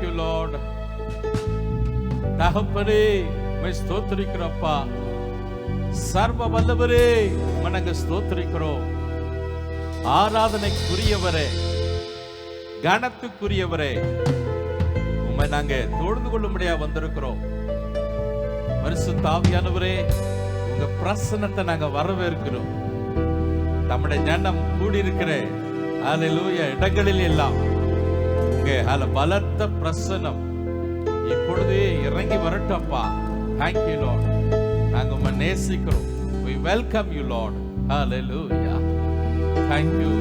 you Lord. தகப்பனே உம்மை ஸ்தோத்திரிக்கிறோம்ப்பா. சர்வ வல்லவரே உம்மை நாங்க ஸ்தோத்திரிக்கிறோம். ஆராதனைக்குரியவரே, கனத்துக்குரியவரே, உம்மை நாங்க தொழுது கொள்ளும்படியா வந்திருக்கிறோம். பரிசுத்த ஆவியானவரே, உங்க பிரசன்னத்தை நாங்க வரவேற்கிறோம். நம்முடைய ஜனம் கூடியிருக்கிற ஹல்லேலூயா இடங்களில் எல்லாம் உங்க பலத்த பிரசன்னம் இப்பொழுதே இறங்கி வரட்டும்ப்பா. Thank you Lord. நாங்க உம்மை நேசிக்கிறோம். We welcome you Lord. Hallelujah. Thank you.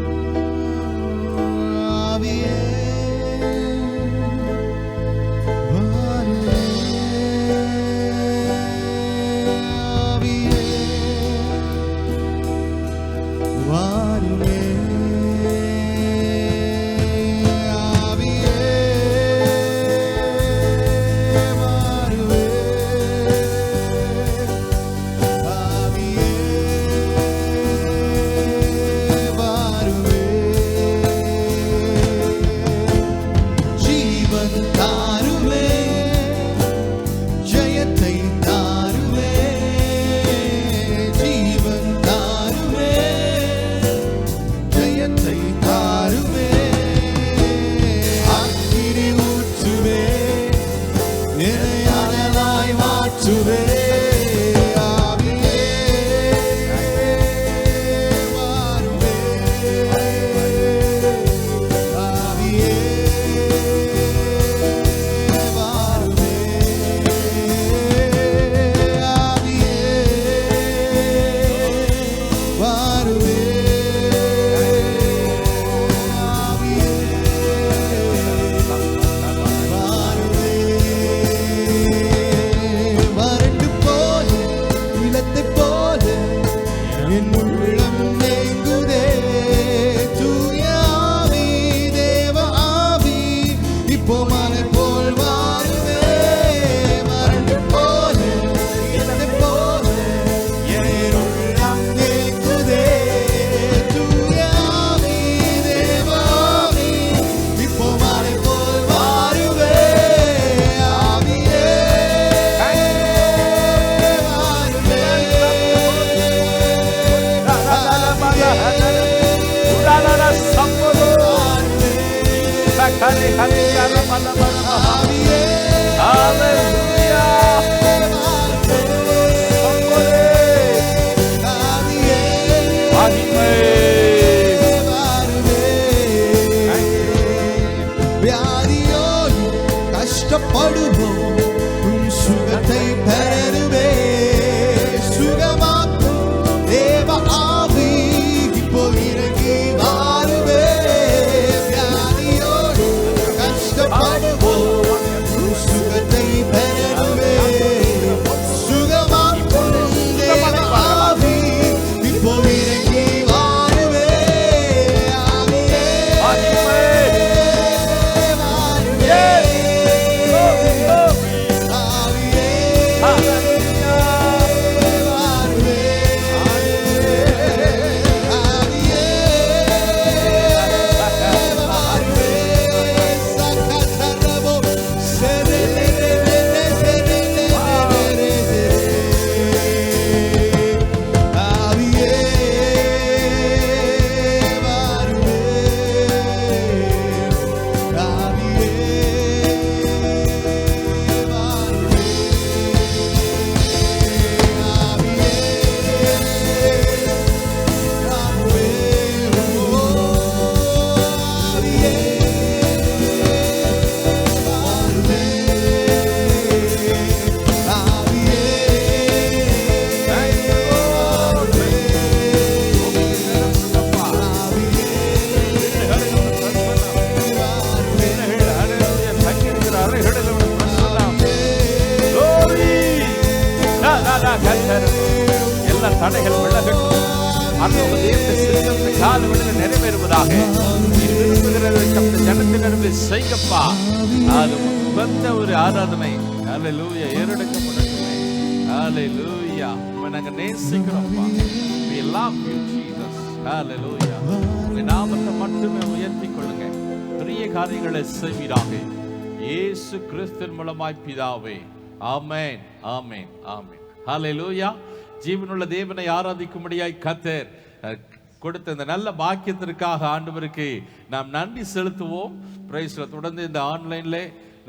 தடைகள் விலகட்டும். நிறைவேறுவதாக ஜனத்தினருமே செய்யப்பா. அது உகந்த ஒரு ஆராதனை ஹல்லேலூயா ஏறெடுக்கப்படட்டுமே. ஹல்லேலூயா நாங்க நேசிக்கிறோம்ப்பா. We love you Jesus. ஹல்லேலூயா. உங்க நாமத்தை மட்டுமே உயர்த்தி கொள்ளுங்க. பெரிய காரியங்களை செய்வீராக இயேசு கிறிஸ்துவின் மூலமாய் பிதாவே. ஆமென், ஆமென், ஆமென். ஹல்லேலூயா. ஜீவனுள்ள தேவனை ஆராதிக்கும்படியாய் கர்த்தர் கொடுத்த இந்த நல்ல பாக்கியத்திற்காக ஆண்டவருக்கு நாம் நன்றி செலுத்துவோம். பிரைஸ். தொடர்ந்து இந்த ஆன்லைன்ல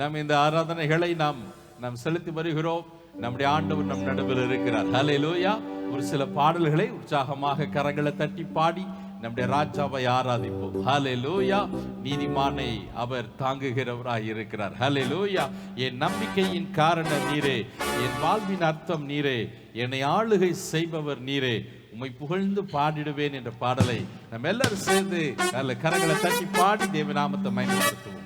நாம் இந்த ஆராதனைகளை நாம் செலுத்தி வருகிறோம். நம்முடைய ஆண்டவர் நம் நடுவில் இருக்கிறார். ஹல்லேலூயா. ஒரு சில பாடல்களை உற்சாகமாக கரங்களை தட்டி பாடி நம்முடைய ராஜாவை ஆராதிப்போம். ஹல்லேலூயா. நீதிமானை அவர் தாங்குகிறவராய் இருக்கிறார். ஹல்லேலூயா. என் நம்பிக்கையின் காரணம் நீரே, என் வாழ்வின் அர்த்தம் நீரே, என்னை ஆளுகை செய்பவர் நீரே, உம்மை புகழ்ந்து பாடிடுவேன் என்ற பாடலை நம்ம எல்லாரும் சேர்ந்து நல்ல கரங்களை தட்டி பாடி தேவ நாமத்தை மகிமைப்படுத்துவோம்.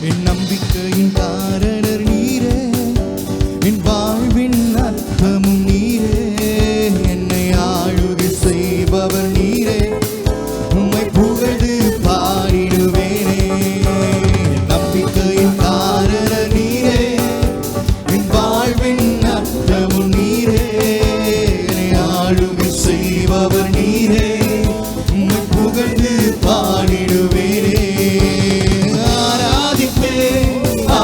என் நம்பிக்கையின் காரணர் நீரே, என் வாழ்வின் அர்த்தமும் நீரே, என்னை ஆளுகை செய்பவர் நீரே, உம்மை புகழ்ந்து பாடிடுவேனே. என் நம்பிக்கையின் காரணர் நீரே, என் வாழ்வின் அர்த்தமும் நீரே, என்னை ஆளுகை செய்பவர் நீரே, உம்மை புகழ்ந்து பாடிடுவேனே.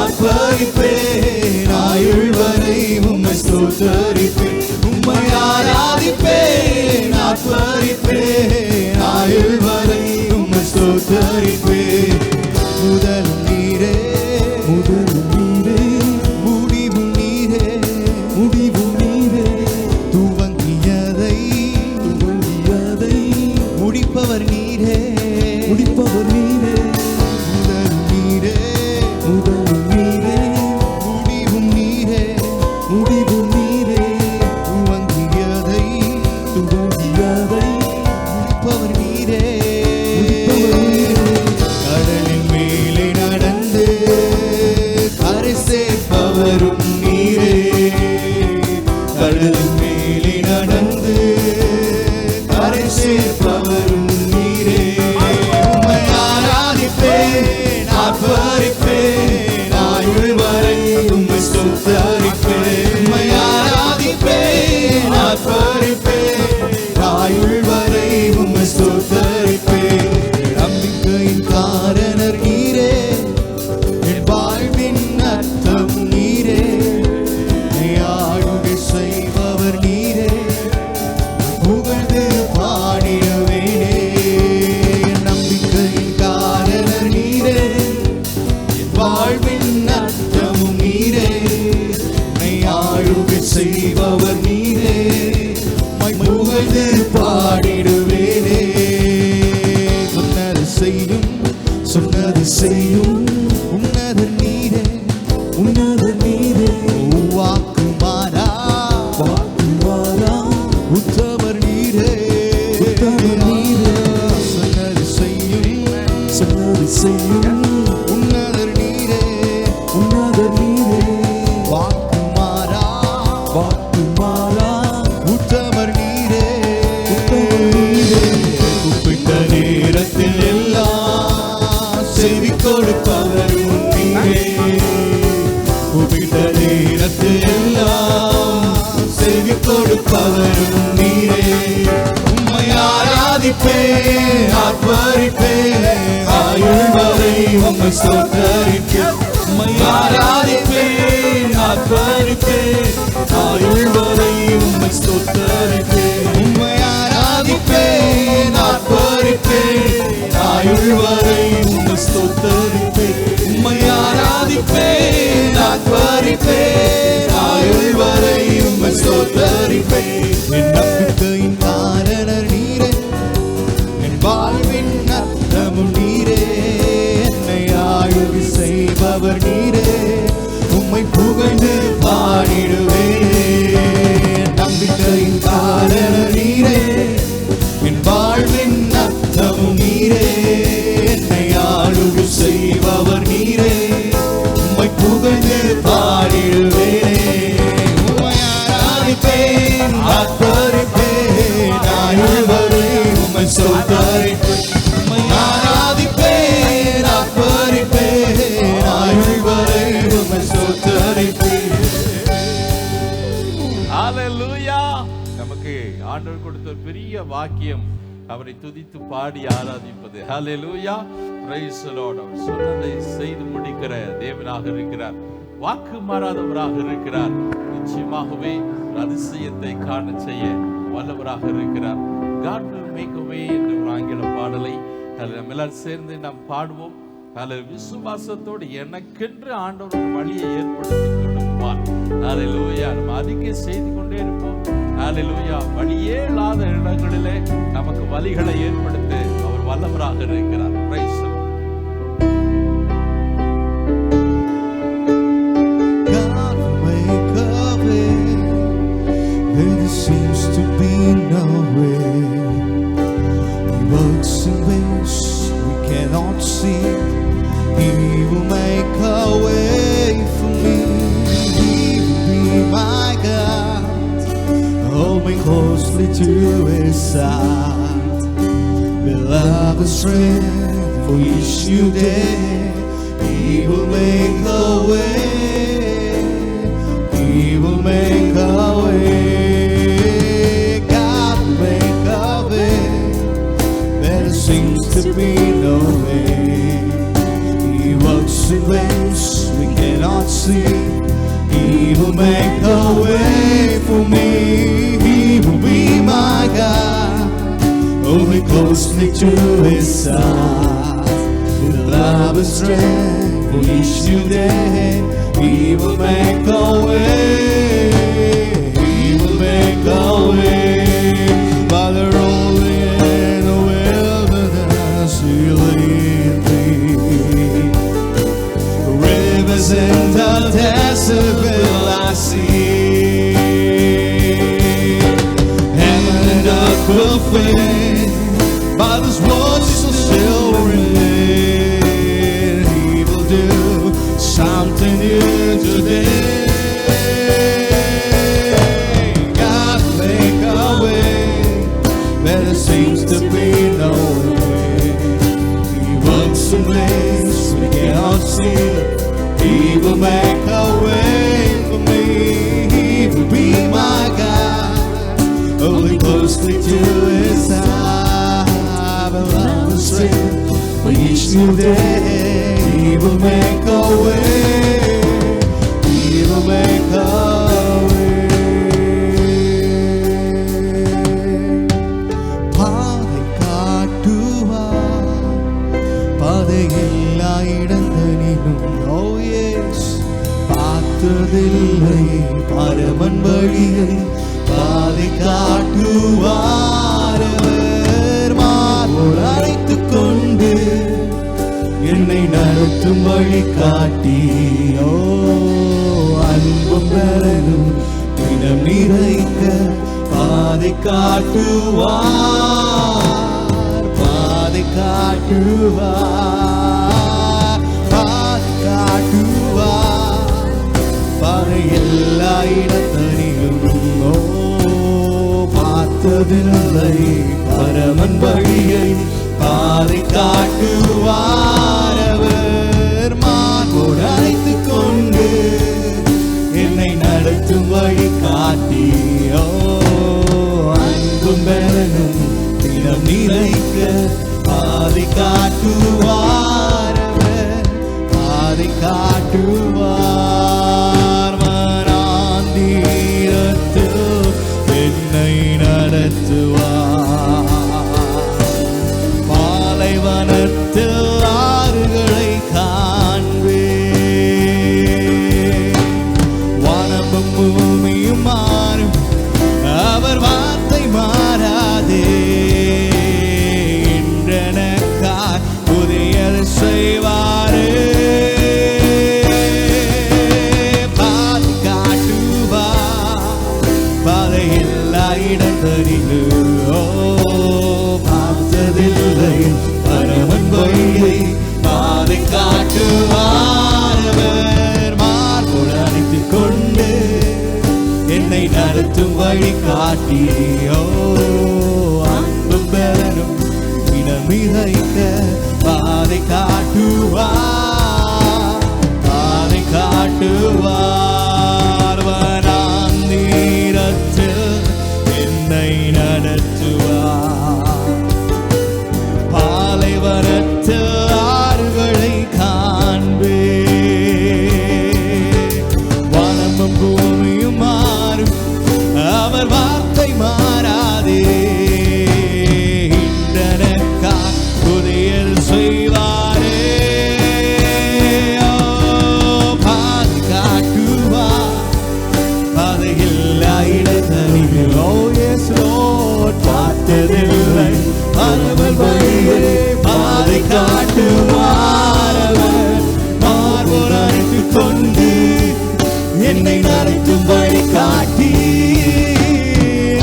ஆர்ப்பரிப்பேன் ஆயுள் வரை உம்மை ஸ்தோத்தரிப்பேன், உம்மை ஆராதிப்பேன். ஆர்ப்பரிப்பேன் ஆயுள் வரை உம்மை ஸ்தோத்தரிப்பேன். முதலும் நீரே, முதலும் நீரே, முடிவும் நீரே, முடிவும் நீரே, துவங்கியதை முடிப்பவர் நீரே, முடிப்பவர் நீரே. முதலும் நீரே, முதலும் நீரே, முடிவும் நீரே, முடிவும் நீரே, துவங்கியதை முடிப்பவர் நீரே. கடலின் மேலே நடந்து கரை சேர்ப்பவரும் நீரே, கடலின் மேலே நடந்து கரை சேர்ப்பவரும் நீரே. உம்மை ஆராதிப்பேன், ஆர்ப்பரிப்பேன் ஆயுள் வரை உம்மை ஸ்தோத்தரிப்பேன், உம்மை ஆராதிப்பேன். ஆர்ப்பரிப்பேன் ஆயுள் வரை உம்மை ஸ்தோத்தரிப்பேன். நம்பிக்கையின் காரணர் நீரே, என் வாழ்வின் அர்த்தம் நீரே, என்னை ஆளுகை செய்பவர் நீரே, புகழ்ந்து பாடிடுவேனே. என் நம்பிக்கையின் காரணர் நீரே, என் வாழ்வின் அர்த்தமும் நீரே, என்னை ஆளுகை செய்பவர் நீரே, புகழ்ந்து பாடிடுவேனே. சொன்னது செய்யும், சொன்னது செய்யும் உன்னதர் நீரே, உன்னதர் நீரே, வாக்கு மாறா, வாக்கு மாறா உத்தமர் நீரே, உத்தமர் நீரே. சொன்னது செய்யும், சொன்னது செய்யும் உன்னதர் நீரே, உன்னதர் நீரே, வாக்கு மாறா, வாக்கு மாறா உத்தமர் நீரே, உத்தமர் நீரே. கூப்பிட்ட நேரத்தில் எல்லாம் செவி கொடுப்பவரும் நீரே, கூப்பிட்ட நேரத்தில் எல்லாம் செவி கொடுப்பவரும் நீரே. உம்மை ஆராதிப்பேன், ஆர்ப்பரிப்பேன் ஆயுள் வரை உம்மை ஸ்தோத்தரிப்பேன், உம்மை ஆராதிப்பேன். ஆர்ப்பரிப்பேன் ஆயுள் வரை உம்மை ஸ்தோத்தரிப்பேன், உம்மை ஆராதிப்பேன். ஆர்ப்பரிப்பேன் ஆயுள் வரை உம்மை ஸ்தோத்தரிப்பேன், உம்மை ஆராதிப்பேன். ஆர்ப்பரிப்பேன் ஆயுள் வரை உம்மை ஸ்தோத்தரிப்பேன். என் நம்பிக்கையின் காரணர் நீரே, என் வாழ்வின் அர்த்தமும் நீரே, என்னை ஆளுகை செய்பவர் நீரே, உம்மை புகழ்ந்து பாடிடுவேனே. நம்பிக்கையின் காரணர் நீரே, என் வாழ்வின் அர்த்தமும் நீரே, என்னை ஆளுகை செய்பவர் நீரே, உம்மை புகழ்ந்து பாடிடுவேனே. உம்மை ஆராதிப்பேன், ஆர்ப்பரிப்பேன் ஆயுள் வரை உம்மை ஸ்தோத்தரிப்பேன், உம்மை ஆராதிப்பேன். ஆர்ப்பரிப்பேன் ஆயுள் வரை உம்மை ஸ்தோத்தரிப்பேன். ஹல்லேலூயா. நமக்கு ஆண்டவர் கொடுத்த பெரிய வாக்கியம் அவரை துதித்து பாடி ஆராதிப்பது. ஹல்லேலூயா, பிரைஸ் தி லார்ட். அவர் சொன்னதை செய்து முடிக்கிற தேவனாக இருக்கிறார், வாக்கு மாறாதவராக இருக்கிறார். நிச்சயமாகவே ஒரு அதிசயத்தை காண செய்ய வல்லவராக இருக்கிறார். God will make a way என்ற ஒரு ஆங்கில பாடலை நம்ம எல்லாரும் சேர்ந்து நாம் பாடுவோம். அதில் விசுவாசத்தோடு எனக்கென்று ஆண்டவர் ஒரு வழியை ஏற்படுத்தி கொடுப்பார். ஹல்லேலூயா. நம்ம அதிக செய்து கொண்டே இருப்போம். ஹல்லேலூயா. வழியே இல்லாத இடங்களிலே நமக்கு வழிகளை ஏற்படுத்த அவர் வல்லவராக இருக்கிறார். Price the Lord. God will make a way where there seems to be no way. He works in ways we cannot see. He will make a way for me. He will be my God. Hold me closely to His side. With love and strength for each new day. He will make a way. He will make a way. God will make a way where there seems to be no way. He works in ways we cannot see. He will make a way for me. He will be my God. Hold me closely to His side. With love and strength for each new day. He will make a way. He will make a way. By the rolling in the wilderness, He'll lead me. Rivers in the desert will I see. Heaven and earth will fade, but His words will still remain. He will do something new today. God make a way where there seems to be no way. He works in ways we cannot see. He will make a way for me. He will be my God. Holding closely to His side. With love and strength for each new day. He will make a way. He will make a way. பாதை காட்டுவார், பாதை எல்லா இடங்களிலும். Oh yes, பார்த்ததில்லை பரமன் வழியை. பாதை காட்டுவார் அவர். மார்போடு அழைத்துக் கொண்டு என்னை நடத்தும் வழி காட்டி. ஓ அன்பும் பலனும் தினம் நிறைக்க பாதை காட்டுவார். பாதை காட்டுவார். பாதை காட்டுவார். பாதை எல்லா இடத்தனிலும். ஓ பார்த்ததில்லை பரமன் வழியை. பாதை காட்டுவார் அவர். மார்போடு அழைத்துக் கொண்டு என்னை நடத்தும் வழி காட்டி. ஓ அன்பும் பலனும் தினம் நிறைக்க பாதை காட்டுவார் அவர். பாதை காட்டுவார். வனாந்தீரத்தில் என்னை நடத்துவார். பாலைவனத்தில் ஆறுகளை காண்பேன். வானமும் பூமியும் மாறும், அவர் வார்த்தை மாறாதே. என்றெனக்காய் புதியது செய்வாரே. பாதை காட்டுவார். பாதை எல்லா இடங்களிலும். ஓ பார்த்ததில்லை பரமன் வழியை. பாதை காட்டுவார் அவர். மார்போடு அழைத்துக் கொண்டு என்னை நடத்தும் வழி காட்டி. ஓ அன்பும் பலனும் தினம் நிறைக்க பாதை காட்டுவார். பாதை காட்டுவார். வனாந்தீரத்தில் என்னை நடத்துவார். இல்லை. அவர் வழியே பாதை காட்டுவார். அவர் மார்போடு அணைத்துக் கொண்டு என்னை நடத்தும் வழி காட்டி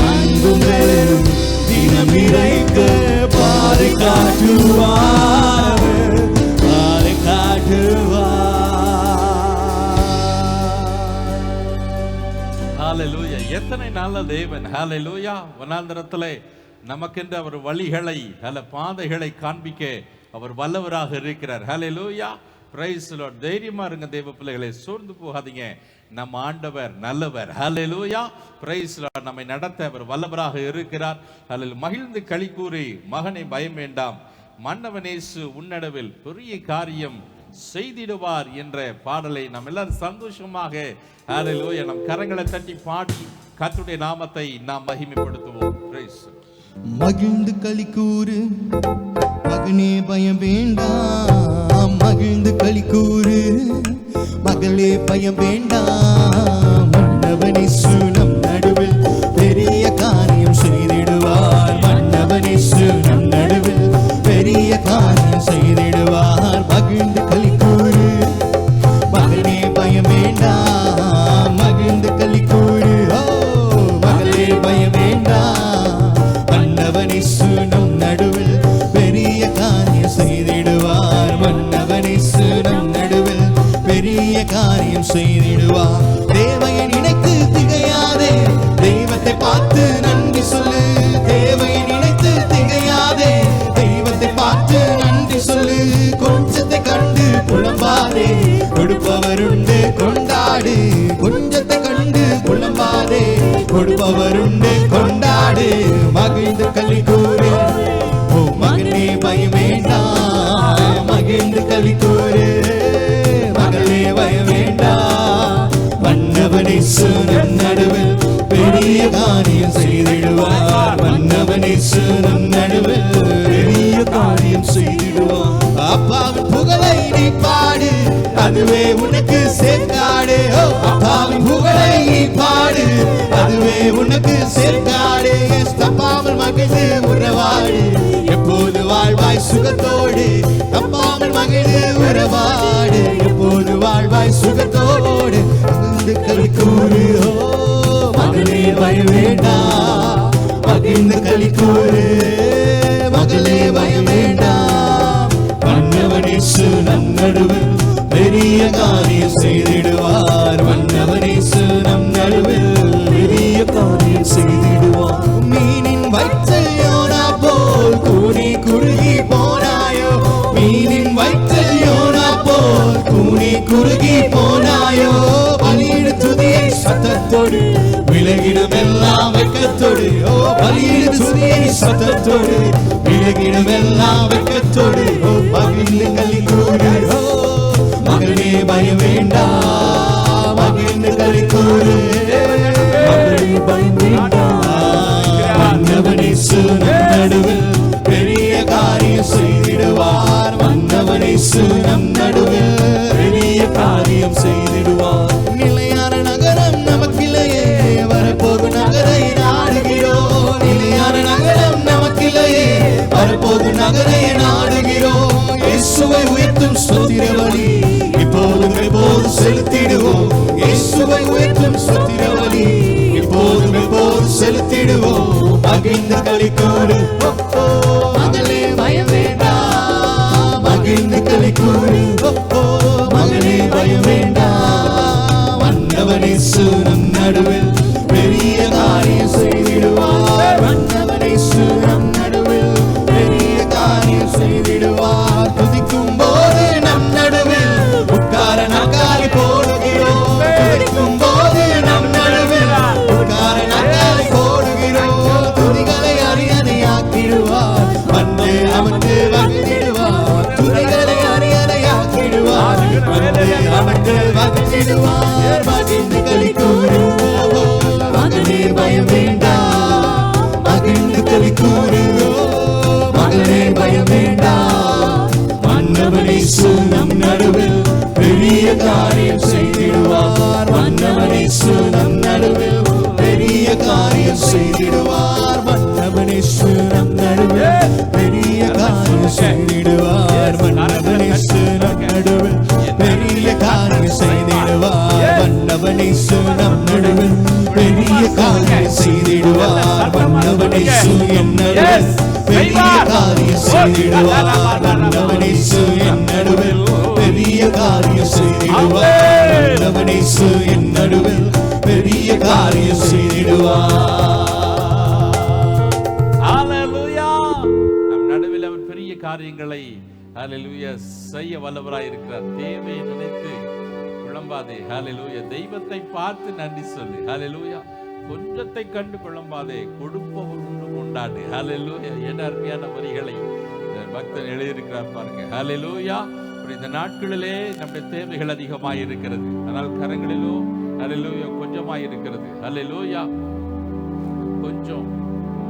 அன்பும் வேலும் தினம் இறைக்க பாதை காட்டுவார். பாதை காட்டுவார். ஹalleluya. எத்தனை நல்ல தேவன். ஹalleluya. வனாந்தரத்திலே நமக்கென்று அவர் வழிகளை பாதைகளை காண்பிக்க அவர் வல்லவராக இருக்கிறார். ஹalleluya. Praise the Lord. தைரியமா இருங்க தேவ பிள்ளைகளே, சோர்ந்து போகாதீங்க. நம் ஆண்டவர் நல்லவர். ஹalleluya. Praise the Lord. நம்மை நடத்த அவர் வல்லவராக இருக்கிறார். ஹalleluya. மகிழ்ந்து களி கூறி மகனை பயம் வேண்டாம், மன்னவனேசு உன்னடவில் பெரிய காரியம் செய்திடுவார் என்ற பாடலை நாம் எல்லாரும் சந்தோஷமாக ஹalleluya நம் கரங்களை தட்டி பாடி கர்த்தருடைய நாமத்தை நாம் மகிமைப்படுத்துவோம். பிரைஸ். மகிழ்ந்து களி கூறு மகனே பயம் வேண்டாம், மகிழ்ந்து களி கூறு மகளே பயம் வேண்டாம். மன்னவனேசு நம் நடுவில் பெரிய காரியம் செய்திடுவார். மன்னவனேசு நம் நடுவில் பெரிய காரியம் செய்திடுவார். மகிழ்ந்து களி கூறு மகனே பயம் வேண்டாம், மகிழ்ந்து களி கூறு மகளே பயம் வேண்டாம். மன்னவனேசு நம் நடுவில் பெரிய காரியம் செய்திடுவார். மன்னவனேசு நம் நடுவில் பெரிய காரியம் செய்திடுவார். தேவையை நினைத்து திகையாதே, தெய்வத்தை பார்த்து நன்றி சொல்லு. தேவையை நினைத்து திகையாதே, தெய்வத்தை பார்த்து நன்றி சொல்லு. கொஞ்சத்தை கண்டு புலம்பாதே, கொடுப்பவருண்டு கொண்டாடு. கொஞ்சத்தை கண்டு புலம்பாதே, கொடுப்பவருண்டு கொண்டாடு. மகிழ்ந்து களி கூறு ஓ மகனே பயம் வேண்டாம், மகிழ்ந்து களி கூறு மகளே பயம் வேண்டாம். மன்னவனேசு நம் நடுவில் பெரிய காரியம் செய்திடுவார். மன்னவனேசு நம் நடுவில் பெரிய காரியம் செய்திடுவார். அப்பாவின் புகழை நீ பாடு, அதுவே உனக்கு சேர்க்காடு. அப்பாவின் புகழை நீ பாடு, அதுவே உனக்கு சேர்க்காடு. தப்பாமல் மகிழ்ந்து உறவாடு, எப்போது வாழ்வாய் சுகத்தோடு. தப்பாமல் மகிழ்ந்து உறவாடு, எப்போது வாழ்வாய் சுகத்தோடு. மகிழ்ந்து களி கூறு மகளே பயம் வேண்டாம், மகிழ்ந்து களி கூறு மகளே பயம் வேண்டாம். மன்னவனேசு நம் நடுவில் பெரிய காரியம் செய்திடுவார். மன்னவனேசு நம் நடுவில் பெரிய காரியம் செய்திடுவார். மீனின் வயிற்றில் யோனா போல் கூனி குறுகி போனாயோ, மீனின் வயிற்றில் யோனா போல் கூனி குறுகி போனாயோ. பலியிடு துதியை சத்தத்தோடு, விலகிடும் எல்லாம் வெட்கத்தோடு. ஓ பலியிடு துதியை சத்தத்தோடு, விலகிடும் எல்லாம் வெட்கத்தோடு. ஓ மகிழ்ந்து களி கூறு மகனே பயம் வேண்டாம், மகிழ்ந்து களி கூறு மகளே பயம் வேண்டாம். மன்னவனேசு நம் நடுவில் பெரிய காரியம் செய்திடுவார். மன்னவனேசு நம் நடுவில் பெரிய காரியம் செய்திடுவார். நிலையான நகரம் நமக்கில்லையே, வரப்போகும் நகரை நாடுகிறோம். நிலையான நகரம் நமக்கில்லையே, வரப்போகும் நகரை நாடுகிறோம். இயேசுவை உயர்த்தும் ஸ்தோத்திர பலி இப்போதும் எப்போதும் செலுத்திடுவோம். இயேசுவை உயர்த்தும் ஸ்தோத்திர பலி இப்போதும் எப்போதும் செலுத்திடுவோம். மகிழ்ந்து களி கூறு மகளே பயம் வேண்டாம், மகிழ்ந்து களி கூறு மகளே பயம் வேண்டாம். மன்னவனேசு நம் நடுவில் பெரிய காரியம் செய்திடுவார். மன்னவனேசு நம் நடுவில் பெரிய காரியம் செய்திடுவார். துதிக்கும் போது நம் நடுவில் உட்கார நாற்காலி போடுகிறோம். துதிக்கும் போது நம் நடுவில் உட்கார நாற்காலி போடுகிறோம். துதிகளை அறியதையாக்கிடுவார், வந்து அமர்ந்து வகிடுவார். துதிகளை அறியதையாக்கிடுவார், வந்து அமர்ந்து வகிடுவார். மகிழ்ந்து களி கூறு மகனே பயம் வேண்டாம், மகிழ்ந்து களி கூறு மகளே பயம் வேண்டாம். மன்னவனேசு நம் நடுவில் பெரிய காரியம் செய்திடுவார். மன்னவனேசு நம் நடுவில் பெரிய காரியம் செய்திடுவார். மன்னவனேசு நம் நடுவில் சொல்லுங்க. எஸ் பெரிய காரியம் செய்திடுவார். ஆண்டவர் இயேசு என் நடுவில் பெரிய காரியம் செய்திடுவார். ஆண்டவர் இயேசு என் நடுவில் பெரிய காரியம் செய்திடுவார். ஹalleluya. நம் நடுவில் அவர் பெரிய காரியங்களை ஹalleluya செய்ய வல்லவராய் இருக்கிறார். தேவையை நினைத்து குழம்பாதே. ஹalleluya. தெய்வத்தை பார்த்து நன்றி சொல்லு. ஹalleluya. கொஞ்சத்தை கண்டு குழம்பாதே, கொடுப்பவர் உண்டு கொண்டாடு. ஹalleluya. என்ன அருமையான வரிகளை பக்தர் எழுதியிருக்கிறார் பாருங்க. ஹalleluya. இந்த நாட்களிலே நம்முடைய தேவைகள் அதிகமாய் இருக்கிறது, ஆனால் கரங்களிலோ ஹalleluya கொஞ்சமாய் இருக்கிறது. ஹalleluya. கொஞ்சம்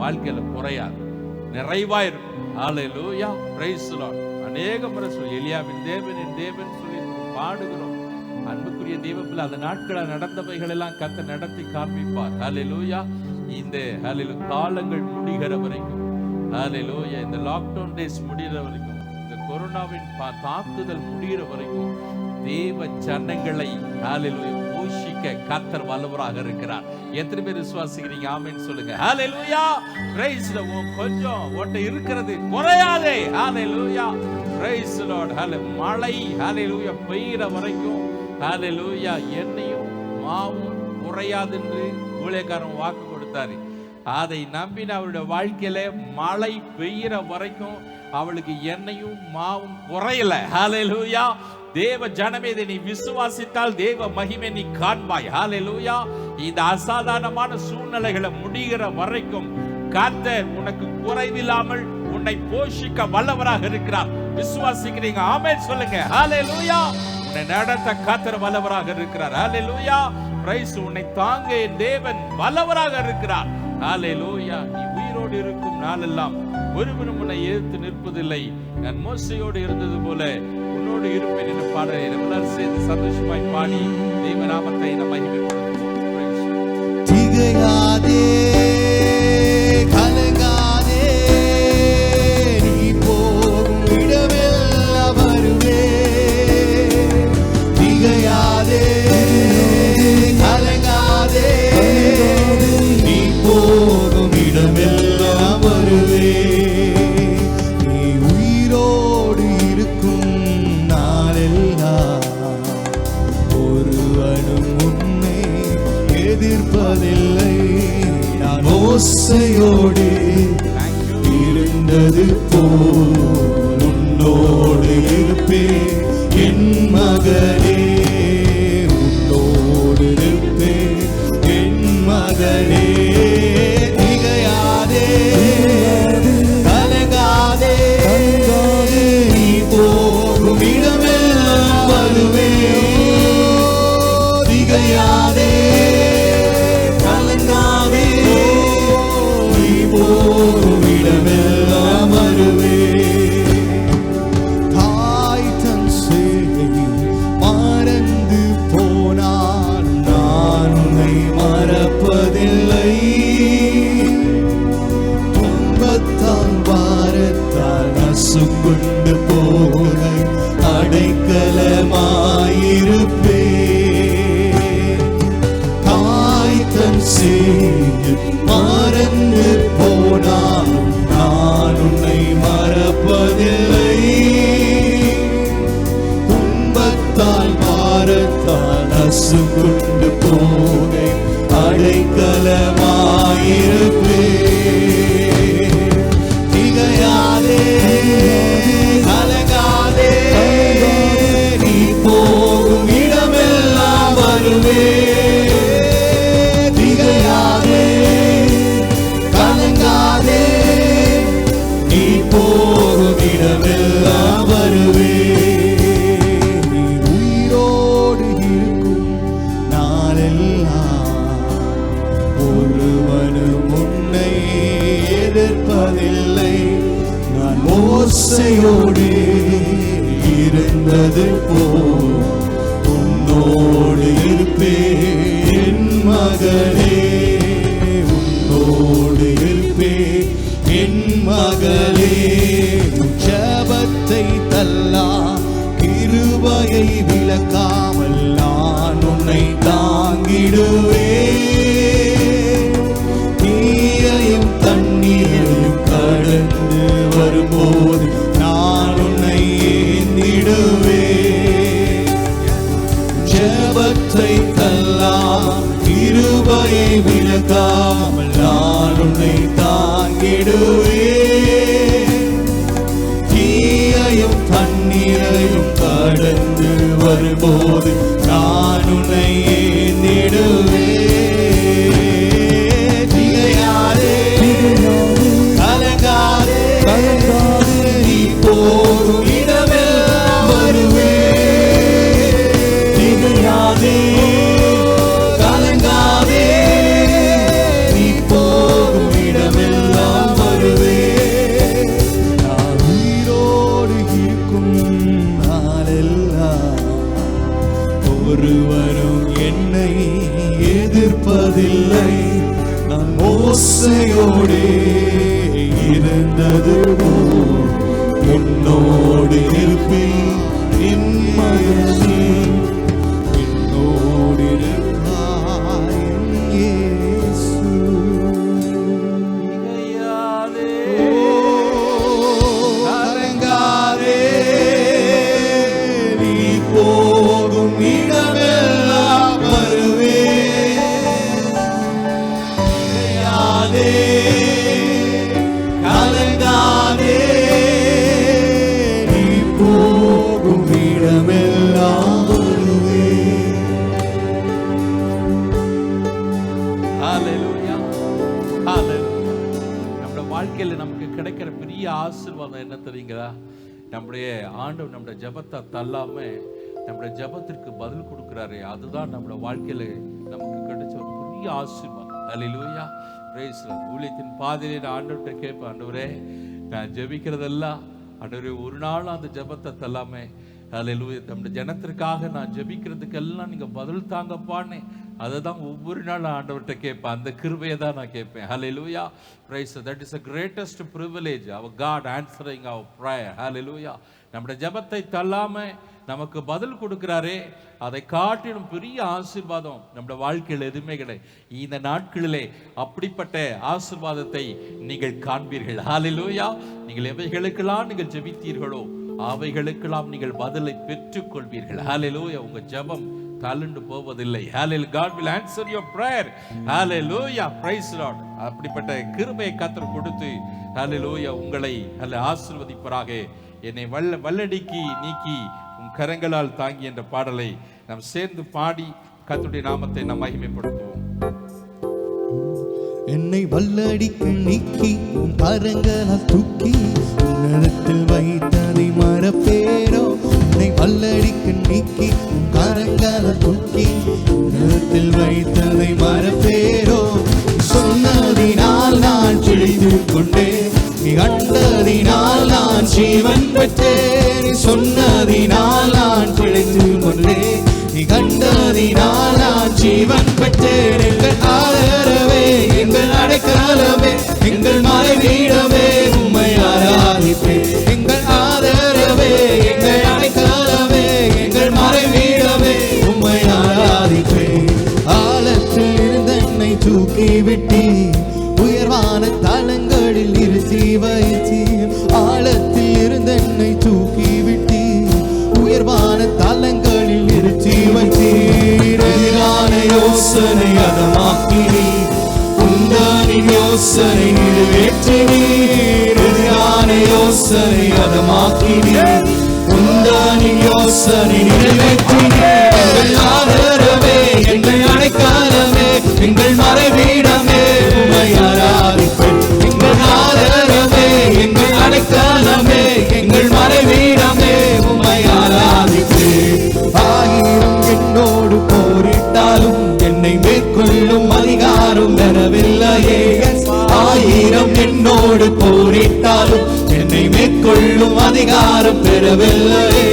வாழ்க்கையில குறையாது, நிறைவா இருக்கும். ஹalleluya. praise the Lord. அநேக முறை சொல்லி எலியாவின் தேவன் என் தேவன் சொல்லி பாடுகிறோம். அன்புக்குரிய தெய்வப்பிள்ளை, அந்த நாட்களில் நடந்தவைகள் எல்லாம் கர்த்தர் நடத்தி காண்பிப்பார். ஹalleluya. இந்த ஹalleluya காலங்கள் முடிகிற வரைக்கும், ஹalleluya இந்த லாக்டவுன் டேஸ் முடிகிற வரைக்கும், இந்த கொரோனாவின் தாக்குதல் முடிகிற வரைக்கும் தேவ ஜனங்களை ஹalleluya போஷிக்க கர்த்தர் வல்லவராக இருக்கிறார். எத்தனை பேர் விசுவாசிக்கிறீங்க? ஆமென் சொல்லுங்க. ஹalleluya. praise the Lord. கொஞ்சம் ஓட்ட இருக்கிறது, குறையாதே. ஹalleluya. praise the Lord. மழை ஹalleluya பெய்கிற வரைக்கும் ஹalleluya எண்ணெயும் மாவும் குறையாது என்று ஊழியக்காரன் வாக்கு கொடுத்தாரு. அதை நம்பின அவருடைய வாழ்க்கையில மழை பெய்கிற வரைக்கும் அவளுக்கு எண்ணெயும் மாவும் குறையல. ஹalleluya. தேவ ஜனமே, நீ விசுவாசித்தால் தேவ மகிமை நீ காண்பாய். ஹalleluya. இந்த அசாதாரணமான சூழ்நிலைகளை முடிகிற வரைக்கும் கர்த்தர் உனக்கு குறைவில்லாமல் உன்னை போஷிக்க வல்லவராக இருக்கிறார். விசுவாசிக்கிறீங்க? ஆமென் சொல்லுங்க. ஹalleluya. உன்னை நடத்த கர்த்தர் வல்லவராக இருக்கிறார். ஹalleluya. பிரைஸ். உன்னை தாங்க தேவன் வல்லவராக இருக்கிறார். ஹalleluya. நீ உயிரோடு இருக்கும் நாளெல்லாம் ஒருவரும் உன்னை எதிர்த்து நிற்பதில்லை. நான் மோசையோடு இருந்தது போல உன்னோடு இருப்பேன் என்ற பாடலை எல்லாரும் சேர்ந்து சந்தோஷமாய் பாடி தேவ நாமத்தை நாம் மகிமைப்படுத்துவோம். திகையாதே, கலங்காதே, நீ போகும் இடமெல்லாம் வருவே. திகையாதே, கலங்காதே, நீ போகும் இடமெல்லாம் வருவே. நீ உயிரோடு இருக்கும் நாளெல்லாம் ஒருவனும் உன்னை எதிர்ப்பதில்லை. நான் ஓசையோடு இருந்தது போல் உன்னோடு இருப்பேன் என் மகனே. உன்னோடு இருப்பேன் என் மகனே. திகையாதே, கலங்காதே, நீ போகும் இடமெல்லாம் வருவே. திகையாதே, கலங்காதே, நீ போகும் இடமெல்லாம் வருவே. தாய் தன் சேவை மறந்து போனால் நான் உன்னை மறப்பதில்லை. துன்பத்தால் பாரத்தால் நசுங்குண்டு போக அடைக்கலமாயிருப்பே. தாய் தன் சேவை மறந்து போனாலும் நான் உன்னை மறப்பதில்லை. துன்பத்தால் பாரத்தால் நசுங்குண்டு போக அடைக்கலமாயிருப்பே. திகையாதே, கலங்காதே, நீ போகும் இடமெல்லாம் வருவே. திகையாதே, கலங்காதே, நீ போகும் இடமெல்லாம் வருவே. நீ உயிரோடு இருக்கும் நாளெல்லாம் ஒருவனும் உன்னை எதிர்ப்பதில்லை. நான் ஓசையோடு இருந்தது போல் உன்னோடு இருப்பேன் என் மகளே. உன்னோடு இருப்பேன் என் மகளே. ஜபத்தை தள்ளா கிருபையை விலக்காமல் நான் உன்னை தாங்கிடுவேன். தீயையும் தண்ணி வரும்போது நான் உன்னை ஏந்திடுவேன். ஜெபத்தை தள்ளாமல் கிருபையை விலகாமல் நான் உன்னை தாங்கிடுவேன். தீயையும் தண்ணீரையும் கடந்து வரும்போது நான் உன்னை ஏந்திடுவேன். திகையாதே, கலங்காதே, நீ போகும் இடமெல்லாம் வருவேன். திகையாதே, கலங்காதே, நீ போகும் இடமெல்லாம் வருவேன். நான் உயிரோடு இருக்கும் நாளெல்லாம் ஒருவரும் என்னை எதிர்ப்பதில்லை. நான் மோசையோடே இருந்தது போல் என்னோடு இருப்பில் என் மகனே, என்னோடு இருப்பாய் என் இயேசு. கலங்காதே, நீ போகும் இடமெல்லாம் வருவேன். திகையாதே, கலங்காதே, நீ போகும் இடமெல்லாம் வருவேன். ஹalleluya, ஹalleluya. நம்ம வாழ்க்கையில நமக்கு கிடைக்கிற பெரிய ஆசீர்வாதம் என்ன தெரியுங்களா? நம்முடைய ஆண்டவர் நம்முடைய ஜெபத்தை தள்ளாம நம்முடைய ஜெபத்திற்கு பதில் கொடுக்கிறாரே, அதுதான் நம்முடைய வாழ்க்கையில நமக்கு கிடைச்ச ஒரு பெரிய ஆசீர்வாதம். ஹalleluya, praise the Lord. ஊழியத்தின் பாதையில நான் ஆண்டவர்கிட்ட கேட்பேன், ஆண்டவரே நான் ஜெபிக்கிறதெல்லாம் ஆண்டவரே ஒரு நாள் அந்த ஜெபத்தை தள்ளாம ஹalleluya நம்முடைய ஜனத்திற்காக நான் ஜெபிக்கிறதுக்கெல்லாம் நீங்க பதில் தாங்கப்பான்னு அதை தான் ஒவ்வொரு நாள் ஆண்டவர்கிட்ட கேட்பேன். அந்த கிருபையை தான் நான் கேட்பேன். ஹalleluya, praise the Lord. That is the greatest privilege, our God answering our prayer. Hallelujah. நம்முடைய ஜெபத்தை தள்ளாம நமக்கு பதில் கொடுக்கிறாரே, அதை காட்டிலும் பெரிய ஆசீர்வாதம் நம்முடைய வாழ்க்கையில் எதுவுமே கிடையாது. இந்த நாட்களிலே அப்படிப்பட்ட ஆசீர்வாதத்தை நீங்கள் காண்பீர்கள். ஹalleluya. நீங்கள் எவைகளுக்கெல்லாம் நீங்கள் ஜெபித்தீர்களோ அவைகளுக்கெல்லாம் நீங்கள் பதிலை பெற்றுக் கொள்வீர்கள். ஹalleluya. உங்க ஜெபம் தள்ளுண்டு போவதில்லை. Hallelujah. God will answer your prayer. Hallelujah. Praise the Lord. அப்படிப்பட்ட கிருபையை கர்த்தர் கொடுத்து ஹalleluya உங்களை ஆசீர்வதிப்பாராக. என்னை வல்லடிக்கு நீக்கி உன் கரங்களால் தாங்கி என்ற பாடலை நாம் சேர்ந்து பாடி கர்த்தருடைய நாமத்தை நாம் மகிமைப்படுத்துவோம். என்னை வல்லடிக்கு நீக்கி உன் கரங்களால் தூக்கி உன்னதத்தில் வைத்ததை மறப்பேனோ. என்னை வல்லடிக்கு நீக்கி உன் கரங்களால் தூக்கி உன்னதத்தில் வைத்ததை மறப்பேனோ. சொன்னதினால் நான் செழித்து கொண்டேன், நீ கண்டதினால் நான் ஜீவன் பெற்றேன். நீ சொன்னதினால் நான் செழித்து கொண்டேன், நீ கண்டதினால் நான் ஜீவன் பெற்றேன். எங்கள் ஆதரவே, எங்கள் அடைக்கலமே, எங்கள் மறைவீடமே, உம்மை ஆராதிப்பேன். எங்கள் ஆதரவே, எங்கள் அடைக்கலமே, எங்கள் மறைவீடமே, உம்மை ஆராதிப்பேன். ஆழத்தில் இருந்த என்னை தூக்கி விட்டீர், உயர்வான தலங்களில் நிறுத்தி வைத்தீர். ஆழத்தில் இருந்த என்னை தூக்கி விட்டீர், உயர்வான தலங்களில் நிறுத்தி வைத்தீர். எதிரான யோசனை அதமாக்கினீர், உந்தானின் யோசனை நிறைவேற்றினீர். எதிரான யோசனை அதமாக்கினீர், உந்தானின் யோசனை நிறைவேற்றினீர். எங்கள் ஆதரவே, எங்கள் அடைக்கலமே, எங்கள் மறைவீடமே, உம்மை ஆராதிப்பேன். எங்கள் ஆதரவே, எங்கள் அடைக்கலமே, எங்கள் மறைவீடமே, உம்மை ஆராதிப்பேன். ஆயிரம் என்னோடு போரிட்டாலும் என்னை மேற்கொள்ளும் அதிகாரம் பெறவில்லையே. ஆயிரம் என்னோடு போரிட்டாலும் என்னை மேற்கொள்ளும் அதிகாரம் பெறவில்லையே.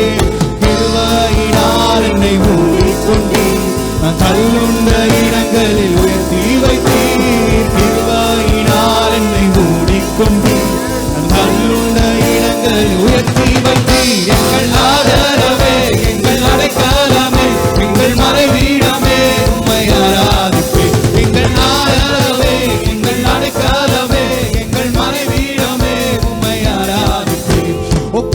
கிருபையினால் என்னை மூடிக்கொண்டீர், நான் தள்ளுண்ட இடங்களில் உயர்த்தி வைத்தீர். கிருபையினால் என்னை மூடிக்கொண்டீர், நான் தள்ளுண்ட இடங்களில் உயர்த்தி வைத்தீர். எங்கள் ஆதரவே, எங்கள் அடைக்கலமே, எங்கள் மறைவீடமே, உம்மை ஆராதிப்பேன். எங்கள் ஆதரவே, எங்கள் அடைக்கலமே, எங்கள் மறைவீடமே, உம்மை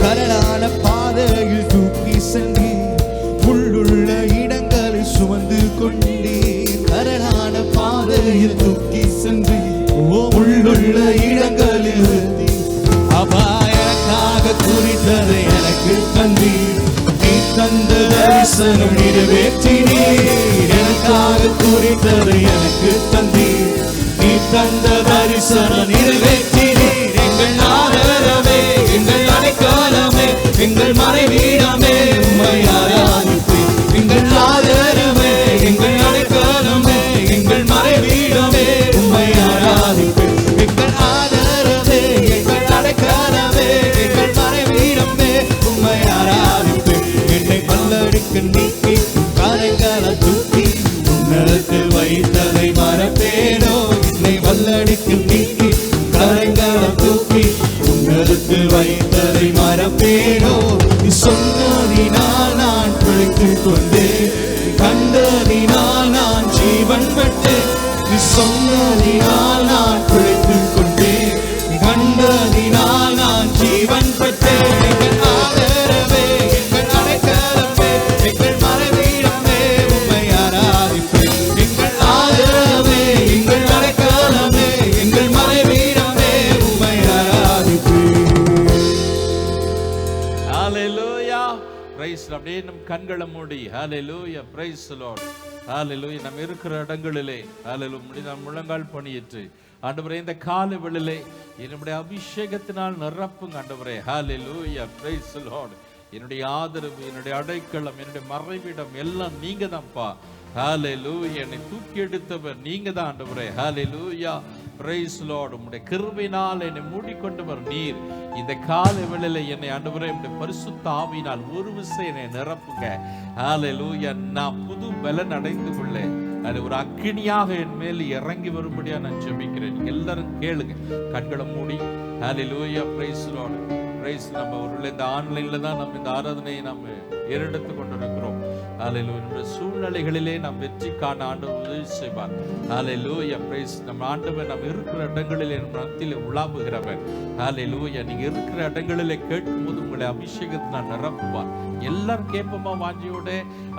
கரடான பாதையில் தூக்கி சென்றீர், முள்ளுள்ள இடங்களில் சுமந்து கொண்டீர். கரடான பாதையில் தூக்கி சென்றீர், முள்ளுள்ள இடங்களில் அப்பா எனக்காக குறித்ததை எனக்கு தந்தீர். நீ தந்த தரிசனம் நிறைவேற்றினீர். எனக்காக குறித்ததை எனக்கு தந்தீர். நீ தந்த தரிசனம் நிறைவேற்றினீர். எங்கள் ஆதரவே, எங்கள் அடைக்கலமே, எங்கள் மறைவீடமே, உம்மை ஆராதிப்பேன். எங்கள் ஆதரவே, எங்கள் அடைக்கலமே, எங்கள் மறைவீடமே, உம்மை ஆராதிப்பேன். எங்கள் ஆதரவே, எங்கள் அடைக்கலமே, எங்கள் மறைவீடமே, உம்மை ஆராதிப்பேன். என்னை பல்லடிக்க நீக்கி காரைக்கால தூக்கி உன்னதத்தில் வைத்ததை மறப்பேனோ. என்னை பல்லடிக்க நீக்கி காரைக்கால தூக்கி உன்னதத்தில் வைத்ததை மறப்பேனோ. நீ சொன்னதினால் நான் பிழைத்துக் கொண்டேன், கண்டதினால் நான் ஜீவன் பெற்றேன். நீ சொன்னதினால் நான் பிழைத்துக் கொண்டேன், கண்டதினால் நான் ஜீவன் பெற்றேன். எங்கள் ஆதரவே, எங்கள் அடைக்கலமே, எங்கள் மறைவீடமே, உம்மை ஆராதிப்பேன். எங்கள் ஆதரவே, எங்கள் அடைக்கலமே, எங்கள் மறைவீடமே, உம்மை ஆராதிப்பேன். ஹalleluya praise the Lord. அப்படியே நம் கண்களை மூடி ஹalleluya praise the Lord. ஹalleluya நம்ம இருக்கிற இடங்களிலே ஹalleluya முடிந்த முழங்கால் பணியிட்டு ஆண்டவரே இந்த காலை வேளையிலே என்னுடைய அபிஷேகத்தினால் நிரப்புங்க ஆண்டவரே. ஹalleluya praise the Lord. என்னுடைய ஆதரவு, என்னுடைய அடைக்கலம், என்னுடைய மறைவிடம் எல்லாம் நீங்க தான்ப்பா. ஹalleluya என்னை தூக்கி எடுத்தவர் நீங்க தான் ஆண்டவரே. ஹalleluya praise the Lord. உம்முடைய கிருபையினால் என்னை மூடிக்கொண்டவர் நீர். இந்த காலை வேளையில என்னை ஆண்டவரே உம்முடைய பரிசுத்த ஆவியினால் ஒரு விசை என்னை நிரப்புங்க. ஹalleluya நான் புது பலன் அடைந்து கொள்ள அது ஒரு அக்கினியாக என் மேல் இறங்கி வரும்படியா நான் ஜெபிக்கிறேன். எல்லாரும் கேளுங்க, கண்களை மூடி. ஹalleluya praise the Lord. praise நம்ம ஒரு இந்த ஆன்லைன்ல தான் நம்ம இந்த ஆராதனையை நம்ம ஏறெடுத்து கொண்டிருக்கிறோம். ஹalleluya நம்முடைய சூழ்நிலைகளிலே நாம் வெற்றி காண ஆண்டவர் உதவி செய்வார். ஹalleluya praise நம்ம ஆண்டவர் நம்ம இருக்கிற இடங்களிலே மத்தியிலே உலாவுகிறவர். ஹalleluya நீங்க இருக்கிற இடங்களிலே கேட்கும்போது உங்களை அபிஷேகத்தினால் நிரப்புவார். எல்லாரும் கேட்போமா வாஞ்சியோட?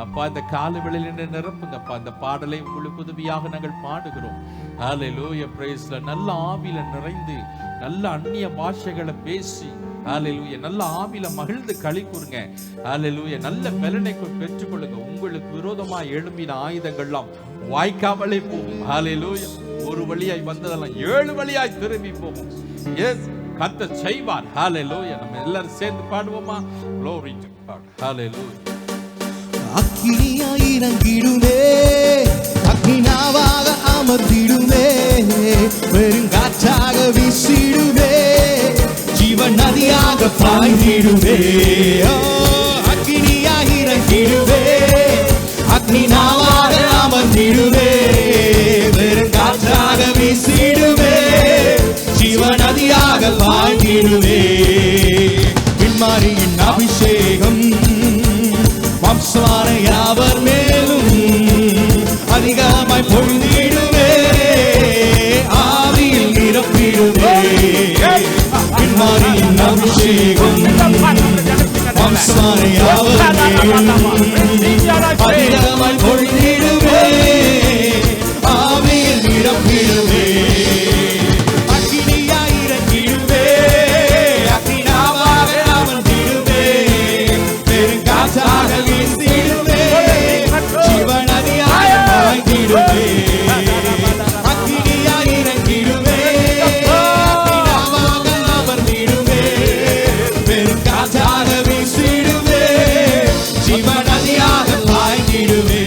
அப்பா இந்த காலை வேளையிலே நிரப்புங்கப்பா. இந்த பாடலை உங்களுக்கு உதவியாக நாங்கள் பாடுகிறோம். ஹalleluya praise நல்ல ஆவியில நிறைந்து நல்ல அந்நிய பாஷைகளை பேசி ஹalleluya நல்ல ஆவியில மகிழ்ந்து களி கூறுங்க. ஹalleluya நல்ல பலனை பெற்றுக்கொள்ளுங்க. உங்களுக்கு விரோதமாக எழும்பின ஆயுதங்கள்லாம் வாய்க்காமலே போகும். ஹalleluya ஒரு வழியாய் வந்ததெல்லாம் 7 வழியாய் திரும்பி போகும். எஸ் கர்த்தர் செய்வார். ஹalleluya நம்ம எல்லாரும் சேர்ந்து பாடுவோமா? glory to God. ஹalleluya அக்கினியாய் இறங்கிடுமே, அக்கினாவாக அமர்ந்திடுமே, பெருங்காற்றாக வீசிடுமே, ஜீவன் நதியாக பாய்ந்திடுமே. அக்கினியாய் இறங்கிடுமே, அக்கினாவாக அமர்ந்திடுமே, பெருங்காற்றாக வீசிடுமே, ஜீவன் நதியாக பாய்ந்திடுமே. பின்மாரியின் அபிஷேகம் வம்சமான யாவர் மேலும் அதிகமாய் பொழிந்திடுவே, ஆவியில் நிரப்பிடுவே. பின்மாரியின் அபிஷேகம் வம்சமான யாவர் மேலும் அதிகமாய் பொழிந்திடுவே, ஆவியில் நிரப்பிடுவே. அக்கினியாய் இறங்கிடுவே, அக்கினாவாக அமர்ந்திடுவே, பெருங்காற்றாக வீசிடுவே, ஜீவநதியாய் பாய்ந்திடுவே. அக்கினியாய் இறங்கிடுவே, அக்கினாவாக அமர்ந்திடுவே, பெருங்காற்றாக வீசிடுவே, ஜீவநதியாக பாய்ந்திடுவே.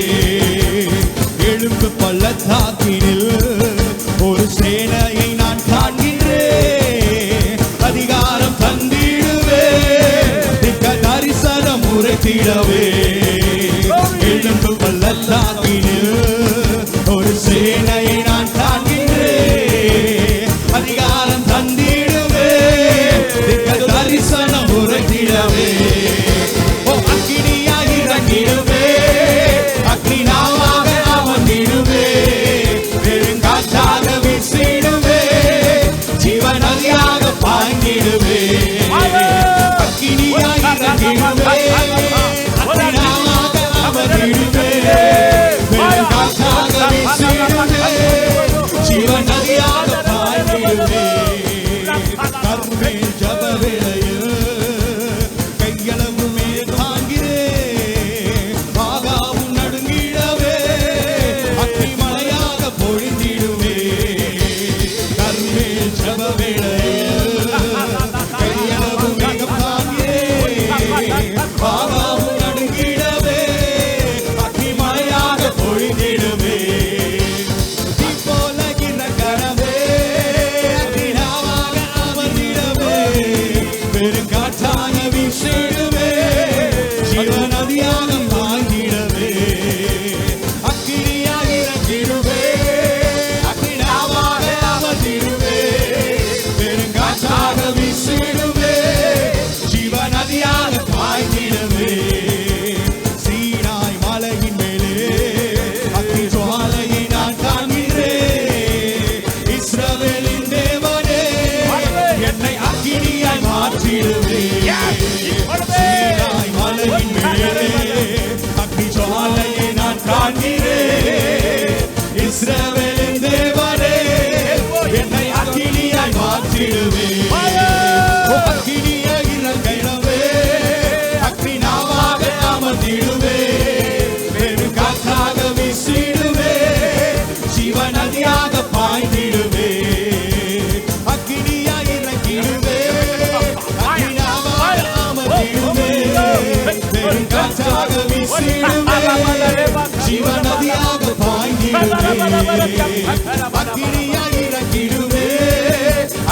அக்கினியாய் இறங்கிடுவே,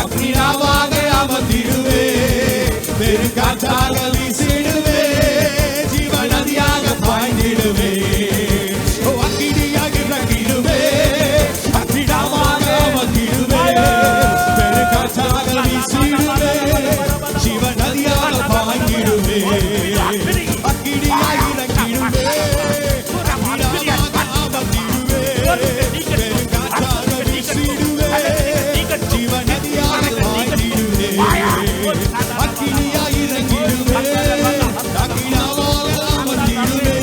அக்கினியாவாக அமர்ந்திடுவே, பெருங்காற்றாக வீசிடுவே, ஜீவ நதியாக பாய்ந்திடுவே. அக்கினியாய் இறங்கிடுவே, அக்கினியாவாக அமர்ந்திடுவே, பெருங்காற்றாக வீசிடுவே, ஜீவ நதியாக பாய்ந்திடுவே. அக்கினியாய் இறங்கிடுவே, அக்கினியாவாக அமர்ந்திடுவே, பெருங்காற்றாக வீசிடுவே, ஜீவ நதியாக பாய்ந்திடுவே. அக்கினியாய் இறங்கிடுவே, அக்கினியாவாக அமர்ந்திடுவே,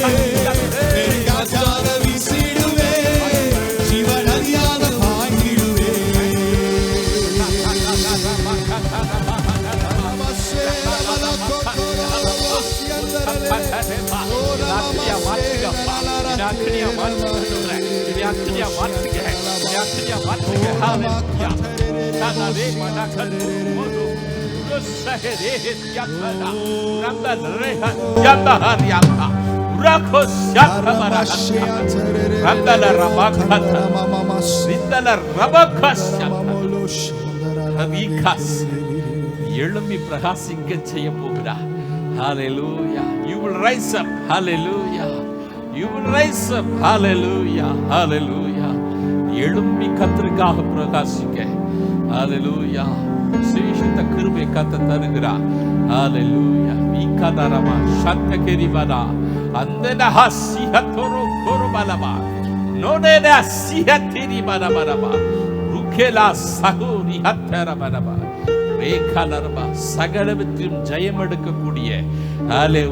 பெருங்காற்றாக வீசிடுவே, ஜீவ நதியாக பாய்ந்திடுவே. எழும்பி பிரகாசிக்க செய்ய போகிறார். Hallelujah. You will rise up. Hallelujah. You will rise up. Hallelujah. Hallelujah. எழும்பி கர்த்தருக்காக பிரகாசிக்க. Hallelujah. விசேஷித்த கிருபை கர்த்தர் தருகிறார். Hallelujah. விகதரமா சத்தகரிபதா அந்தனஹ சிஹதோரு கோரபலமா நோனேனா சிஹதிரிபரபரபா ருகேலா சஹூரி ஹத்தரபரபா ரேகலரபா சகலவற்றிலும் ஜெயம் எடுக்கக்கூடிய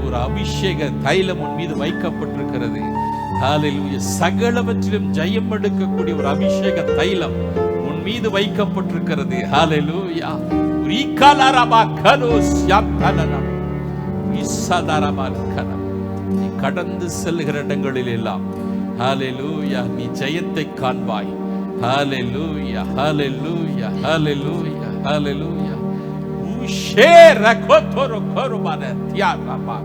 ஒரு அபிஷேக தைலம் உன் மீது வைக்கப்பட்டிருக்கிறது. ஹalleluya. சகலவற்றிலும் ஜெயம் எடுக்கக்கூடிய ஒரு அபிஷேக தைலம் உன் மீது வைக்கப்பட்டிருக்கிறது. ஹalleluya. ரீகலரபா கலோஸ் யப்தலனம் இசதரபா கலம். நீ கடந்து செல்கிற இடங்களில் எல்லாம் ஹalleluya நீ ஜெயத்தை காண்பாய். ஹalleluya. ஹalleluya. ஹalleluya. ஹalleluya. Shera kotoro korobare tiaraba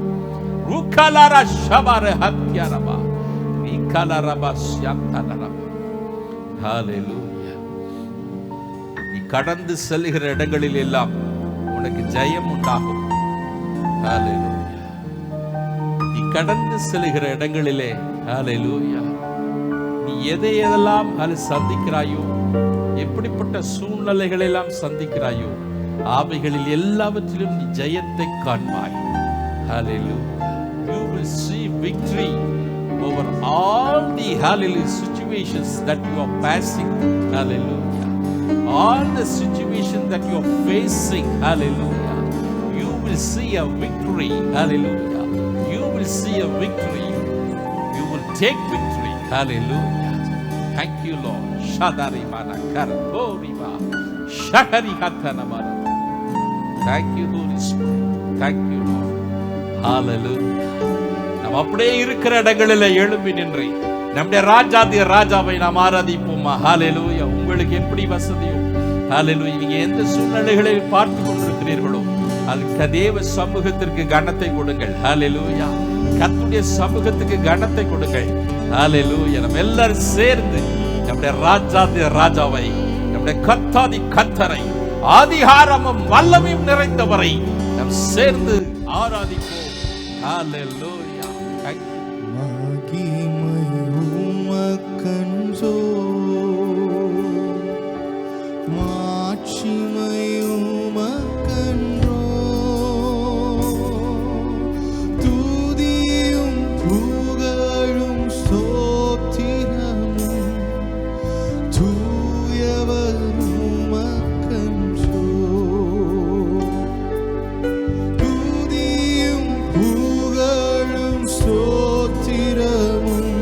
rukalara shabare hatyaraba nikalaraba syantalaraba. Hallelujah. நீ கடந்து செல்கிற இடங்களில் எல்லாம் உனக்கு ஜெயம் உண்டாகும். Hallelujah. நீ கடந்து செல்கிற இடங்களிலே Hallelujah நீ எதையெல்லாம் சந்திக்கிறாயோ, எப்படிப்பட்ட சூழ்நிலைகள் எல்லாம் சந்திக்கிறாயோ, அவைகளில் எல்லாவற்றிலும் நீ ஜெயத்தை காண்பாய். Hallelujah. You will see victory over all the hallelujah situations that you are passing. Hallelujah. All the situations that you are facing. Hallelujah. You will see a victory. Hallelujah. You will see a victory. You will take victory. Hallelujah. Thank you, Lord. Shadari mana karatoriba shakari hatana mana. Thank you, Holy Spirit. Thank you, Lord. Hallelujah. நாம் அப்படியே இருக்கிற இடங்களில் எழும்பி நின்று நம்முடைய ராஜாதி ராஜாவை நாம் ஆராதிப்போமா. Hallelujah. உங்களுக்கு எப்படி வசதியோ Hallelujah. நீங்க எந்த சூழ்நிலைகளில் பார்த்து கொண்டிருக்கிறீர்களோ அதுக்கு தேவ சமூகத்திற்கு கனத்தை கொடுங்கள். Hallelujah. கர்த்தருடைய சமூகத்துக்கு கனத்தை கொடுங்கள். Hallelujah. நம்ம எல்லாரும் சேர்ந்து நம்முடைய ராஜாதி ராஜாவை, நம்முடைய கர்த்தாதி கர்த்தரை, ஆதிகாரமும் வல்லமையும் நிறைந்தவரை நாம் சேர்ந்து ஆராதிப்போம். Hallelujah. மகிமை உமக்கன்றோ, மாட்சிமை உமக்கன்றோ, துதியும் புகழும் ஸ்தோத்திரமும் தூயவர் உமக்கன்றோ. துதியும் புகழும் ஸ்தோத்திரமும்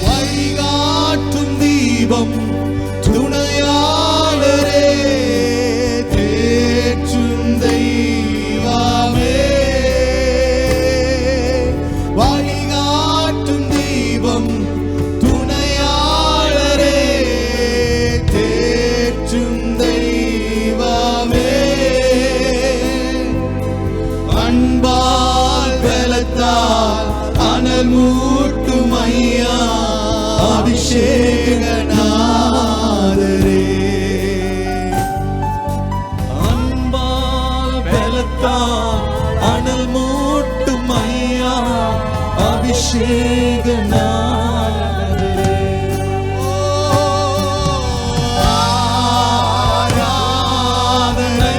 வழிகாட்டும் தீபம் துணையாளரே, தேற்றும் தெய்வமே. வழிகாட்டும் தீபம் துணையாளரே, தேற்றும் தெய்வமே. அன்பால் பலத்தால் அனல் மூட்டும் ஐயா, அபிஷேகநாதரே. அன்பால் பலத்தால் அனல் மூட்டும் ஐயா, அபிஷேகநாதரே. ஆராதனை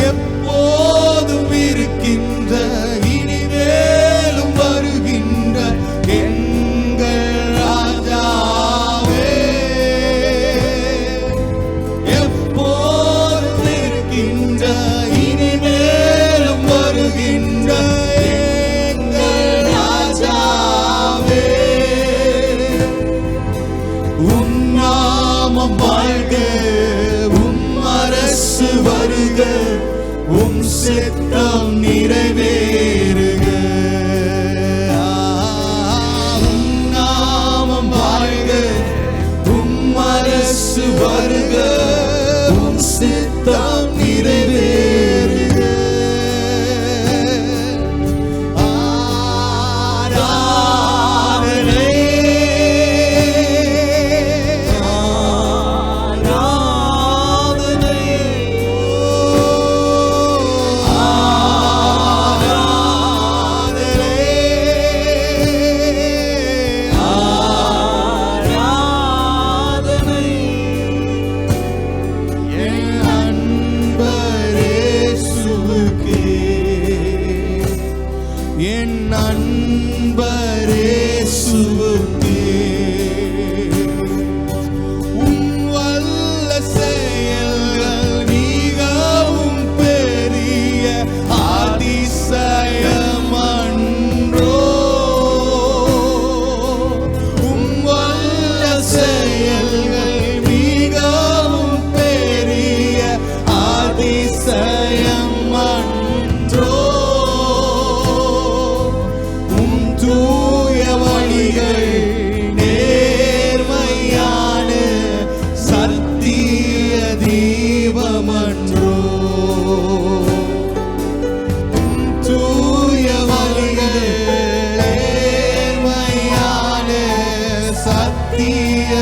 எப்போதும் இருக்கின்ற, இனிமேலும் வருகின்ற எங்கள் ராஜாவே. எப்போதும் இருக்கின்ற, இனிமேலும் வருகின்ற எங்கள் ராஜாவே. உம் நாமம் வாழ்க, உம் அரசு வருக, உம் சித்தம் நிறைவேறுக. உம் நாமம் வாழ்க, உம் அரசு வருக, உம் சித்தம் நிறைவேறுக. ஆராதனை என் அன்பரேசுவுக்கே. உம் வல்ல செயல்கள் மிகவும் பெரிய அதிசயமன்றோ. உம் வல்ல செயல்கள் மிகவும் பெரிய அதிசயமன்றோ. தூய வழிகள் நேர்மையான சத்திய தீபமன்றோ. தூய வழிகள் நேர்மையான சத்திய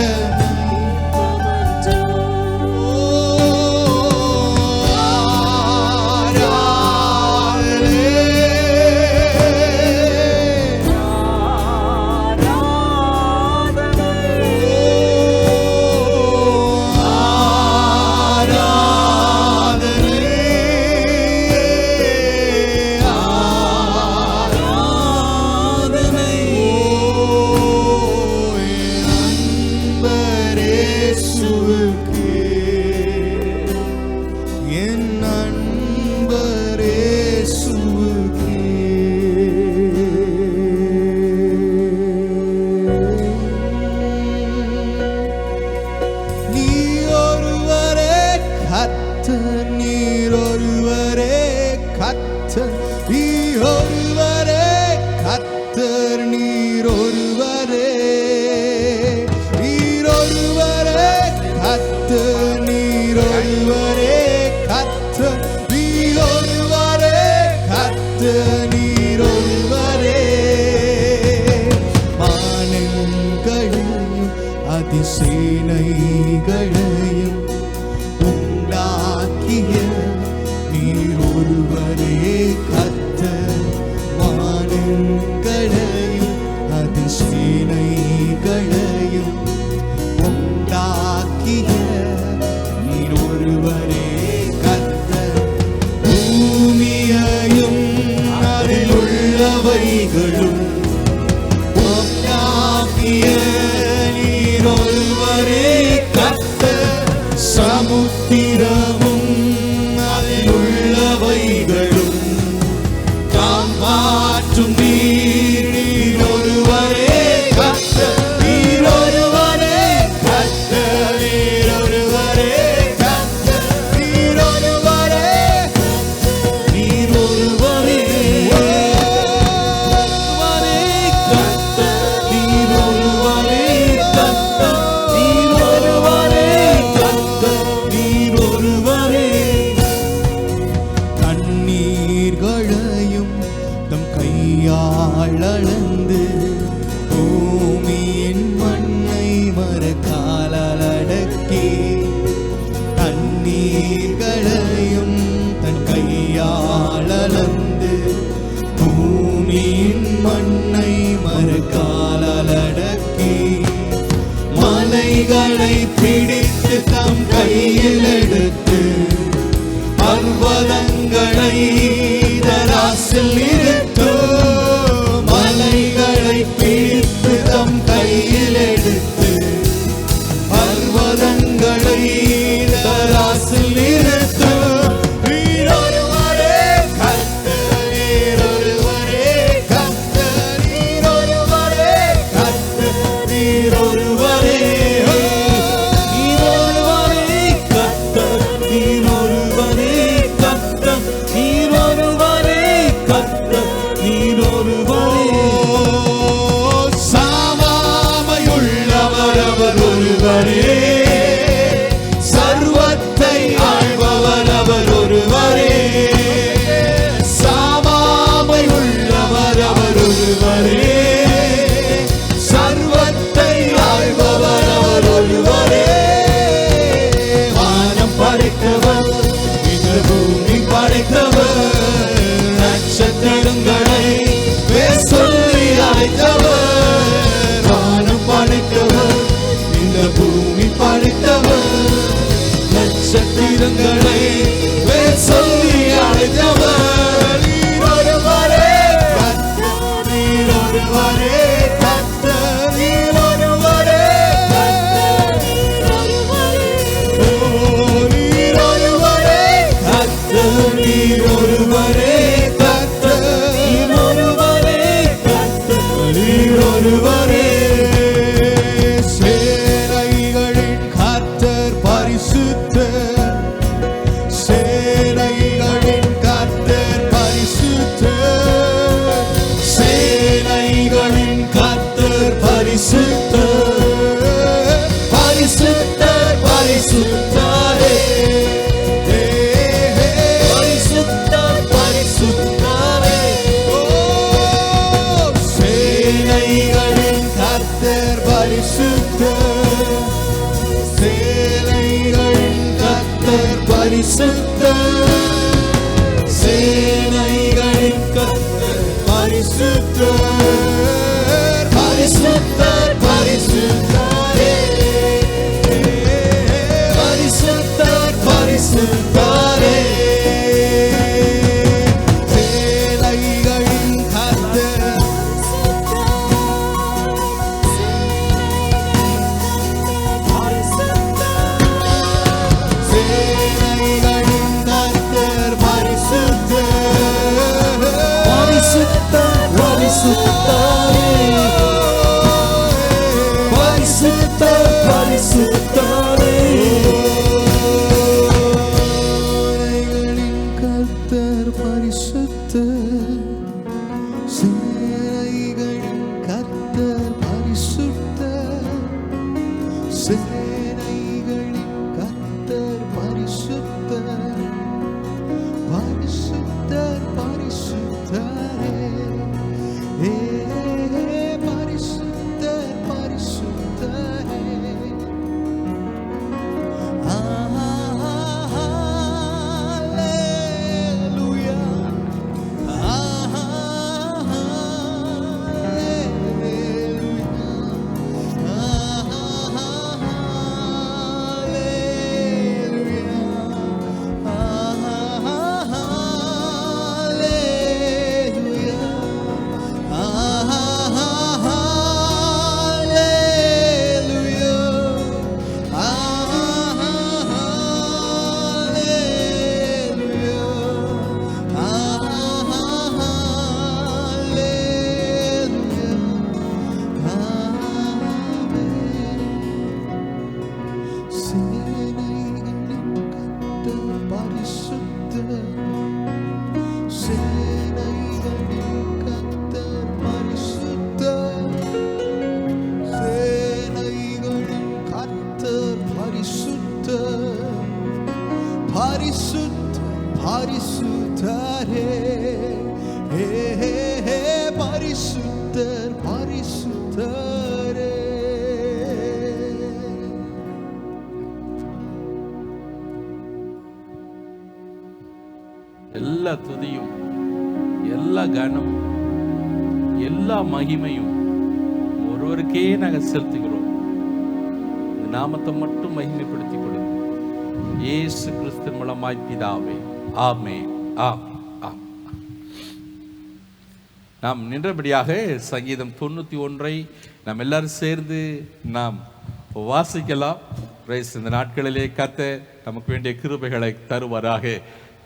அதிசேனைகளையும் உண்டாக்கிய நீர் ஒருவரே கர்த்தர். வானங்களையும் அதிசேனைகளையும் உண்டாக்கிய நீர் ஒருவரே கர்த்தர். பூமியையும் அதில் உள்ளவைகளும் உண்டாக்கிய நீர் ஒருவரே கர்த்தர். சமுத்திரமும் அதில் உள்ளவைகளும் காமாற்றும் நீர் ஒருவரே கர்த்தர். நீர் ஒருவரே கர்த்தர். நீர் ஒருவரே கர்த்தர். நீர் ஒருவரே. நீர் ஒருவரே கர்த்தர். நீர் ஒருவரே கர்த்தர். நீர் ஒருவரே கர்த்தர். நீர் ஒருவரே. தண்ணீர்களையும் தம் கையால் அளந்து பூமியின் மண்ணை மரக்காலால் அடக்கி. தண்ணீர்களையும் தன் கையால் அளந்து பூமியின் மண்ணை மரக்காலால் அடக்கி. மலைகளை பிடித்து தம் கையில் எடுத்து பர்வதங்களை தராசில் நிறுத்து. மலைகளை பிடித்து தம் கையில் எடுத்து பர்வதங்களை தராசில் நிறுத்து. நீர் ஒருவரே கர்த்தர். நீர் ஒருவரே கர்த்தர். நீர் ஒருவரே கர்த்தர். நீர் ஒருவரே. நீர் ஒருவரே கர்த்தர். நீர் ஒருவரே கர்த்தர். நீர் ஒருவரே கர்த்தர். நீர் ஒருவரே. சாவாமையுள்ளவர் அவர் ஒருவரே. சர்வத்தை ஆள்பவர் அவர் ஒருவரே. சாவாமையுள்ளவர் அவர் ஒருவரே. சர்வத்தை ஆள்பவர் அவர் ஒருவரே. வானம் படைத்தவர், இந்த பூமி படைத்தவர், நட்சத்திரங்களை பேர் சொல்லி அழைத்தவர். வானம் படைத்தவர், இந்த பூமி படைத்தவர், நட்சத்திரங்களை பேர் சொல்லி அழைத்தவர். நீர் ஒருவரே கர்த்தர். நீர் ஒருவரே கர்த்தர். நீர் ஒருவரே கர்த்தர். ஓ, நீர் ஒருவரே கர்த்தர். நீர் ஒருவரே கர்த்தர். நீர் ஒருவரே கர்த்தர். நீர் ஒருவரே. சேனைகளின் கர்த்தர் பரிசுத்தர். சேனைகளின் கர்த்தர் பரிசுத்தர். சேனைகளின் கர்த்தர் பரிசுத்தர். பரிசுத்தர் பரிசுத்தரே. பரிசுத்தர் பரிசுத்தரே. ஓ, சேனைகளின் கர்த்தர் பரிசுத்தர். சேனைகளின் கர்த்தர் பரிசுத்தர். சேனைகளின் கர்த்தர் பரிசுத்தர். பரிசுத்தர் பரிசுத்தரே. பரிசுத்தர் பரிசுத்தரே. சேனைகளின் கர்த்தர். சேனைகளின் கர்த்தர் பரிசுத்தர். பரிசுத்தர் பரிசுத்தரே. பரிசுத்தர் பரிசுத்தரே. சேனைகளின் கர்த்தர் பரிசுத்தர். சேனைகளின் கர்த்தர் பரிசுத்தர். சேனைகளின் கர்த்தர் பரிசுத்தர். பரிசுத்தர் பரிசுத்தரே. பரிசுத்தர் பரிசுத்தரே. Hallelujah. பரிசுத்தர் பரிசுத்தரே. எல்லா துதியும், எல்லா கனமும், எல்லா மகிமையும் ஒருவருக்கே நாங்கள் செலுத்துகிறோம். இந்த நாமத்தை மட்டும் மகிமைப்படுத்திக் கொள்ளுங்க. இயேசு கிறிஸ்து மூலமாய் பிதாவே, ஆமென், ஆமென், ஆமென். நாம் நின்றபடியாக சங்கீதம் 91 நாம் எல்லாரும் சேர்ந்து நாம் வாசிக்கலாம். பிரைஸ். இந்த நாட்களிலே கர்த்தர் நமக்கு வேண்டிய கிருபைகளை தருவாராக.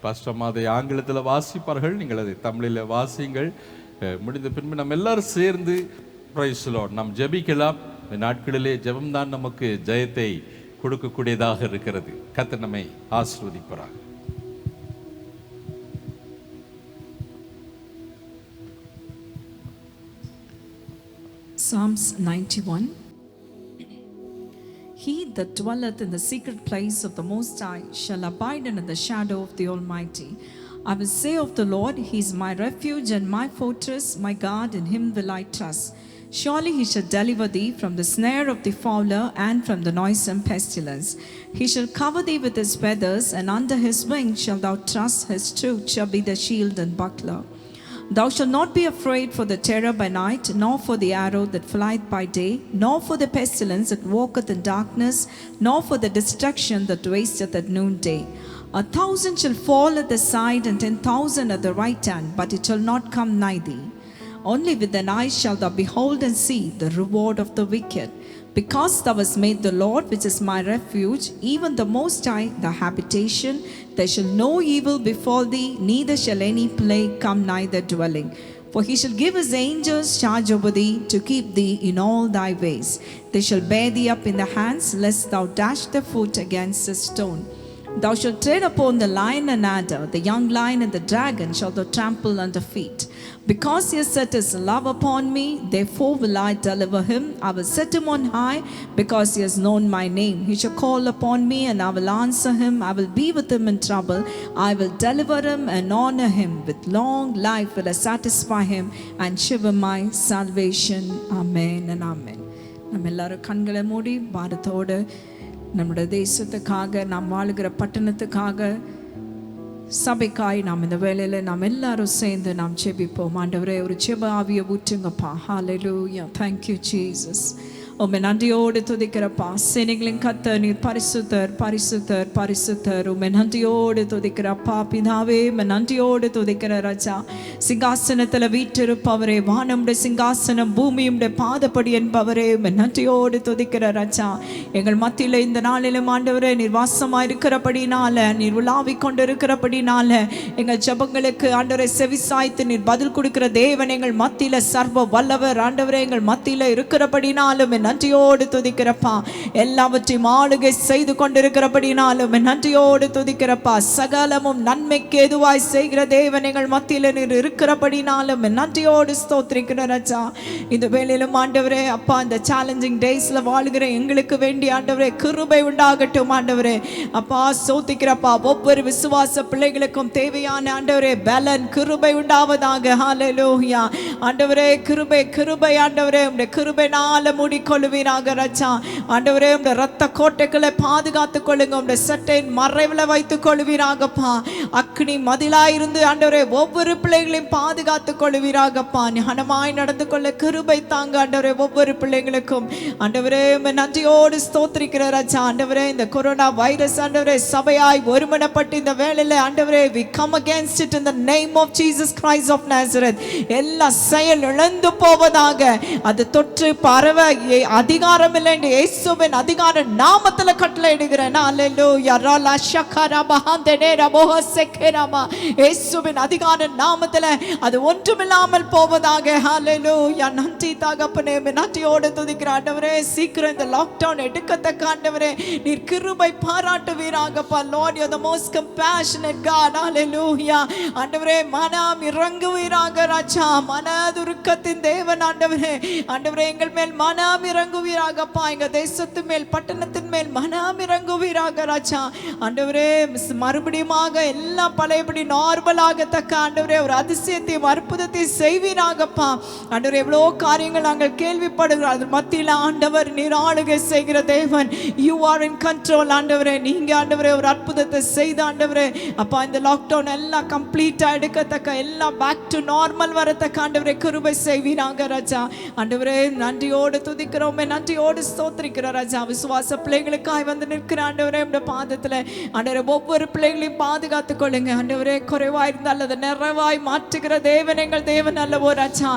பாஸ்டர் அதை ஆங்கிலத்தில் வாசிப்பார்கள், நீங்கள் அதை தமிழில் வாசியுங்கள். முடிந்த பின்பு நம்ம எல்லாரும் சேர்ந்து பிரைஸ் லார்ட் நாம் ஜெபிக்கலாம். இந்த நாட்களிலே ஜெபம்தான் நமக்கு ஜெயத்தை கொடுக்கக்கூடியதாக இருக்கிறது. கர்த்தர் நம்மை ஆசீர்வதிப்பாராக. Psalms 91. He that dwelleth in the secret place of the Most High shall abide under the shadow of the Almighty. I will say of the Lord, He is my refuge and my fortress, my God, in Him will I trust. Surely He shall deliver thee from the snare of the fowler and from the noisome pestilence. He shall cover thee with His feathers, and under His wings shalt thou trust. His truth shall be the shield and buckler. Thou shalt not be afraid for the terror by night, nor for the arrow that flieth by day, nor for the pestilence that walketh in darkness, nor for the destruction that wasteth at noonday. 1,000 shall fall at the side, and 10,000 at the right hand, but it shall not come nigh thee. Only with thine eyes shalt thou behold and see the reward of the wicked. Because thou hast made the Lord, which is my refuge, even the Most High, thy habitation, there shall no evil befall thee, neither shall any plague come nigh thy dwelling. For He shall give His angels charge over thee, to keep thee in all thy ways. They shall bear thee up in their hands, lest thou dash thy foot against a stone. Thou shalt tread upon the lion and adder, the young lion and the dragon shalt thou trample under feet. Because He has set His love upon me, therefore will I deliver him. I will set him on high, because he has known my name. He shall call upon me, and I will answer him. I will be with him in trouble. I will deliver him and honor him. With long life will I satisfy him and show him my salvation. Amen and amen. நம்ம எல்லாரும் கண்களை மூடி பாரத்தோடு நம்முடைய தேசத்துக்காக, நாம் வாழுகிற பட்டணத்துக்காக, சபைக்காய் நாம் இந்த வேளையில் நாம் எல்லாரும் சேர்ந்து நாம் ஜெபிப்போம். ஆண்டவரே, ஒரு ஜெப ஆவியை ஊற்றுங்கப்பா. ஹல்லேலூயா. Thank you Jesus. உம்மை நன்றியோடு துதிக்கிறப்பா. சேனைகளின் கர்த்தர் நீர் பரிசுத்தர், பரிசுத்தர், பரிசுத்தர். உம்மை நன்றியோடு துதிக்கிறப்பா. பிதாவே, உம்மை நன்றியோடு துதிக்கிற ராஜா. சிங்காசனத்தில் வீற்றிருப்பவரே, வானமுடைய சிங்காசனம் பூமியுடைய பாதப்படி என்பவரே, உம்மை நன்றியோடு துதிக்கிற ராஜா. எங்கள் மத்தியில் இந்த நாளிலும் ஆண்டவரே நீர் வாசமாக இருக்கிறபடினால, நீர் உலாவிக் கொண்டு இருக்கிறபடினால, எங்கள் ஜெபங்களுக்கு ஆண்டவரை செவிசாய்த்து நீர் பதில் கொடுக்கிற தேவன் எங்கள் மத்தியில் சர்வ வல்லவர். ஆண்டவரே, எங்கள் மத்தியில் இருக்கிறபடினாலும் நன்றியோடு துதிக்கிறப்பா. எல்லாவற்றையும் ஆளுகை செய்து கொண்டிருக்கிறபடினாலும் நன்றியோடு துதிக்கிறப்பா. சகலமும் நன்மைக்கு எதுவாய் செய்கிற தேவன் எங்கள் மத்தியில் நீர் இருக்கிறபடினாலும் நன்றியோடு ஸ்தோத்திரிக்கிற ராஜா. இந்த வேளையிலும் ஆண்டவரே அப்பா, இந்த சேலஞ்சிங் டேஸ்ல வாழ்கிற எங்களுக்கு வேண்டி ஆண்டவரே கிருபை உண்டாகட்டும். ஆண்டவரே அப்பா ஸ்தோத்திரிக்கிறப்பா. ஒவ்வொரு விசுவாச பிள்ளைகளுக்கும் தேவையான ஆண்டவரே பலன் கிருபை உண்டாவதாக. ஹல்லேலூயா. ஆண்டவரே கிருபை, கிருபை ஆண்டவரே உம்முடைய கிருபைனால மூடிக்கொள்வீராக ராஜா. ஆண்டவரே உம்முடைய இரத்த கோட்டைகளை பாதுகாத்துக் கொள்ளுங்க. உம்முடைய சட்டையின் மறைவில் வைத்துக் கொள்வீராகப்பா. அக்னி மதிலாயிருந்து ஆண்டவரே ஒவ்வொரு பிள்ளைகளையும் பாதுகாத்துக் கொள்வீராகப்பா. ஞானமாய் நடந்து கொள்ள கிருபை தாங்க ஆண்டவரே ஒவ்வொரு பிள்ளைகளுக்கும். ஆண்டவரே நன்றியோடு ஸ்தோத்திரிக்கிற ராஜா. ஆண்டவரே இந்த கொரோனா வைரஸ் ஆண்டவரே சபையாய் ஒருமனப்பட்டு இந்த வேளையில ஆண்டவரே we come against it in the name of Jesus Christ of Nazareth. எல்லா செயல் இழந்து போவதாக. அது தொற்று பரவ அதிகாரம் இல்லை என்று இயேசுவின் அதிகார நாமத்தில் கட்டளையிடுகிறேன். ஹல்லேலூயா. ரலா ஷக்கரா பஹந்தனே ரபோஹ செக்கரமா. இயேசுவின் அதிகார நாமத்தில் அது ஒன்றுமில்லாமல் போவதாக. ஹல்லேலூயா. நன்றி தகப்பனே, நன்றியோடு துதிக்கிறேன். ஆண்டவரே சீக்கிரம் இந்த லாக்டவுன் எடுக்கத்தக்க ஆண்டவரே நீர் கிருபை பாராட்டுவீராகப்பா. Lord, you are the most compassionate God. ஹல்லேலூயா. ஆண்டவரே மனம் இறங்குவீராக ராஜா. மன மனதுருக்கத்தின் தேவன் ஆண்டவரே. ஆண்டவரே எங்கள் மேல் மனம் இறங்குவீராகப்பா. எங்க தேசத்து மேல் பட்டணத்தின் மேல் மனம் இறங்குவீராக ராஜா. ஆண்டவரே மறுபடியுமாக எல்லாம் பழையபடி நார்மலாகத்தக்க ஆண்டவரே ஒரு அதிசயத்தையும் அற்புதத்தையும் செய்வீராகப்பா. ஆண்டவரே எவ்வளோ காரியங்கள் நாங்கள் கேள்விப்படுகிறோம், அது மத்தியில் ஆண்டவர் நீர் ஆளுகை செய்கிற தேவன். யூ ஆர் இன் கண்ட்ரோல் ஆண்டவரே. நீங்க ஆண்டவரே ஒரு அற்புதத்தை செய்த ஆண்டவரே அப்பா. இந்த லாக்டவுன் எல்லாம் கம்ப்ளீட்டா எடுக்கத்தக்க, எல்லாம் பேக் டு நார்மல் வரத்தக்க ஆண்டவரே கிருபை செய்வீராக ராஜா. ஆண்டவரே நன்றியோடு துதிக்கிறோமே, நன்றியோடு ஸ்தோத்திரிக்கிற ராஜா. விசுவாச பிள்ளைகளுக்காய் வந்து நிற்கிற ஆண்டவரே உம்முடைய பாதத்தில் ஆண்டவரே ஒவ்வொரு பிள்ளைகளையும் பாதுகாத்துக் கொள்ளுங்க ஆண்டவரே. குறைவாய் இருந்தால் அதை நிறைவாய் மாற்றுகிற தேவன் எங்கள் தேவன் அல்லவோ ராஜா.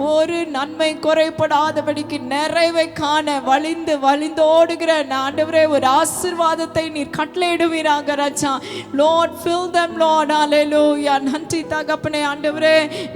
ஒரு நன்மை குறைபடாதபடிக்கு நிறைவை காண வழிந்து வழிந்தோடுகிற ஆண்டவரே ஒரு ஆசீர்வாதத்தை நீர் கட்டளையிடுவீராக ராஜா. Lord fill them Lord. Hallelujah. நன்றி தகப்பனே. ஆண்டவரே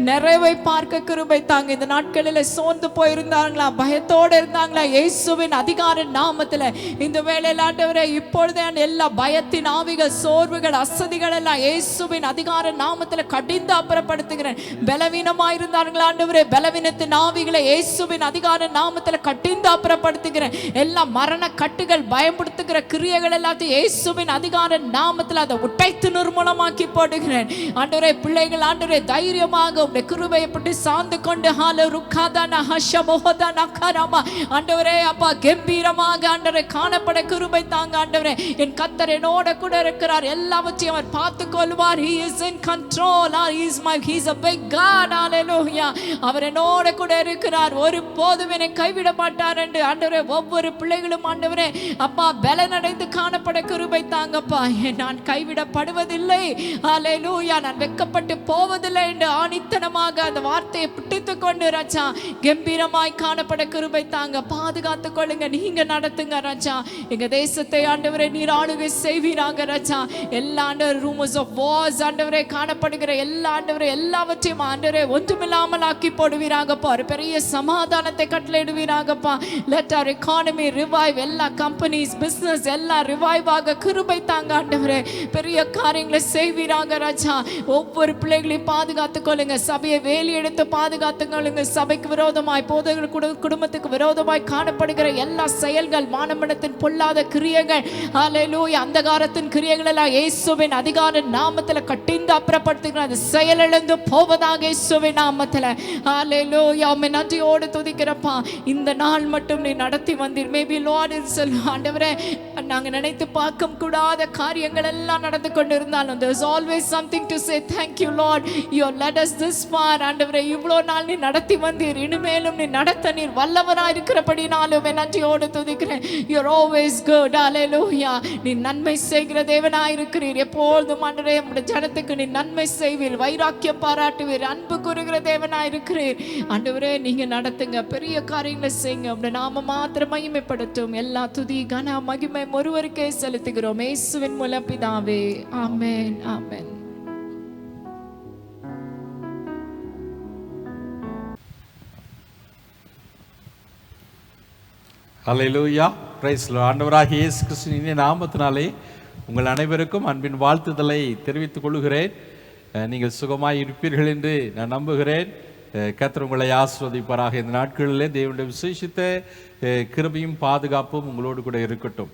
நிறைவை பார்க்க கிருபை தாங்க. இந்த நாட்களில் சோர்ந்து போயிருந்தாங்களா, பயத்தோடு இருந்தாங்களா, இயேசுவின் அதிகார நாமத்தில் இந்த வேளையில் ஆண்டவரே இப்பொழுதே எல்லா பயத்தின் ஆவிகள், சோர்வுகள், அசதிகள் எல்லாம் இயேசுவின் அதிகார நாமத்தில் கடிந்து அப்புறப்படுத்துகிறேன். பலவீனமாயிருந்தார்களா ஆண்டவரே, பலவீனத்தின் ஆவிகளை இயேசுவின் அதிகார நாமத்தில் கடிந்து அப்புறப்படுத்துகிறேன். எல்லா மரண கட்டுகள், பயப்படுத்துகிற கிரியைகள் எல்லாத்தையும் இயேசுவின் அதிகார நாமத்தில் அதை உடைத்து நிர்மூலமாக்கி போடுகிறேன். ஆண்டவரே பிள்ளைகள் ஆண்டவரே தைரியமாக உடைய கிருபையை பற்றி சார்ந்து கொண்டு ஆண்டவரே அப்பா கம்பீரமாக ஆண்டவரே காணப்பட கிருபை தாங்க ஆண்டவரே. என் கர்த்தர் என்னோட கூட இருக்கிறார், எல்லாவற்றையும் அவர் பார்த்து கொள்வார். He is in control. He is a big God. Hallelujah. அவர் என்னோட கூட இருக்கிறார், ஒருபோதும் என்னை கைவிட மாட்டார் என்று ஆண்டவரே ஒவ்வொரு பிள்ளைகளும் ஆண்டவரே அப்பா பலனடைந்து காணப்பட கிருபை தாங்கப்பா. நான் கைவிடப்படுவதில்லை, ஹல்லேலூயா, நான் வெட்கப்பட்டு போவதில்லை என்று ஆணித்தனமாக அந்த வார்த்தையை பிடித்துக் கொண்டு ராஜா கம்பீரமாய் காணப்பட கிருபை தாங்க. பாதுகாத்துக் கொள்ளுங்க, நீங்க நடத்துங்க ராஜா. எங்க தேசத்தை ஆண்டவரே நீர் ஆளுகை செய்வீராக ராஜா. எல்லா ஆண்டவர் ரூமர்ஸ் ஆஃப் வார்ஸ் ஆண்டவரே காணப்படுகிற எல்லா ஆண்டவரே எல்லாவற்றையும் ஆண்டவரே ஒன்றுமில்லாமல் ஆக்கி போடுவீராகப்பா. ஒரு பெரிய சமாதானத்தை கட்டளையிடுவீராகப்பா. லெட் அவர் எக்கானமி ரிவைவ், எல்லா கம்பெனிஸ் பிசினஸ் எல்லாம் ரிவைவ் ஆக கிருபை தாங்க ஆண்டவரே. பெரிய காரியங்களை செய்வீராக ராஜா. ஒவ்வொரு பிள்ளைகளையும் பாதுகாத்துக் கொள்ளுங்க, சபையை வேலி எடுத்து பாதுகாத்துக் கொள்ளுங்க. சபைக்கு விரோதமாய், போதகர் குடும்பத்துக்கு விரோதமாய் காணப்படுகிற எல்லா செயல்கள், மானமனத்தின் பொல்லாத கிரியைகள், ஹல்லேலூயா, அந்தகாரத்தின் கிரியைகள் எல்லாம் இயேசுவின் அதிகார நாமத்தில் கட்டிந்து அப்புறப்படுத்துகிற அது செயலிழந்து போவதாக இயேசுவின் நாமத்தில். ஹல்லேலூயா. உம்மை நன்றியோடு துதிக்கிறப்பா. இந்த நாள் மட்டும் நீ நடத்தி வந்தீர். மேபி லார்ட் இஸ் ஆண்டவரே நாங்க நினைத்து பார்க்க கூடாத காரியங்கள் எல்லாம் நடந்து கொண்டு இருந்தாலும் there is always something to say thank you Lord. You led us this far. ஆண்டவரே இவ்வளோ நாள் நீ நடத்தி வந்தீர், இனிமேலும் நீ நடத்த நீர் வல்லவராய் இருக்கிறபடினாலும் நன்றியோடு துதிக்கிறேன். You are always good. Hallelujah. நீ நன்மை செய்கிற தேவனாய் இருக்கிறீர். எப்பொழுதும் ஆண்டவரே உம்முடைய ஜனத்துக்கு நீ நன்மை செய்வீர், வைராக்கியம் பாராட்டுவீர், அன்பு கூறுகிற தேவனாய் இருக்கிறீர். ஆண்டவரே நீங்க நடத்துங்க, பெரிய காரியங்களை செய்யுங்க. உம்முடைய நாமம் மாத்திரம் மகிமைப்படுத்தும். எல்லா துதி கன மகிமை ஒருவருக்கே செலுத்துகிறோம் இயேசுவின் மூலம் பிதாவே. ஆமென், ஆமென். ஹல்லேலூயா, பிரைஸ் தி லார்ட். ஆண்டவராகிய இயேசு கிறிஸ்துவின் இனிய நாமத்தினாலே உங்கள் அனைவருக்கும் அன்பின் வாழ்த்துதலை தெரிவித்துக் கொள்கிறேன். நீங்கள் சுகமாய் இருப்பீர்கள் என்று நான் நம்புகிறேன். கர்த்தர் உங்களை ஆசீர்வதிப்பாராக. இந்த நாட்களிலே தேவனுடைய விசேஷித்த கிருபையும் பாதுகாப்பும் உங்களோடு கூட இருக்கட்டும்.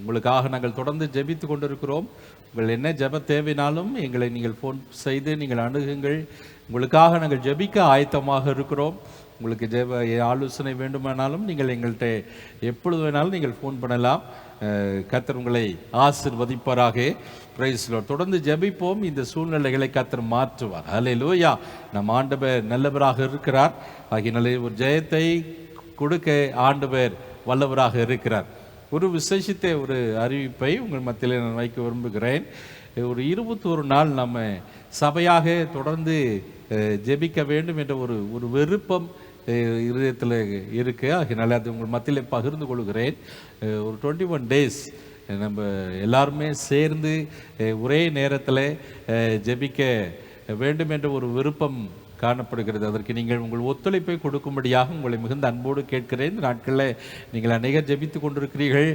உங்களுக்காக நாங்கள் தொடர்ந்து ஜெபித்து கொண்டிருக்கிறோம். உங்கள் என்ன ஜெப தேவைனாலும் எங்களை நீங்கள் ஃபோன் செய்து நீங்கள் அணுகுங்கள். உங்களுக்காக நாங்கள் ஜெபிக்க ஆயத்தமாக இருக்கிறோம். உங்களுக்கு ஜெப ஆலோசனை வேண்டுமானாலும் நீங்கள் எங்கள்கிட்ட எப்பொழுது வேணாலும் நீங்கள் ஃபோன் பண்ணலாம். கர்த்தர் உங்களை ஆசீர்வதிப்பாராக. Price the Lord. தொடர்ந்து ஜெபிப்போம். இந்த சூழ்நிலைகளை கர்த்தர் மாற்றுவார். ஹல்லேலூயா. நம் ஆண்டவர் நல்லவராக இருக்கிறார். ஆகினாலே ஒரு ஜெயத்தை கொடுக்க ஆண்டவர் வல்லவராக இருக்கிறார். ஒரு விசேஷித்த ஒரு அறிவிப்பை உங்கள் மத்தியில் நான் வைக்க விரும்புகிறேன். ஒரு 21 நாள் நம்ம சபையாக தொடர்ந்து ஜெபிக்க வேண்டும் என்ற ஒரு விருப்பம் இருதயத்தில் இருக்கு. அதனால அது உங்கள் மத்தியில் பகிர்ந்து கொள்கிறேன். ஒரு 21 days நம்ம எல்லாருமே சேர்ந்து ஒரே நேரத்தில் ஜெபிக்க வேண்டும் என்ற ஒரு விருப்பம் காணப்படுகிறது. அதற்கு நீங்கள் உங்கள் ஒத்துழைப்பை கொடுக்கும்படியாக உங்களை மிகுந்த அன்போடு கேட்கிறேன். இந்த நாட்களில் நீங்கள் அநேகர் ஜெபித்து கொண்டிருக்கிறீர்கள்,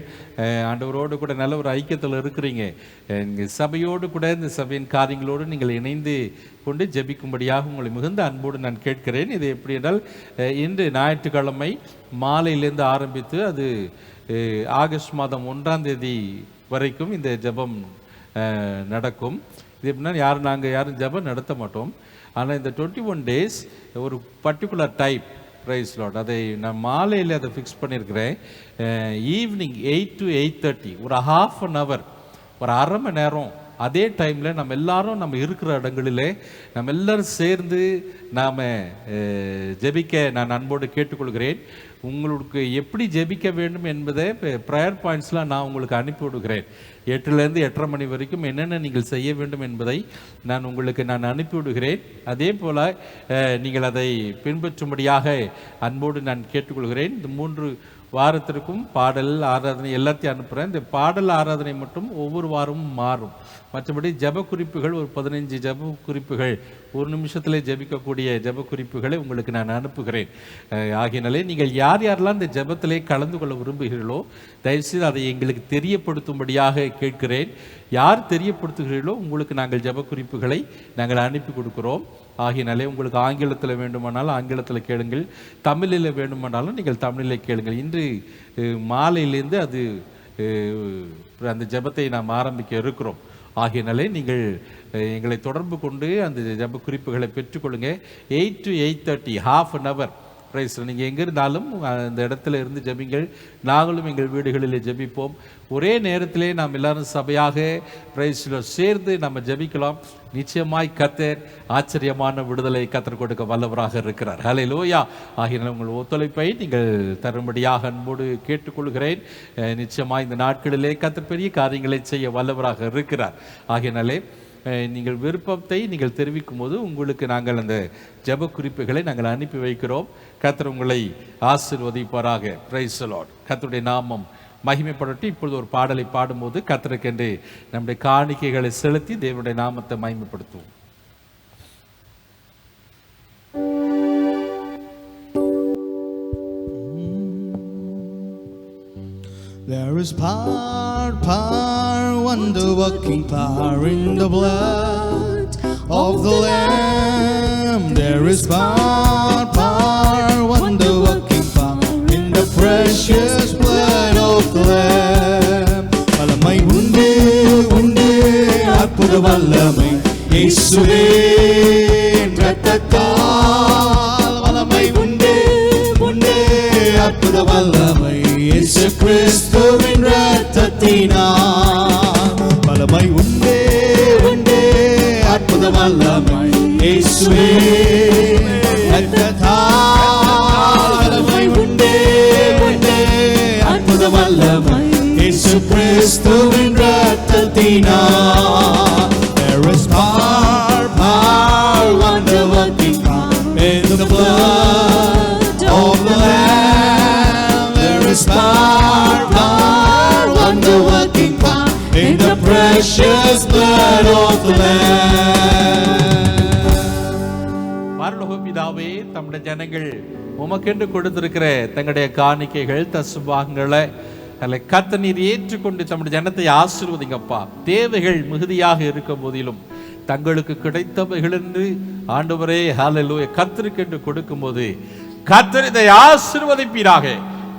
ஆண்டவரோடு கூட நல்ல ஒரு ஐக்கியத்தில் இருக்கிறீங்க. சபையோடு கூட இந்த சபையின் காரியங்களோடு நீங்கள் இணைந்து கொண்டு ஜெபிக்கும்படியாக உங்களை மிகுந்த அன்போடு நான் கேட்கிறேன். இது எப்படி என்றால், இன்று ஞாயிற்றுக்கிழமை மாலையிலேருந்து ஆரம்பித்து அது ஆகஸ்ட் மாதம் 1ஆம் தேதி வரைக்கும் இந்த ஜெபம் நடக்கும். இது எப்படின்னா நாங்கள் யாரும் ஜெபம் நடத்த மாட்டோம். ஆனால் இந்த 21 days ஒரு பர்டிகுலர் டைப், பிரைஸ் லார்ட், அதை நான் மாலையில் அதை ஃபிக்ஸ் பண்ணியிருக்கிறேன். ஈவினிங் 8 to 8:30 ஒரு ½ an hour, ஒரு அரை மணி நேரம். அதே டைமில் நம்ம எல்லாரும் நம்ம இருக்கிற இடங்களிலே நம்ம எல்லாரும் சேர்ந்து நாம் ஜெபிக்க நான் அன்போடு கேட்டுக்கொள்கிறேன். உங்களுக்கு எப்படி ஜெபிக்க வேண்டும் என்பதை ப்ரேயர் பாயிண்ட்ஸ்லாம் நான் உங்களுக்கு அனுப்பி விடுகிறேன். 8லேருந்து 8:30 மணி வரைக்கும் என்னென்ன நீங்கள் செய்ய வேண்டும் என்பதை நான் அனுப்பி விடுகிறேன். அதே போல் நீங்கள் அதை பின்பற்றும்படியாக அன்போடு நான் கேட்டுக்கொள்கிறேன். இந்த 3 வாரத்திற்கும் பாடல் ஆராதனை எல்லாத்தையும் அனுப்புகிறேன். இந்த பாடல் ஆராதனை மட்டும் ஒவ்வொரு வாரமும் மாறும். மற்றபடி ஜெப குறிப்புகள் ஒரு 15 ஜெப குறிப்புகள், ஒரு நிமிஷத்தில் ஜெபிக்கக்கூடிய ஜெப குறிப்புகளை உங்களுக்கு நான் அனுப்புகிறேன். ஆகியனாலே நீங்கள் யாரெல்லாம் இந்த ஜெபத்திலே கலந்து கொள்ள விரும்புகிறீர்களோ தயவுசெய்து அதை எங்களுக்கு தெரியப்படுத்தும்படியாக கேட்கிறேன். யார் தெரியப்படுத்துகிறீர்களோ உங்களுக்கு நாங்கள் ஜெப குறிப்புகளை நாங்கள் அனுப்பி கொடுக்கிறோம். ஆகியனாலே உங்களுக்கு ஆங்கிலத்தில் வேண்டுமானாலும் ஆங்கிலத்தில் கேளுங்கள், தமிழில் வேண்டுமானாலும் நீங்கள் தமிழில் கேளுங்கள். இன்று மாலையிலேருந்து அது அந்த ஜெபத்தை நாம் ஆரம்பிக்க இருக்கிறோம். ஆகியனாலே நீங்கள் எங்களை தொடர்பு கொண்டு அந்த ஜெப குறிப்புகளை பெற்றுக்கொள்ளுங்க. 8 to 8:30 ½ an hour. பிரைஸ், நீங்கள் எங்கே இருந்தாலும் அந்த இடத்துல இருந்து ஜெபிங்கள். நாங்களும் எங்கள் வீடுகளில் ஜெபிப்போம். ஒரே நேரத்திலே நாம் எல்லாரும் சபையாக பிரைஸில் சேர்ந்து நம்ம ஜெபிக்கலாம். நிச்சயமாய் கர்த்தர் ஆச்சரியமான விடுதலை கர்த்தர் கொடுக்க வல்லவராக இருக்கிறார். ஹல்லேலூயா. ஆகிய உங்கள் ஒத்துழைப்பை நீங்கள் தரும்படியாக அன்போடு கேட்டுக்கொள்கிறேன். நிச்சயமாய் இந்த நாட்களிலே கர்த்தர் பெரிய காரியங்களை செய்ய வல்லவராக இருக்கிறார். ஆகியனாலே நீங்கள் விருப்பத்தை நீங்கள் தெரிவிக்கும் போது உங்களுக்கு நாங்கள் அந்த ஜெப குறிப்புகளை நாங்கள் அனுப்பி வைக்கிறோம். கர்த்தர் உங்களை ஆசீர்வதிப்பாராக. Price the Lord. கர்த்தருடைய நாமம் மகிமைப்படட்டும். இப்பொழுது ஒரு பாடலை பாடும்போது கர்த்தருக்கென்று நம்முடைய காணிக்கைகளை செலுத்தி தேவனுடைய நாமத்தை மகிமைப்படுத்துவோம். There is power, wonder-working power in the blood of the Lamb. There is power, wonder-working power in the precious blood of the Lamb. வல்லமை உண்டு உண்டு, அற்புத வல்லமை இயேசுவின் இரத்தத்தால். வல்லமை உண்டு உண்டு, அற்புத வல்லமை இயேசு கிறிஸ்துவின் இரத்தத்தினால். வல்லமை உண்டு உண்டு, அற்புத வல்லமை இயேசுவின் இரத்தத்தால். வல்லமை உண்டு உண்டு, அற்புத வல்லமை இயேசு கிறிஸ்துவின் இரத்தத்தினால். There is power, wonder-working power in the blood of the Lamb. There is power, wonder-working power in the precious blood of the Lamb. பரலோக பிதாவே, தம்முடைய ஜனங்கள் உமக்கென்று கொடுத்திருக்கிற தங்களுடைய காணிக்கைகள் தசுபாகங்களை கர்த்தர் நீர் ஏற்றுக்கொண்டு தம்முடைய ஜனத்தை ஆசீர்வதிங்கப்பா. தேவைகள் மிகுதியாக இருக்கும் போதிலும் தங்களுக்கு கிடைத்தவைகள் என்று ஆண்டவரே ஹல்லேலூயா கர்த்தருக்கென்று கொடுக்கும்போது கர்த்தர் இதை ஆசீர்வதிப்பீராக.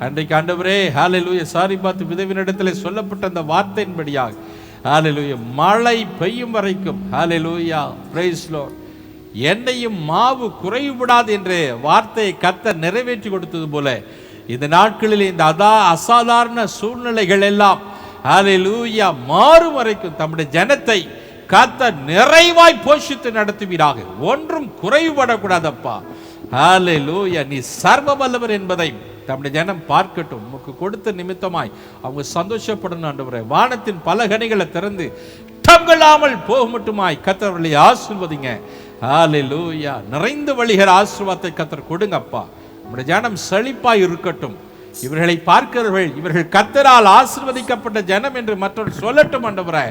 அன்றைக்கு ஆண்டவரே ஹல்லேலூயா சாரிபாத் விதவினிடத்தில் சொல்லப்பட்ட அந்த வார்த்தையின்படியாக ஹல்லேலூயா மழை பெய்யும் வரைக்கும் ஹல்லேலூயா பிரைஸ் லார்ட் எண்ணெயும் மாவு குறைவுபடாது என்ற வார்த்தையை கர்த்தர் நிறைவேற்றி கொடுத்தது போல இந்த நாட்களில் இந்த அசாதாரண சூழ்நிலைகள் எல்லாம் ஹல்லேலூயா மாறும் வரைக்கும் தம்முடைய ஜனத்தை கர்த்தர் நிறைவாய் போஷித்து நடத்துவீராக. ஒன்றும் குறைவுபடக்கூடாதப்பா. ஹல்லேலூயா. நீ சர்வ வல்லவர் என்பதை தம்முடைய ஜனம் பார்க்கட்டும். உமக்கு கொடுத்த நிமித்தமாய் அவங்க சந்தோஷப்படணும் ஆண்டவரே. வானத்தின் பல கனிகளை திறந்து தங்களாமல் போக மட்டுமாய் கர்த்தர் அவர்களை ஆசீர்வதிங்க. ஹல்லேலூயா. நிறைந்து வழிகிற ஆசீர்வாதத்தை கர்த்தர் கொடுங்கப்பா. நம்முடைய ஜனம் செழிப்பாய் இருக்கட்டும். இவர்களை பார்க்கிறவர்கள் இவர்கள் கர்த்தரால் ஆசீர்வதிக்கப்பட்ட ஜனம் என்று மற்றவர்கள் சொல்லட்டும் ஆண்டவரே.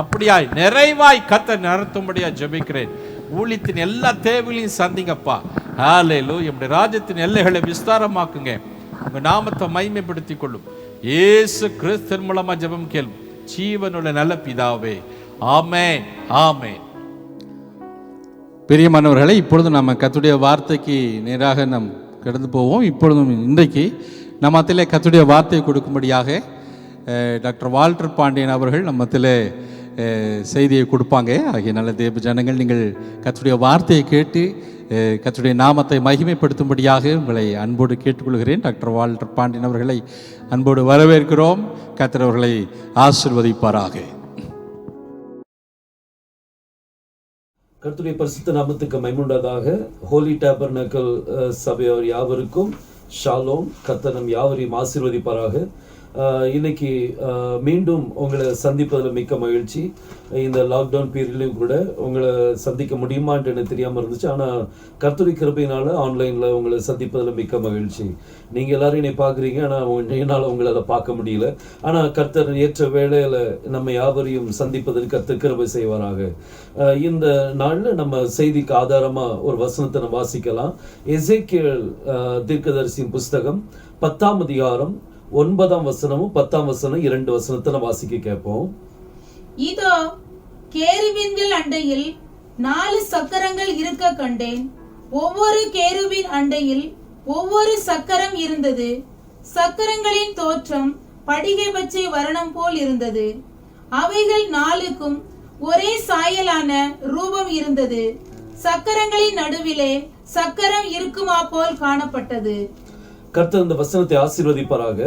அப்படியாய் நிறைவாய் கர்த்தர் நடத்தும்படியா ஜெபிக்கிறேன். ஊழியத்தின் எல்லா தேவைகளையும் சந்திங்கப்பா. ஹல்லேலூயா. நம்முடைய ராஜ்யத்தின் எல்லைகளை விஸ்தாரமாக்குங்க. உங்க நாமத்தை மகிமைப்படுத்திக் கொள்ளும். இயேசு கிறிஸ்துவின் மூலமா ஜெபம் கேளும் ஜீவனுள்ள நல்ல பிதாவே. ஆமென், ஆமென். பிரியமானவர்களை, இப்பொழுது நம்ம கர்த்தருடைய வார்த்தைக்கு நேராக நாம் கடந்து போவோம். இப்பொழுதும் இன்றைக்கு நம்ம மத்தியிலே கர்த்தருடைய வார்த்தையை கொடுக்கும்படியாக டாக்டர் வால்டர் பாண்டியன் அவர்கள் நம்ம மத்தியிலே செய்தியை கொடுப்பாங்க. ஆகிய நல்ல தேவ ஜனங்கள், நீங்கள் கர்த்தருடைய வார்த்தையை கேட்டு கர்த்தருடைய நாமத்தை மகிமைப்படுத்தும்படியாக உங்களை அன்போடு கேட்டுக்கொள்கிறேன். டாக்டர் வால்டர் பாண்டியன் அவர்களை அன்போடு வரவேற்கிறோம். கர்த்தர் அவர்களை ஆசீர்வதிப்பாராக. கர்த்தருடைய பரிசுத்த நாமத்துக்கு மகிமையுண்டாதாக. ஹோலி டேபர்னக்கல் சபையார் யாவருக்கும் ஷாலோம். கர்த்தர் நம் யாவரையும் ஆசீர்வதிப்பாராக. இன்னைக்கு மீண்டும் உங்களை சந்திப்பதில் மிக்க மகிழ்ச்சி. இந்த லாக்டவுன் பீரியட்லையும் கூட உங்களை சந்திக்க முடியுமான்ட்டு எனக்கு தெரியாமல் இருந்துச்சு. ஆனால் கர்த்தருடைய கிருபையினால ஆன்லைனில் உங்களை சந்திப்பதில் மிக்க மகிழ்ச்சி. நீங்கள் எல்லாரும் என்னை பார்க்குறீங்க, ஆனால் என்னால் உங்களை அதை பார்க்க முடியல. ஆனால் கர்த்தர் ஏற்ற வேளையில் நம்ம யாவரையும் சந்திப்பதற்கு கர்த்தர் கிருபை செய்வாராக. இந்த நாளில் நம்ம செய்திக்கு ஆதாரமாக ஒரு வசனத்தை நம்ம வாசிக்கலாம். எசேக்கியேல் தீர்க்கதரிசியின் புஸ்தகம் 10ஆம் அதிகாரம் 9ஆம் வசனமும் 10ஆம் வசனம் 2 வசனத்தை நம்ம வாசிக்க கேட்போம். இதோ கேருபீன்கள் அண்டையில் 4 சக்கரங்கள் இருக்க கண்டேன். ஒவ்வொரு கேருபீன் அண்டையில் ஒவ்வொரு சக்கரம் இருந்தது. சக்கரங்களின் தோற்றம் படிகை பச்சை வர்ணம் போல் இருந்தது. அவைகள் 4க்கும் ஒரே சாயலான ரூபம் இருந்தது. சக்கரங்களின் நடுவிலே சக்கரம் இருக்குமா போல் காணப்பட்டது. கர்த்தர் இந்த வசனத்தை ஆசீர்வதிப்பாராக.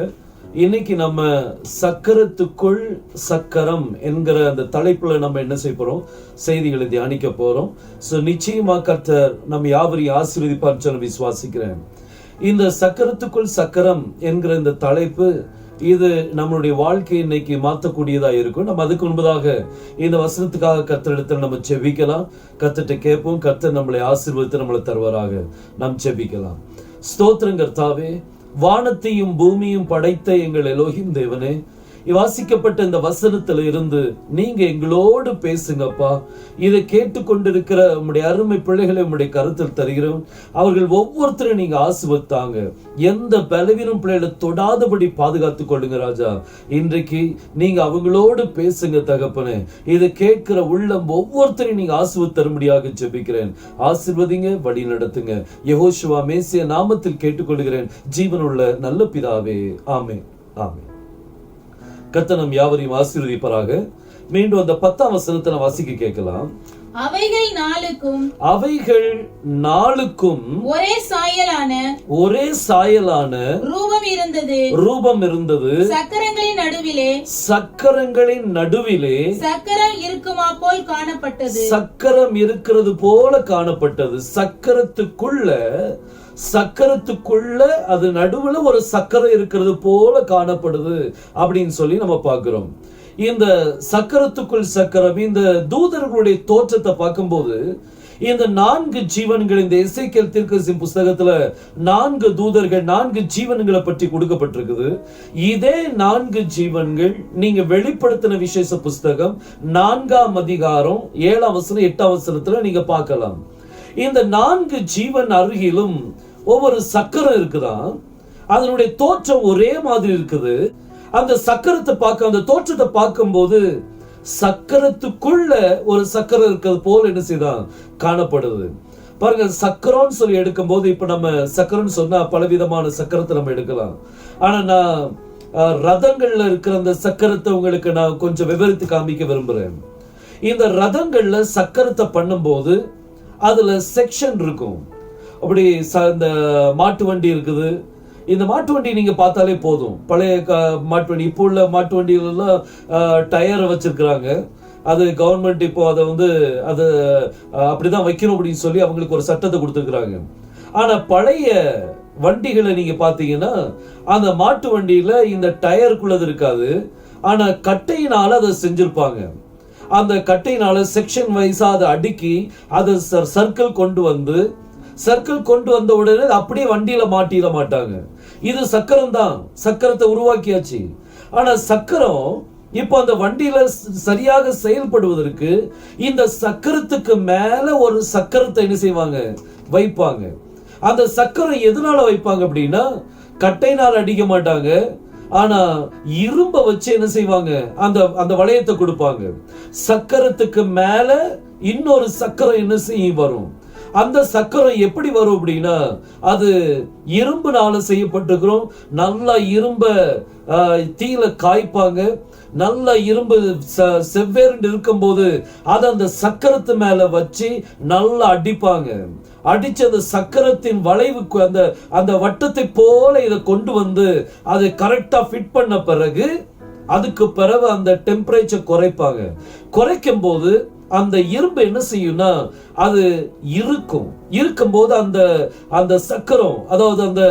இன்னைக்கு நம்ம சக்கரத்துக்குள் சக்கரம் என்கிற அந்த தலைப்புல நம்ம என்ன செய்ய போறோம், செய்திகளை தியானிக்க போறோம். நிச்சயமா கர்த்தர் நம்ம யாவரையும் ஆசீர்வதிப்பார் சொல்ல விசுவாசிக்கிறேன். இந்த சக்கரத்துக்குள் சக்கரம் என்கிற இந்த தலைப்பு, இது நம்மளுடைய வாழ்க்கையை இன்னைக்கு மாற்றக்கூடியதா இருக்கும். நம்ம அதுக்கு முன்பதாக இந்த வசனத்துக்காக கர்த்தரிடத்தில் நம்ம செபிக்கலாம். கர்த்தர்கிட்ட கேட்போம். கர்த்தர் நம்மளை ஆசீர்வதித்து நம்மளை தருவாராக. நாம் செபிக்கலாம். ஸ்தோத்திரம் கர்த்தாவே, வானத்தையும் பூமியும் படைத்த எங்கள் எலோகிம் தேவனே, வாசிக்கப்பட்ட இந்த வசனத்துல இருந்து நீங்க எங்களோடு பேசுங்கப்பா. இதை கேட்டுக்கொண்டிருக்கிற உங்களுடைய அருமை பிள்ளைகளை உங்களுடைய கருத்தில் தருகிறோம். அவர்கள் ஒவ்வொருத்தரும் நீங்க ஆசீர்வதித்தாங்க. எந்த பலவீனம் பிள்ளைகளை தொடாதபடி பாதுகாத்து கொள்ளுங்க ராஜா. இன்றைக்கு நீங்க அவங்களோடு பேசுங்க தகப்பனே. இதை கேட்கிற உள்ளம் ஒவ்வொருத்தரையும் நீங்க ஆசீர்வதி தரும்படியாக ஜெபிக்கிறேன். ஆசீர்வதிங்க, வழி நடத்துங்க. யெகோஷுவா மேசிய நாமத்தில் கேட்டுக்கொள்கிறேன் ஜீவனுள்ள நல்ல பிதாவே. ஆமென், ஆமென். கர்த்தர் நம் யாவரையும் ஆசீர்வதிப்பாராக. மீண்டும் அந்த 10ஆம் வசனத்தை நான் வாசிக்க கேட்கலாம். அவைகள் 4க்கும் ஒரே சாயலான ரூபம் இருந்தது. சக்கரங்களின் நடுவிலே சக்கரம் இருக்குமா போல் காணப்பட்டது. சக்கரம் இருக்கிறது போல காணப்பட்டது. சக்கரத்துக்குள்ள அது நடுவுல ஒரு சக்கரம் இருக்கிறது போல காணப்படுது அப்படின்னு சொல்லி நம்ம பார்க்கிறோம். இந்த சக்கரத்துக்குள் சக்கரம், இந்த தூதர்களுடைய தோற்றத்தை பார்க்கும்போது இந்த 4 ஜீவன்கள், இந்த எசேக்கியேல் தீர்க்கதரிசியின் புஸ்தகத்துல 4 தூதர்கள், 4 ஜீவன்களை பற்றி கொடுக்கப்பட்டிருக்குது. இதே 4 ஜீவன்கள் நீங்க வெளிப்படுத்தின விசேஷ புஸ்தகம் 4ஆம் அதிகாரம் 7ஆம் வசனம் 8ஆம் வசனத்துல நீங்க பார்க்கலாம். இந்த 4 ஜீவன் அருகிலும் ஒவ்வொரு சக்கரம் இருக்குதான். அதனுடைய தோற்றம் ஒரே மாதிரி இருக்குது. அந்த சக்கரத்தை பார்க்க, அந்த தோற்றத்தை பார்க்கும்போது சக்கரத்துக்குள்ள ஒரு சக்கரம் இருக்கிறது போல என்ன செய்தான் காணப்படுது. பாருங்க, சக்கரம்னு சொல்லி எடுக்கும் போது, இப்ப நம்ம சக்கரம்னு சொன்னா பலவிதமான சக்கரத்தை நம்ம எடுக்கலாம். ஆனா நான் ரதங்கள்ல இருக்கிற அந்த சக்கரத்தை உங்களுக்கு நான் கொஞ்சம் விவரித்து காமிக்க விரும்புறேன். இந்த ரதங்கள்ல சக்கரத்தை பண்ணும்போது அதுல செக்ஷன் இருக்கும். அப்படி இந்த மாட்டு வண்டி இருக்குது. இந்த மாட்டு வண்டி நீங்க பார்த்தாலே போதும். பழைய மாட்டு வண்டி, இப்போ உள்ள மாட்டு வண்டியிலாம் டயரை வச்சிருக்கிறாங்க. அது கவர்மெண்ட் இப்போ அதை அது அப்படிதான் வைக்கணும் அப்படின்னு சொல்லி அவங்களுக்கு ஒரு சட்டத்தை கொடுத்துருக்குறாங்க. ஆனா பழைய வண்டிகளை நீங்க பாத்தீங்கன்னா அந்த மாட்டு வண்டியில இந்த டயருக்குள்ளது இருக்காது. ஆனா கட்டையினால அதை செஞ்சிருப்பாங்க. அந்த கட்டையினால செக்ஷன் வைஸா அதை அடுக்கி அதை சர்க்கிள் கொண்டு வந்த உடனே அப்படியே வண்டியில மாட்டிட மாட்டாங்க. இது சக்கரம் தான். சக்கரத்தை உருவாக்கியாச்சு. ஆனா சக்கரம் இப்போ அந்த வண்டியில சரியாக செயல்படுவதற்கு இந்த சக்கரத்துக்கு மேல ஒரு சக்கரத்தை என்ன செய்வாங்க, வைப்பாங்க. அந்த சக்கரம் எதனால வைப்பாங்க அப்படின்னா, கட்டையினால் அடிக்க மாட்டாங்க, ஆனா இரும்ப வச்சு என்ன செய்வாங்க, அந்த அந்த வளையத்தை கொடுப்பாங்க. சக்கரத்துக்கு மேல இன்னொரு சக்கரம் என்ன செய்யும் வரும். அந்த சக்கரம் எப்படி வரும் அப்படின்னா, அது இரும்புனால செய்யப்பட்டிருக்கிறோம். நல்லா இரும்ப தீயில காய்ப்பாங்க. நல்ல இரும்பு செவ்வேறு இருக்கும் போது அதை அந்த சக்கரத்து மேல வச்சு நல்லா அடிப்பாங்க. அடிச்சு அந்த சக்கரத்தின் வளைவுக்கு அந்த அந்த வட்டத்தை போல இதை கொண்டு வந்து அதை கரெக்டா ஃபிட் பண்ண பிறகு அதுக்கு பிறகு அந்த டெம்பரேச்சர் குறைப்பாங்க. குறைக்கும் போது அந்த இரும்பு என்ன செய்யும்னா, அது இருக்கும்போது அந்த அந்த சக்கரம், அதாவது அந்த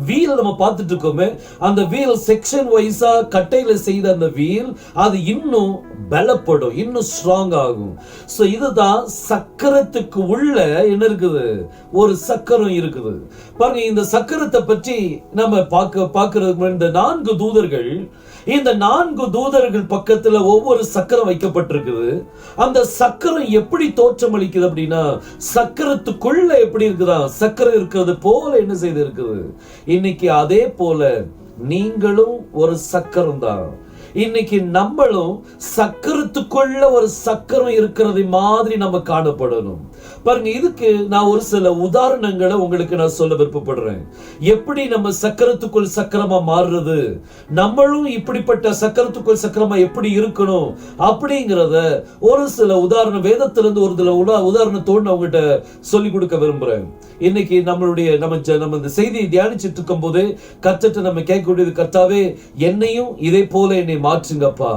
வீல் நம்ம பார்த்துட்டு இருக்கோமே, அந்த வீல் செக்ஷன் வைஸா கட்டையில செய்த அந்த வீல் அது இன்னும் பலப்படும், இன்னும் ஸ்ட்ராங் ஆகும். சோ இதுதான் சக்கரத்துக்கு உள்ள என்ன இருக்குது, ஒரு சக்கரம் இருக்குது. பாருங்க, இந்த சக்கரத்தை பற்றி நம்ம பார்க்கிறதுக்கு இந்த 4 தூதர்கள், இந்த 4 தூதர்கள் பக்கத்துல ஒவ்வொரு சக்கரம் வைக்கப்பட்டிருக்குது. அந்த சக்கரம் எப்படி தோற்றம் அளிக்குது அப்படின்னா, சக்கரத்துக்குள்ள எப்படி இருக்குதா, சக்கரம் இருக்கிறது போல என்ன செய்து இருக்குது. இன்னைக்கு அதே போல நீங்களும் ஒரு சக்கரம் தான். இன்னைக்கு நம்மளும் சக்கரத்துக்குள்ள ஒரு சக்கரம் இருக்கிறது மாதிரி நம்ம காணப்படணும். பாருங்க, இதுக்கு நான் ஒரு சில உதாரணங்களை உங்களுக்கு நான் சொல்ல விருப்பப்படுறேன். எப்படி நம்ம சக்கரத்துக்குள் சக்கரமா மாறுறது, நம்மளும் இப்படிப்பட்ட சக்கரத்துக்குள் சக்கரமா எப்படி இருக்கணும் அப்படிங்கிறத ஒரு சில உதாரணம் வேதத்திலிருந்து ஒரு சில உதாரணத்தோடு நான் உங்ககிட்ட சொல்லி கொடுக்க விரும்புறேன். இன்னைக்கு நம்ம இந்த செய்தியை தியானிச்சுட்டு இருக்கும் போது கர்த்தர்ட்ட நம்ம கேட்கக்கூடியது, கர்த்தாவே என்னையும் இதே போல என்னை மாற்றுங்கப்பா,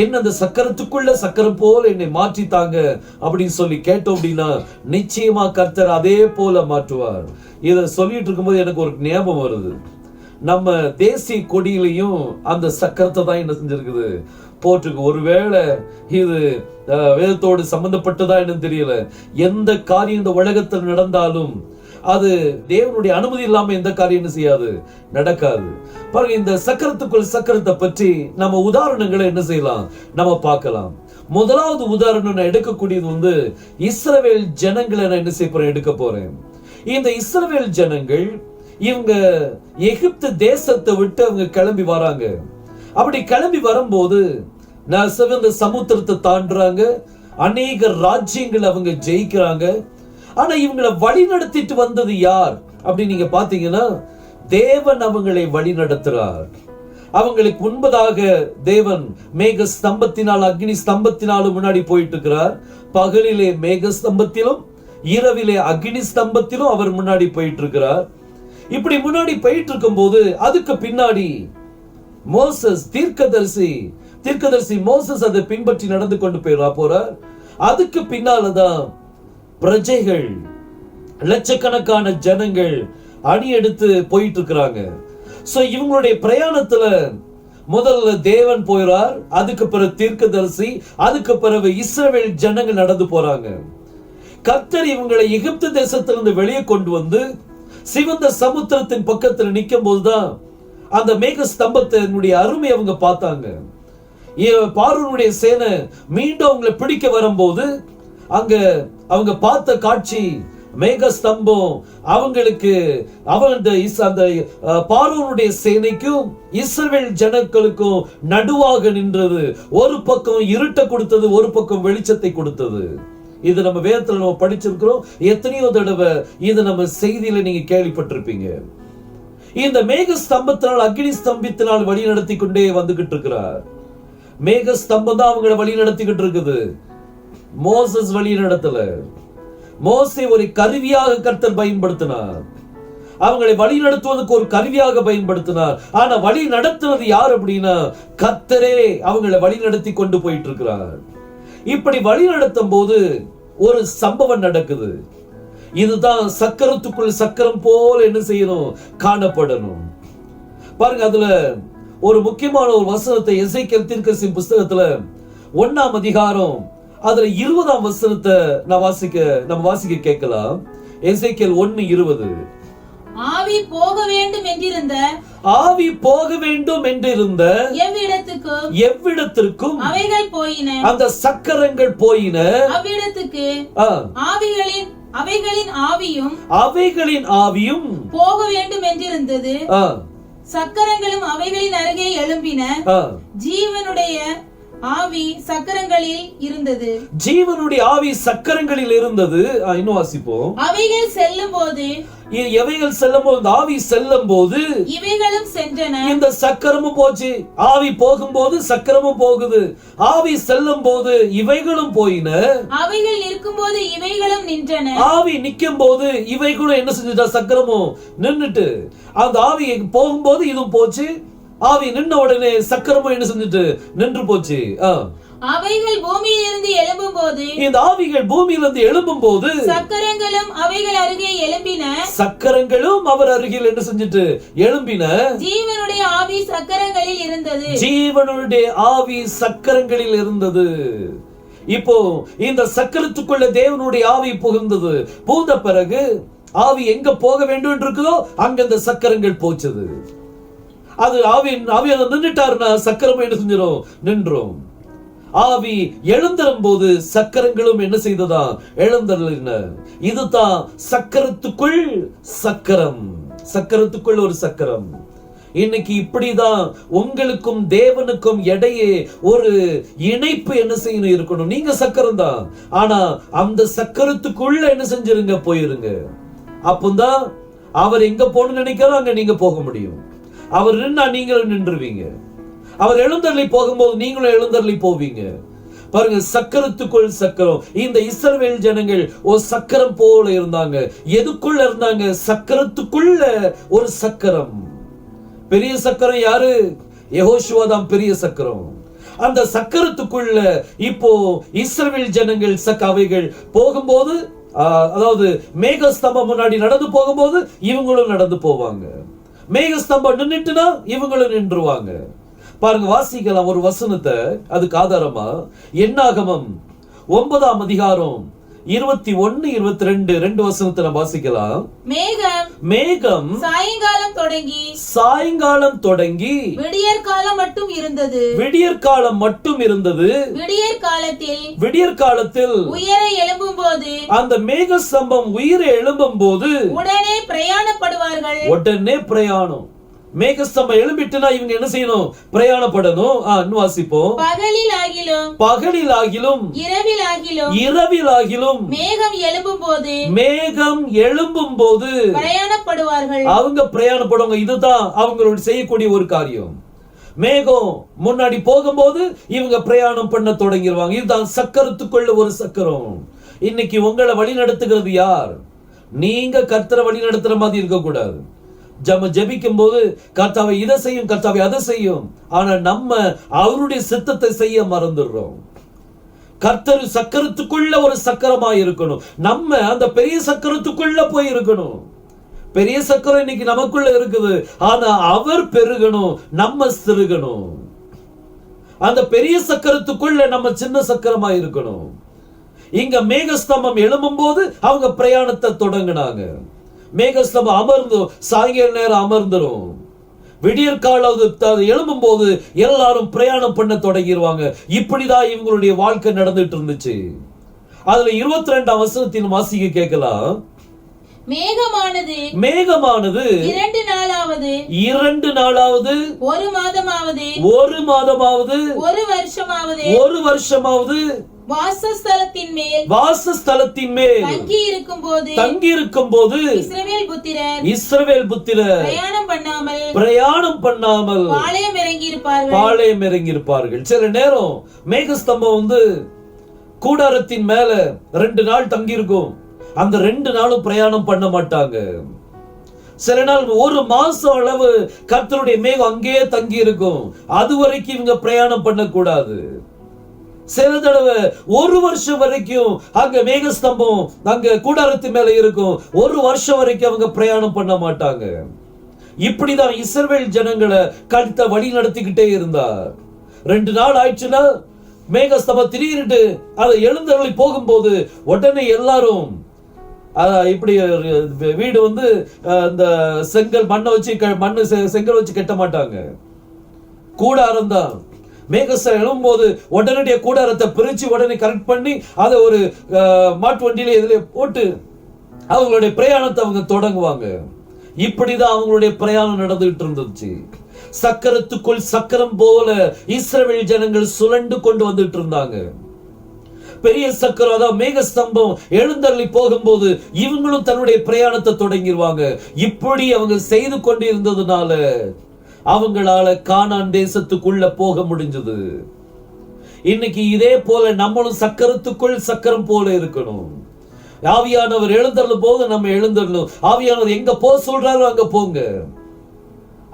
என்ன அந்த சக்கரத்துக்குள்ள சக்கரம் போல என்னை மாற்றித்தாங்க அப்படின்னு சொல்லி கேட்டோம் அப்படின்னா நிச்சயமா கர்த்தர் அதே போல மாற்றுவார். இத சொல்லிட்டு இருக்கும்போது எனக்கு ஒரு ஞாபகம் வருது. நம்ம தேசிய கொடியிலையும் அந்த சக்கரத்தை தான் என்ன செஞ்சிருக்குது, போட்டிருக்கு. ஒருவேளை இது வேதத்தோடு சம்பந்தப்பட்டதா என்னன்னு தெரியல. எந்த காரியம் இந்த உலகத்தில் நடந்தாலும் அது தேவனுடைய அனுமதி இல்லாம எந்த காரியம் என்ன செய்யாது, நடக்காது. பாருங்க, இந்த சக்கரத்துக்குள் சக்கரத்தை பற்றி நம்ம உதாரணங்களை என்ன செய்யலாம், நம்ம பார்க்கலாம். முதலாவது உதாரணம் நான் எடுக்கக்கூடியது இஸ்ரவேல் ஜனங்களை நான் என்ன செய்ய போறேன், எடுக்க போறேன். இந்த இஸ்ரவேல் ஜனங்கள் இவங்க எகிப்து தேசத்தை விட்டு அவங்க கிளம்பி வராங்க. அப்படி கிளம்பி வரும்போது சிவந்த சமுத்திரத்தை தாண்டுறாங்க. அநேக ராஜ்யங்கள் அவங்க ஜெயிக்கிறாங்க. ஆனா இவங்களை வழி நடத்திட்டு வந்தது யார் அப்படின்னு நீங்க பாத்தீங்கன்னா, தேவன் அவங்களை வழி நடத்துறார். அவங்களுக்கு முன்பதாக தேவன் மேக ஸ்தம்பத்தினால் அக்னி ஸ்தம்பத்தினாலும் முன்னாடி போயிட்டு இருக்கிறார். பகலிலே மேக ஸ்தம்பத்திலும் இரவிலே அக்னி ஸ்தம்பத்திலும் அவர் முன்னாடி போயிட்டு இருக்கிறார். இப்படி முன்னாடி போயிட்டு இருக்கும் போது அதுக்கு பின்னாடி மோசஸ் தீர்க்கதரிசி மோசஸ் அதை பின்பற்றி நடந்து கொண்டு போறார். அதுக்கு பின்னாலதான் பிரஜைகள், லட்சக்கணக்கான ஜனங்கள் அணி எடுத்து போயிட்டு இருக்கிறாங்க. சோ இவங்களுடைய பிரயாணத்துல முதல்ல தேவன் போயிறார், அதுக்கு பிறகு தீர்க்கதரிசி, அதுக்கு பிறகு இஸ்ரவேல் ஜனங்கள் நடந்து போறாங்க. கர்த்தர் இவங்களை எகிப்து தேசத்திலிருந்து வெளியே கொண்டு வந்து சிவந்த சமுத்திரத்தின் பக்கத்தில் நிற்கும் போதுதான் அந்த மேக ஸ்தம்பத்தினுடைய அருமை அவங்க பார்த்தாங்க. பார்வோனுடைய சேனை மீண்டும் அவங்களை பிடிக்க வரும்போது அங்க அவங்க பார்த்த காட்சி, மேக ஸ்தம்பம் அவங்களுக்கு அந்த பார்வோனுடைய சேனைக்கும் இஸ்ரவேல் ஜனங்களுக்கும் நடுவாக நின்றது. ஒரு பக்கம் இருட்ட கொடுத்தது, ஒரு பக்கம் வெளிச்சத்தை கொடுத்தது. இது நம்ம வேதத்துல நம்ம படிச்சிருக்கிறோம். எத்தனையோ தடவை இது நம்ம செய்தியில நீங்க கேள்விப்பட்டிருப்பீங்க. இந்த மேக ஸ்தம்பத்தினால் அக்னி ஸ்தம்பத்தினால் வழி நடத்தி கொண்டே வந்துகிட்டு இருக்கிறார். மேக ஸ்தம்பம் தான் அவங்களை வழி நடத்திக்கிட்டு இருக்குது. மோசஸ் வழி நடத்தல. மோசே ஒரு கருவியாக கர்த்தர் பயன்படுத்தினார். அவங்களை வழி நடத்துவதற்கு ஒரு கருவியாக பயன்படுத்தினார். ஆனா வழி நடத்துவது யார் அப்படின்னா கர்த்தரே அவங்களை வழி நடத்தி கொண்டு போயிட்டு இருக்கிறார். இப்படி வழி நடத்தும் போது ஒரு சம்பவம் நடக்குது. இதுதான் சக்கரத்துக்குள் சக்கரம் போல என்ன செய்யணும், காணப்படணும். பாருங்க, அதுல ஒரு முக்கியமான ஒரு வசனத்தை எசேக்கியேல் தீர்க்கதரிசியின் புஸ்தகத்துல 1ஆம் அதிகாரம் அதுல 20ஆம் வசனத்தை நம்ம வாசிக்க கேட்கலாம். எசேக்கியேல் 1:20. ஆவி போக வேண்டும் என்றிருந்த ஆவி போக வேண்டும் என்றிருந்த எவ்விடத்திற்கும் அவைகள் போயின. அந்த சக்கரங்கள் போயின. அவ்விடத்துக்கு அவைகளின் ஆவியும் போக வேண்டும் என்றிருந்தது. சக்கரங்களும் அவைகளின் அருகே எழும்பின. ஜீவனுடைய ஆவி சக்கரங்களில் இருந்தது. ஜீவனுடைய ஆவி சக்கரங்களில் இருந்தது. இன்னும் வாசிப்போம். அவைகள் செல்லும் போது ஆவி செல்லும் போது இவைகளும் சென்றன. இந்த சக்கரமும் போச்சு. ஆவி போகும்போது சக்கரமும் போகுது. ஆவி செல்லும் போது இவைகளும் போயின. அவைகள் இருக்கும்போது இவைகளும் நின்றன. ஆவி நிக்கும் போது இவைகளும் என்ன செஞ்சுட்டா? சக்கரமும் நின்னுட்டு. அந்த ஆவி போகும்போது இதுவும் போச்சு. ஆவி நின்ன உடனே சக்கரமும் என்ன செஞ்சுட்டு நின்று போச்சு. அவைகள் பூமியிலிருந்து எழும்பும் போது இந்த ஆவிகள் பூமியிலிருந்து எழும்பும் போது சக்கரங்களும் அவைகள் அருகே எழும்பின. சக்கரங்களும் அவர் அருகில் என்ன செஞ்சுட்டு எழும்பின. ஜீவனுடைய ஆவி சக்கரங்களில் இருந்தது. ஜீவனுடைய ஆவி சக்கரங்களில் இருந்தது. இப்போ இந்த சக்கரத்துக்குள்ள தேவனுடைய ஆவி புகுந்தது. புகுந்த பிறகு ஆவி எங்க போக வேண்டும் என்று இருக்குதோ அங்க இந்த சக்கரங்கள் போச்சது. அது ஆவி நின்றுட்டாருன்னா சக்கரம் என்ன செஞ்சிடும்? நின்றோம். ஆவி எழுந்தரும் போது சக்கரங்களும் என்ன செய்ததா? எழுந்தருளின. இதுதான் சக்கரத்துக்குள் சக்கரம். சக்கரத்துக்குள் ஒரு சக்கரம். இன்னைக்கு இப்படிதான் உங்களுக்கும் தேவனுக்கும் இடையே ஒரு இணைப்பு என்ன செய்யணும் இருக்கணும். நீங்க சக்கரம் தான், ஆனா அந்த சக்கரத்துக்குள்ள என்ன செஞ்சிருங்க? போயிருங்க. அப்பதான் அவர் எங்க போகணும்னு நினைக்கிறோம் அங்க நீங்க போக முடியும். அவர் நின்னா நீங்களும் நின்றுவீங்க. அவர் எழுந்தருளி போகும்போது நீங்களும் எழுந்தருளி போவீங்க. பாருங்க, சக்கரத்துக்குள் சக்கரம். இந்த இஸ்ரவேல் ஜனங்கள் ஒரு சக்கரம் போல இருந்தாங்க. எதுக்குள்ள இருந்தாங்க? சக்கரத்துக்குள்ள ஒரு சக்கரம். பெரிய சக்கரம் யாரு? யெகோஷுவா தான் பெரிய சக்கரம். அந்த சக்கரத்துக்குள்ள இப்போ இஸ்ரவேல் ஜனங்கள் அவைகள் போகும்போது, அதாவது மேகஸ்தம்பம் முன்னாடி நடந்து போகும்போது இவங்களும் நடந்து போவாங்க. மேகஸ்தம்பம் நின்னுட்டுனா இவங்களும் நின்றுவாங்க. பாருங்க, வாசிக்கலாம் ஒரு வசனத்தை அதுக்கு ஆதாரமா. என்னாகமம் 9ஆம் அதிகாரம் 21, 22 ரெண்டு வசனத்தை நம்ம வாசிக்கலாம். மேகம் சாயங்காலம் தொடங்கி விடியற்காலம் மட்டும் இருந்தது. விடியற் காலத்தில் உயர எழும்பும் போது அந்த மேக ஸ்தம்பம் உயிரை எழும்பும் போது உடனே பிரயாணப்படுவார்கள். உடனே பிரயாணம். மேகஸ்தம்பம் எழும்பிட்டுனா இவங்க என்ன செய்யணும்? பிரயாணப்படணும். வாசிப்போம். பகலிலாகிலும் இரவிலாகிலும் மேகம் எழும்பும் போது பிரயாணப்படுவார்கள். அவங்க பிரயாணப்படுவாங்க. இதுதான் அவங்களோட செய்யக்கூடிய ஒரு காரியம். மேகம் முன்னாடி போகும்போது இவங்க பிரயாணம் பண்ண தொடங்கிடுவாங்க. இதுதான் சக்கரத்துக்குள்ள ஒரு சக்கரம். இன்னைக்கு உங்களை வழி நடத்துகிறது யார்? நீங்க கர்த்தரை வழி நடத்துற மாதிரி இருக்க கூடாது. ஜெபிக்கும் போது கர்த்தாவை இதை செய்யும், கர்த்தாவை அதை செய்யும், ஆனா நம்ம அவருடைய சித்தத்தை செய்ய மறந்துடுறோம். கர்த்தர் சக்கரத்துக்குள்ள ஒரு சக்கரமா இருக்கணும். நம்ம அந்த பெரிய சக்கரத்துக்குள்ள போய் இருக்கணும். பெரிய சக்கரம் இன்னைக்கு நமக்குள்ள இருக்குது, ஆனா அவர் பெருகணும், நம்ம சிறுகணும். அந்த பெரிய சக்கரத்துக்குள்ள நம்ம சின்ன சக்கரமா இருக்கணும். இங்க மேகஸ்தம்பம் எழும்பும் போது அவங்க பிரயாணத்தை தொடங்கினாங்க. மேகஸ்தம்பம் அமர்ந்தோம், சாயங்கால நேரம் அமர்ந்துரும். விடியற்கால எழும்பும் போது எல்லாரும் பிரயாணம் பண்ண தொடங்கிடுவாங்க. இப்படிதான் இவங்களுடைய வாழ்க்கை நடந்துட்டு இருந்துச்சு. அதுல 22ஆம் வசனத்தின் வாசிக்க கேட்கலாம். மேகமானது 2 நாளாவது 1 மாதமாவது 1 மாதமாவது 1 வருஷமாவது 1 வருஷமாவது வாசஸ்தலத்தின் மேல் தங்கி இருக்கும் போது இஸ்ரவேல் புத்திரர் பிரயாணம் பண்ணாமல் பாளையம் இறங்கி இருப்பார்கள். சில நேரம் மேகஸ்தம்பம் கூடாரத்தின் மேல 2 நாள் தங்கி இருக்கும். அந்த 2 நாளும் பிரயாணம் பண்ண மாட்டாங்க. சில நாள் 1 மாசம் அளவு கர்த்தருடைய மேகம் அங்கேயே தங்கி இருக்கும். அது வரைக்கும் இவங்க பிரயாணம் பண்ண கூடாது. சில தடவை 1 வருஷம் வரைக்கும் அங்க மேகஸ்தம்பம் அங்க கூடாரத்தின் மேல இருக்கும். 1 வருஷம் வரைக்கும் அவங்க பிரயாணம் பண்ண மாட்டாங்க. இப்படிதான் இஸ்ரவேல் ஜனங்களை கர்த்தர் வழி நடத்திக்கிட்டே இருந்தார். 2 நாள் ஆயிடுச்சுன்னா மேகஸ்தம்பம் திடீர்னு அதை எழுந்தருளி போகும்போது உடனே எல்லாரும் இப்படி வீடு வந்து இந்த செங்கல் மண்ணை வச்சு செங்கல் வச்சு கட்ட மாட்டாங்க, கூடாரம் தான். மேகஸ்தலம் எழும்போது உடனடிய கூடாரத்தை பிரிச்சு உடனே கரெக்ட் பண்ணி அதை ஒரு மாட்டு வண்டியில இதுல போட்டு அவங்களுடைய பிரயாணத்தை அவங்க தொடங்குவாங்க. இப்படிதான் அவங்களுடைய பிரயாணம் நடந்துகிட்டு இருந்துச்சு. சக்கரத்துக்குள் சக்கரம் போல இஸ்ரவேல் ஜனங்கள் சுழண்டு கொண்டு வந்துட்டு இருந்தாங்க. பெரிய சக்கரம், அதாவது மேகஸ்தம்பம் எழுந்தருளி போகும்போது இவங்களும் தன்னுடைய பிரயாணத்தை தொடங்கிடுவாங்க. இப்படி அவங்க செய்து கொண்டு இருந்ததுனால அவங்களால கானான் தேசத்துக்குள்ள போக முடிஞ்சது. இன்னைக்கு இதே போல நம்மளும் சக்கரத்துக்குள் சக்கரம் போல இருக்கணும். ஆவியானவர் எழுந்தருளும் போது நம்ம எழுந்தரணும். ஆவியானவர் எங்க போக சொல்றாரோ அங்க போங்க.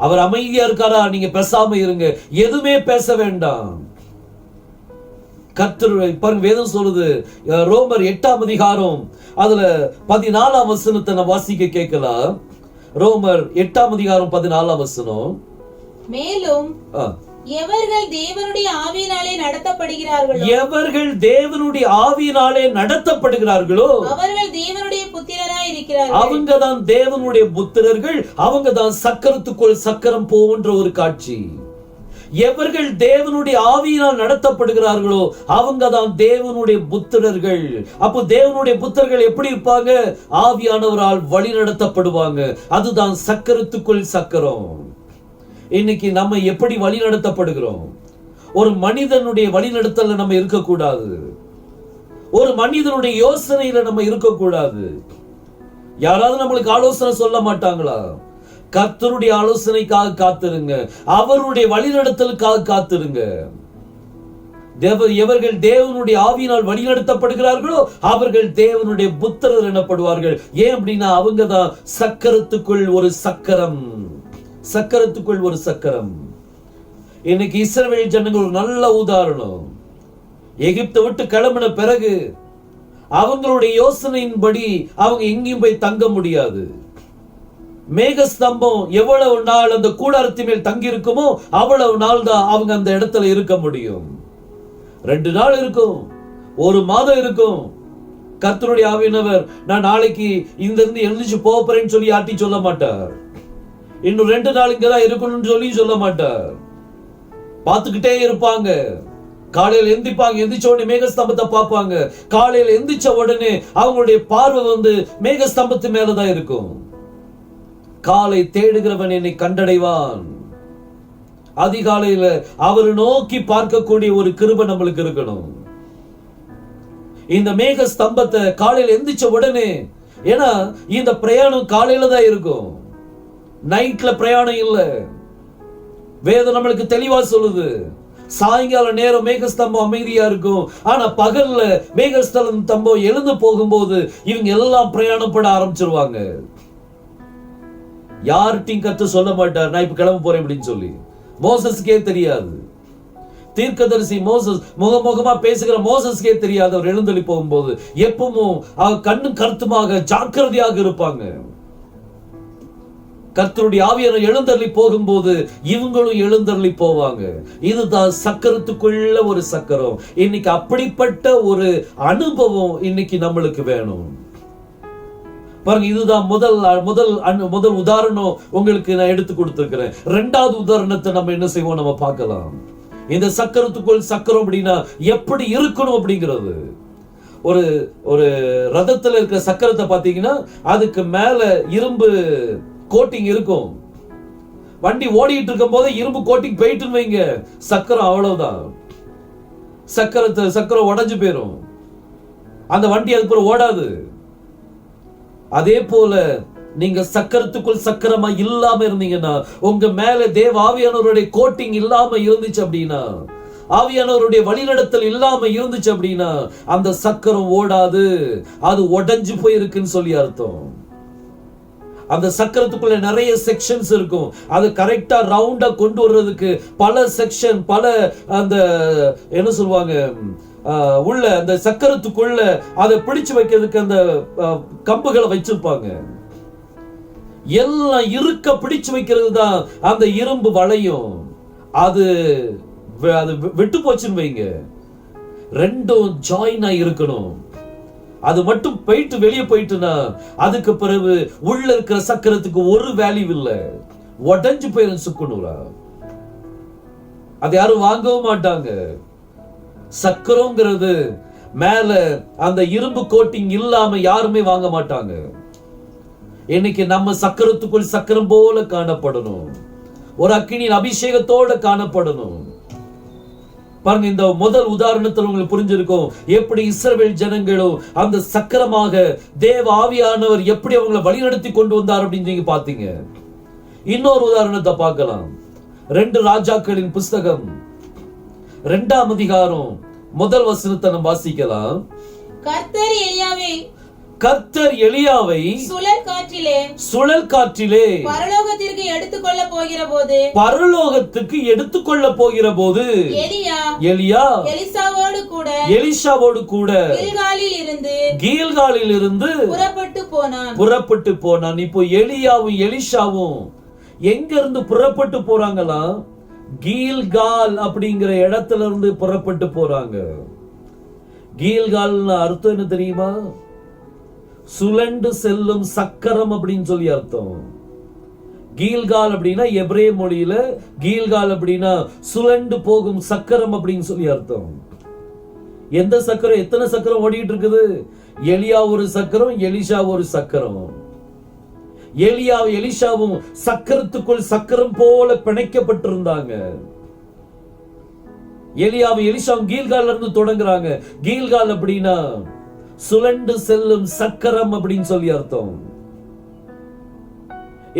அவர் அமைதியா இருக்காரா, நீங்க பேசாம இருங்க, எதுவுமே பேச வேண்டாம். கர்த்தர் பாருங்க, வேதம் சொல்லுது ரோமர் 8ஆம் அதிகாரம் அதுல 14ஆம் வசனத்தை நான் வாசிக்க கேட்கலாம். ரோமர் 8ஆம் அதிகாரம் 14ஆம் வசனம். மேலும் எவர்கள் தேவனுடைய ஆவியினாலே நடத்தப்படுகிறார்களோ அவர்கள் தேவனுடைய புத்திரராய் இருக்கிறார்கள். அவங்க தான் தேவனுடைய புத்திரர்கள். அவங்க தான் சக்கரத்துக்குள் சக்கரம் போன்ற ஒரு காட்சி. எவர்கள் தேவனுடைய ஆவியினால் நடத்தப்படுகிறார்களோ அவங்க தான் தேவனுடைய புத்திரர்கள். அப்போ தேவனுடைய புத்திரர்கள் எப்படி இருப்பாங்க? ஆவியானவரால் வழி நடத்தப்படுவாங்க. அதுதான் சக்கரத்துக்குள் சக்கரம். இன்னைக்கு நம்ம எப்படி வழி நடத்தப்படுகிறோம்? ஒரு மனிதனுடைய வழி நடத்தல நம்ம இருக்கக்கூடாது. ஒரு மனிதனுடைய யோசனையில நம்ம இருக்கக்கூடாது. யாராவது நம்மளுக்கு ஆலோசனை சொல்ல மாட்டாங்களா? கர்த்தருடைய ஆலோசனைக்காக காத்திருங்க, அவருடைய வழிநடத்தலுக்காக காத்திருங்க. எவர்கள் தேவனுடைய ஆவியினால் வழிநடத்தப்படுகிறார்களோ அவர்கள் தேவனுடைய புத்திரர் எனப்படுவார்கள். ஏன் அப்படின்னா அவங்க தான் சக்கரத்துக்குள் ஒரு சக்கரம். சக்கரத்துக்குள் ஒரு சக்கரம். இன்னைக்கு இஸ்ரவேல் ஜனங்கள் ஒரு நல்ல உதாரணம். எகிப்தை விட்டு கிளம்பின பிறகு அவங்களுடைய யோசனையின்படி அவங்க எங்கேயும் போய் தங்க முடியாது. மேகஸ்தம்பம் எவ்வளவு நாள் அந்த கூடாரத்தின் மேல் தங்கி இருக்குமோ அவ்வளவு நாள் தான் அவங்க அந்த இடத்துல இருக்க முடியும். 2 நாள் இருக்கும், 1 மாதம் இருக்கும். கர்த்தருடைய ஆவியானவர் நான் நாளைக்கு இந்த இருந்து எழுந்திச்சு போறேன்னு சொல்லி யார்ட்டையும் சொல்ல மாட்டார். இன்னும் 2 நாள் இங்கதான் இருக்கணும்னு சொல்லி சொல்ல மாட்டார். பார்த்துக்கிட்டே இருப்பாங்க. காலையில் எந்திப்பாங்க, எந்திரிச்ச உடனே மேகஸ்தம்பத்தை பார்ப்பாங்க. காலையில் எந்திரிச்ச உடனே அவங்களுடைய பார்வை வந்து மேகஸ்தம்பத்து மேலதான் இருக்கும். காலை தேடுகிறவன் என்னை கண்டடைவான். அதிகாலையில அவர் நோக்கி பார்க்கக்கூடிய ஒரு கிருபை நம்மளுக்கு இருக்கணும். இந்த மேக ஸ்தம்பத்தை காலையில எந்திரிச்ச உடனே, ஏன்னா இந்த பிரயாணம் காலையில தான் இருக்கும், நைட்ல பிரயாணம் இல்ல. வேதம் நம்மளுக்கு தெளிவா சொல்லுது. சாயங்கால நேரம் மேகஸ்தம்பம் அமைதியா இருக்கும். ஆனா பகல்ல மேகஸ்தம்பம் எழுந்து போகும்போது இவங்க எல்லாம் பிரயாணம் பட ஆரம்பிச்சிருவாங்க. யார்கிட்டையும் கர்த்தர் சொல்ல மாட்டார் நான் இப்ப கிளம்ப போறேன் அப்படின்னு சொல்லி. மோசஸ்க்கே தெரியாது. தீர்க்கதரிசி மோசஸ் முகமுகமா பேசுகிற மோசஸ்க்கே தெரியாது. அவர் எழுந்தள்ளி போகும்போது எப்பவும் கண்ணும் கருத்துமாக ஜாக்கிரதையாக இருப்பாங்க. கர்த்தருடைய ஆவியானவர் எழுந்தள்ளி போகும்போது இவங்களும் எழுந்தள்ளி போவாங்க. இதுதான் சக்கரத்துக்குள்ள ஒரு சக்கரம். இன்னைக்கு அப்படிப்பட்ட ஒரு அனுபவம் இன்னைக்கு நம்மளுக்கு வேணும். பாருங்க, இதுதான் முதல் உதாரணம் உங்களுக்கு நான் எடுத்து கொடுத்திருக்கிறேன். 2வது உதாரணத்தை நம்ம என்ன செய்வோம் நம்ம பார்க்கலாம். இந்த சக்கரத்துக்குள் சக்கரம் அப்படின்னா எப்படி இருக்கணும் அப்படிங்கிறது. ஒரு ரதத்துல இருக்கிற சக்கரத்தை பார்த்தீங்கன்னா அதுக்கு மேல இரும்பு கோட்டிங் இருக்கும். வண்டி ஓடிட்டு இருக்கும் போது இரும்பு கோட்டிங் போயிட்டு வைங்க, சக்கரம் அவ்வளவுதான். சக்கரம் உடைஞ்சு போயிரும், அந்த வண்டி அதுக்கு ஓடாது. அதே போல நீங்க சக்கரத்துக்குள் சக்கரமா இல்லாம இருந்தீங்கன்னா, உங்க மேல தேவ ஆவியானவருடைய கோட்டிங் இல்லாம இருந்துச்சு அப்படின்னா, ஆவியானவருடைய வழிநடத்தல் இல்லாம இருந்துச்சு அப்படின்னா அந்த சக்கரம் ஓடாது, அது உடைஞ்சு போயிருக்குன்னு சொல்லி அர்த்தம். அந்த சக்கரத்துக்குள்ள நிறைய செக்ஷன்ஸ் இருக்கும். அது கரெக்டா ரவுண்டா கொண்டு வர்றதுக்கு பல செக்ஷன், பல அந்த என்ன சொல்லுவாங்க, உள்ள அந்த சக்கரத்துக்குள்ள அதை பிடிச்சு வைக்கிறதுக்கு அந்த கம்புகளை வச்சிருப்பாங்க. எல்லாம் இருக்க பிடிச்சு வைக்கிறது தான் அந்த இரும்பு வளையும். அது விட்டு போச்சுன்னு வைங்க, ரெண்டும் ஜாயின் ஆகி இருக்கணும். அது மட்டும் போயிட்டு வெளியே போயிட்டுனா அதுக்கு பிறகு உள்ள இருக்கிற சக்கரத்துக்கு ஒரு வேல்யூ இல்லை, உடஞ்சு போயிடும் சுக்குநூறா. அது யாரும் வாங்கவும் மாட்டாங்க. சக்கரங்கிறது மேல அந்த இரும்பு கோட்டிங் இல்லாம யாருமே வாங்க மாட்டாங்க. இன்னைக்கு நம்ம சக்கரத்துக்குள் சக்கரம் போல காணப்படணும், ஒரு அக்கினியின் அபிஷேகத்தோட காணப்படணும். பாருங்க, இந்த முதல் உதாரணத்தில் உங்களுக்கு புரிஞ்சிருக்கும் எப்படி இஸ்ரவேல் ஜனங்களும் அந்த சக்கரமாக தேவ ஆவியானவர் எப்படி அவங்களை வழிநடத்தி கொண்டு வந்தார் அப்படின்னு நீங்க பாத்தீங்க. இன்னொரு உதாரணத்தை பார்க்கலாம். 2 ராஜாக்களின் புஸ்தகம் 2ஆம் அதிகாரம் முதல் வசனத்தை நம்ம வாசிக்கலாம். கர்த்தர் எலியாவை சுழல் காற்றிலே பரலோகத்திற்கு எடுத்துக்கொள்ள போகிற போது எலியா எலிஷாவோடு கூட கீல்காலில் இருந்து புறப்பட்டு போனான். இப்போ எலியாவும் எலிஷாவும் எங்க இருந்து புறப்பட்டு போறாங்களா? கீல்கால் அப்படிங்கிற இடத்துல இருந்து புறப்பட்டு போறாங்க. கீல்கால் அர்த்தம் என்ன தெரியுமா? சுழண்டு செல்லும் சக்கரம் அப்படின்னு சொல்லி அர்த்தம். கீல்கால் அப்படின்னா எபிரேய மொழியில கீல்கால் அப்படின்னா சுழண்டு போகும் சக்கரம் அப்படின்னு சொல்லி அர்த்தம். எந்த சக்கரம்? எத்தனை சக்கரம் ஓடிட்டு இருக்குது? எலியா ஒரு சக்கரம், எலிஷா ஒரு சக்கரம். எலியாவும் எலிஷாவும் சக்கரத்துக்குள் சக்கரம் போல பிணைக்கப்பட்டிருந்தாங்க. எலியாவும் எலிஷாவும் கீல்கால்ல இருந்து தொடங்குறாங்க. கீல்கால் அப்படின்னா சுழண்டு செல்லும் சக்கரம் அப்படின்னு சொல்லி அர்த்தம்.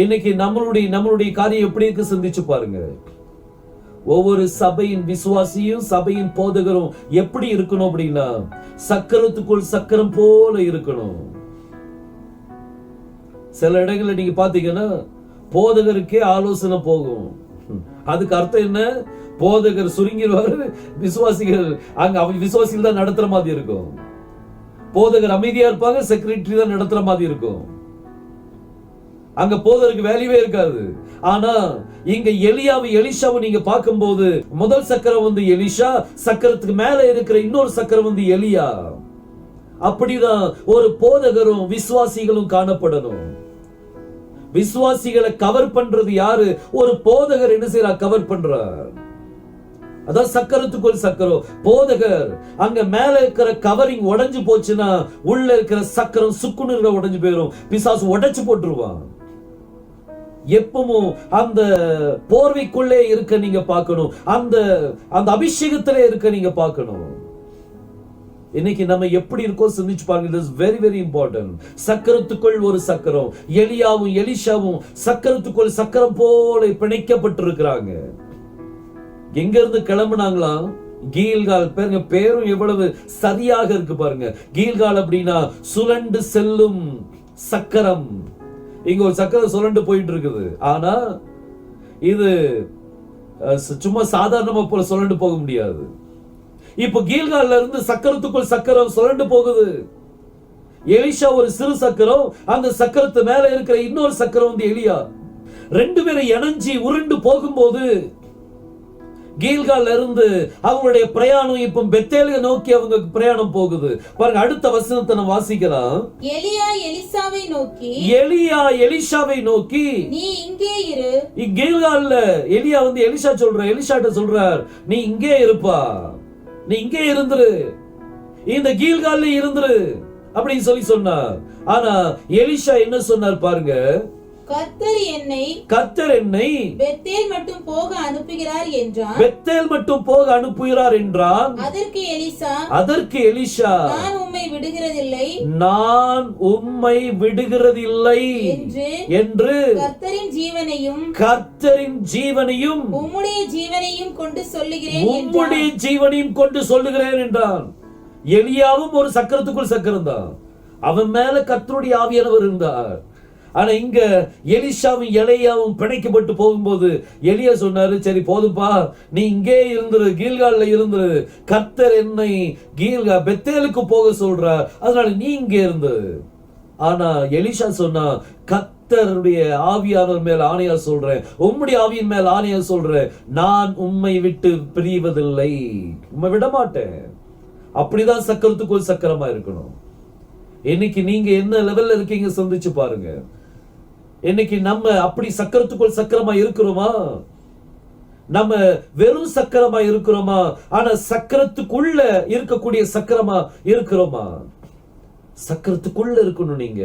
இன்னைக்கு நம்மளுடைய காரியம் எப்படி இருக்கு சிந்திச்சு பாருங்க. ஒவ்வொரு சபையின் விசுவாசியும் சபையின் போதகரும் எப்படி இருக்கணும் அப்படின்னா சக்கரத்துக்குள் சக்கரம் போல இருக்கணும். சில இடங்கள்ல நீங்க பாத்தீங்கன்னா போதகருக்கே ஆலோசனை போகும். அதுக்கு அர்த்தம் என்ன? போதகர் சுருங்கிடுவாரு, விசுவாசிகள் அங்க விசுவாசிகள் தான் நடத்துற மாதிரி இருக்கும். போதகர் அமைதியா இருப்பாங்க, செக்ரட்டரி தான் நடத்துற மாதிரி இருக்கும். அங்க போதகருக்கு வேல்யூவே இருக்காது. ஆனா இங்க எலியாவும் எலிஷாவும் நீங்க பார்க்கும்போது முதல் சக்கரம் வந்து எலிஷா, சக்கரத்துக்கு மேல இருக்கிற இன்னொரு சக்கரம் வந்து எலியா. அப்படிதான் ஒரு போதகரும் விசுவாசிகளும் காணப்படணும். விசுவாசிகளை கவர் பண்றது யாரு? ஒரு போதகர் என்ன செய்யறார்? கவர் பண்றார். அதான் சக்கரத்துக்குள் சக்கரம். போதகர் அங்க மேல இருக்கிற கவரிங் உடைஞ்சு போச்சுன்னா உள்ள இருக்கிற சக்கரம் சுக்குநூறா உடைஞ்சு போயிடும். பிசாசு உடைச்சு போட்டுருவான். எப்பவும் அந்த போர்வைக்குள்ளே இருக்க நீங்க பார்க்கணும், அந்த அபிஷேகத்திலே இருக்க நீங்க பார்க்கணும். இன்னைக்கு நம்ம எப்படி இருக்கோம் சிந்திச்சு பாருங்க. It is very very important. சக்கரத்துக்குள் ஒரு சக்கரம். எலியாவும் எலிஷாவும் சக்கரத்துக்குள் சக்கரம் போல பிணைக்கப்பட்டிருக்கிறாங்க. எங்க இருந்து கிளம்புனாங்களா? கீல்கால். பாருங்க, பேரும் எவ்வளவு சரியாக இருக்கு பாருங்க. கீல்கால் அப்படின்னா சுழண்டு செல்லும் சக்கரம். இங்க ஒரு சக்கரம் சுழண்டு போயிட்டு இருக்குது. ஆனா இது சும்மா சாதாரணமா போல சுழண்டு போக முடியாது. இப்ப கீல்கால்ல இருந்து சக்கரத்துக்குள் சக்கரம் சுழண்டு போகுது. எலிஷா ஒரு சிறு சக்கரம், அந்த சக்கரத்து மேல இருக்கிற இன்னொரு சக்கரம் வந்து எலியா. 2 பேரும் இணைஞ்சி உருண்டு போகும்போது கீல்கால்ல இருந்து அவங்களுடைய பிரயாணம் இப்ப பெத்தேலை நோக்கி அவங்க பிரயாணம் போகுது. பாருங்க, அடுத்த வசனத்தை நம்ம வாசிக்கலாம். எலியா எலிஷாவை நோக்கி நீ இங்கே இரு. கீல்கால்ல எலியா வந்து எலிஷாட்ட சொல்றார், நீ இங்கே இருப்பா, நீ இங்கே இருந்துரு, இந்த கீல்கால்ல இருந்துரு அப்படின்னு சொல்லி சொன்னார். ஆனா எலிஷா என்ன சொன்னார் பாருங்க, கர்த்தர் என்னை பெத்தேல் மட்டும் போக அனுப்புகிறார் என்றான். பெத்தேல் மட்டும் போக அனுப்புகிறார் என்றான். அதற்கு எலிஷா நான் உம்மை விடுகிறதில்லை என்று கர்த்தரின் ஜீவனையும் உம்முடைய ஜீவனையும் கொண்டு சொல்லுகிறேன் என்றான். எலியாவும் ஒரு சக்கரத்துக்குள் சக்கரம் தான். அவன் மேல கர்த்தருடைய ஆவியானவர் இருந்தார். ஆனா இங்க எலிஷாவும் எலியாவும் பிணைக்கப்பட்டு போகும்போது எலியா சொன்னாரு, சரி போதுப்பா, நீ இங்கே இருந்துரு, கீல்கால்ல இருந்துரு, கர்த்தர் என்னை பெத்தேலுக்கு போக சொல்றார், அதனால நீ இங்கே இருந்து. ஆனா எலிஷா சொன்னா, கர்த்தருடைய ஆவியானவர் மேல் ஆணையா சொல்றேன், உம்முடைய ஆவியின் மேல் ஆணையா சொல்றேன், நான் உம்மை விட்டு பிரிவதில்லை, உம்மை விட மாட்டேன். அப்படிதான் சக்கரத்துக்குள் சக்கரமா இருக்கணும். இன்னைக்கு நீங்க என்ன லெவல்ல இருக்கீங்க சிந்திச்சு பாருங்க. இன்னைக்கு நம்ம அப்படி சக்கரத்துக்குள் சக்கரமா இருக்கிறோமா? நம்ம வெறும் சக்கரமா இருக்கிறோமா? ஆனா சக்கரத்துக்குள்ள இருக்கக்கூடிய சக்கரமா இருக்கிறோமா? சக்கரத்துக்குள்ள இருக்கணும். நீங்க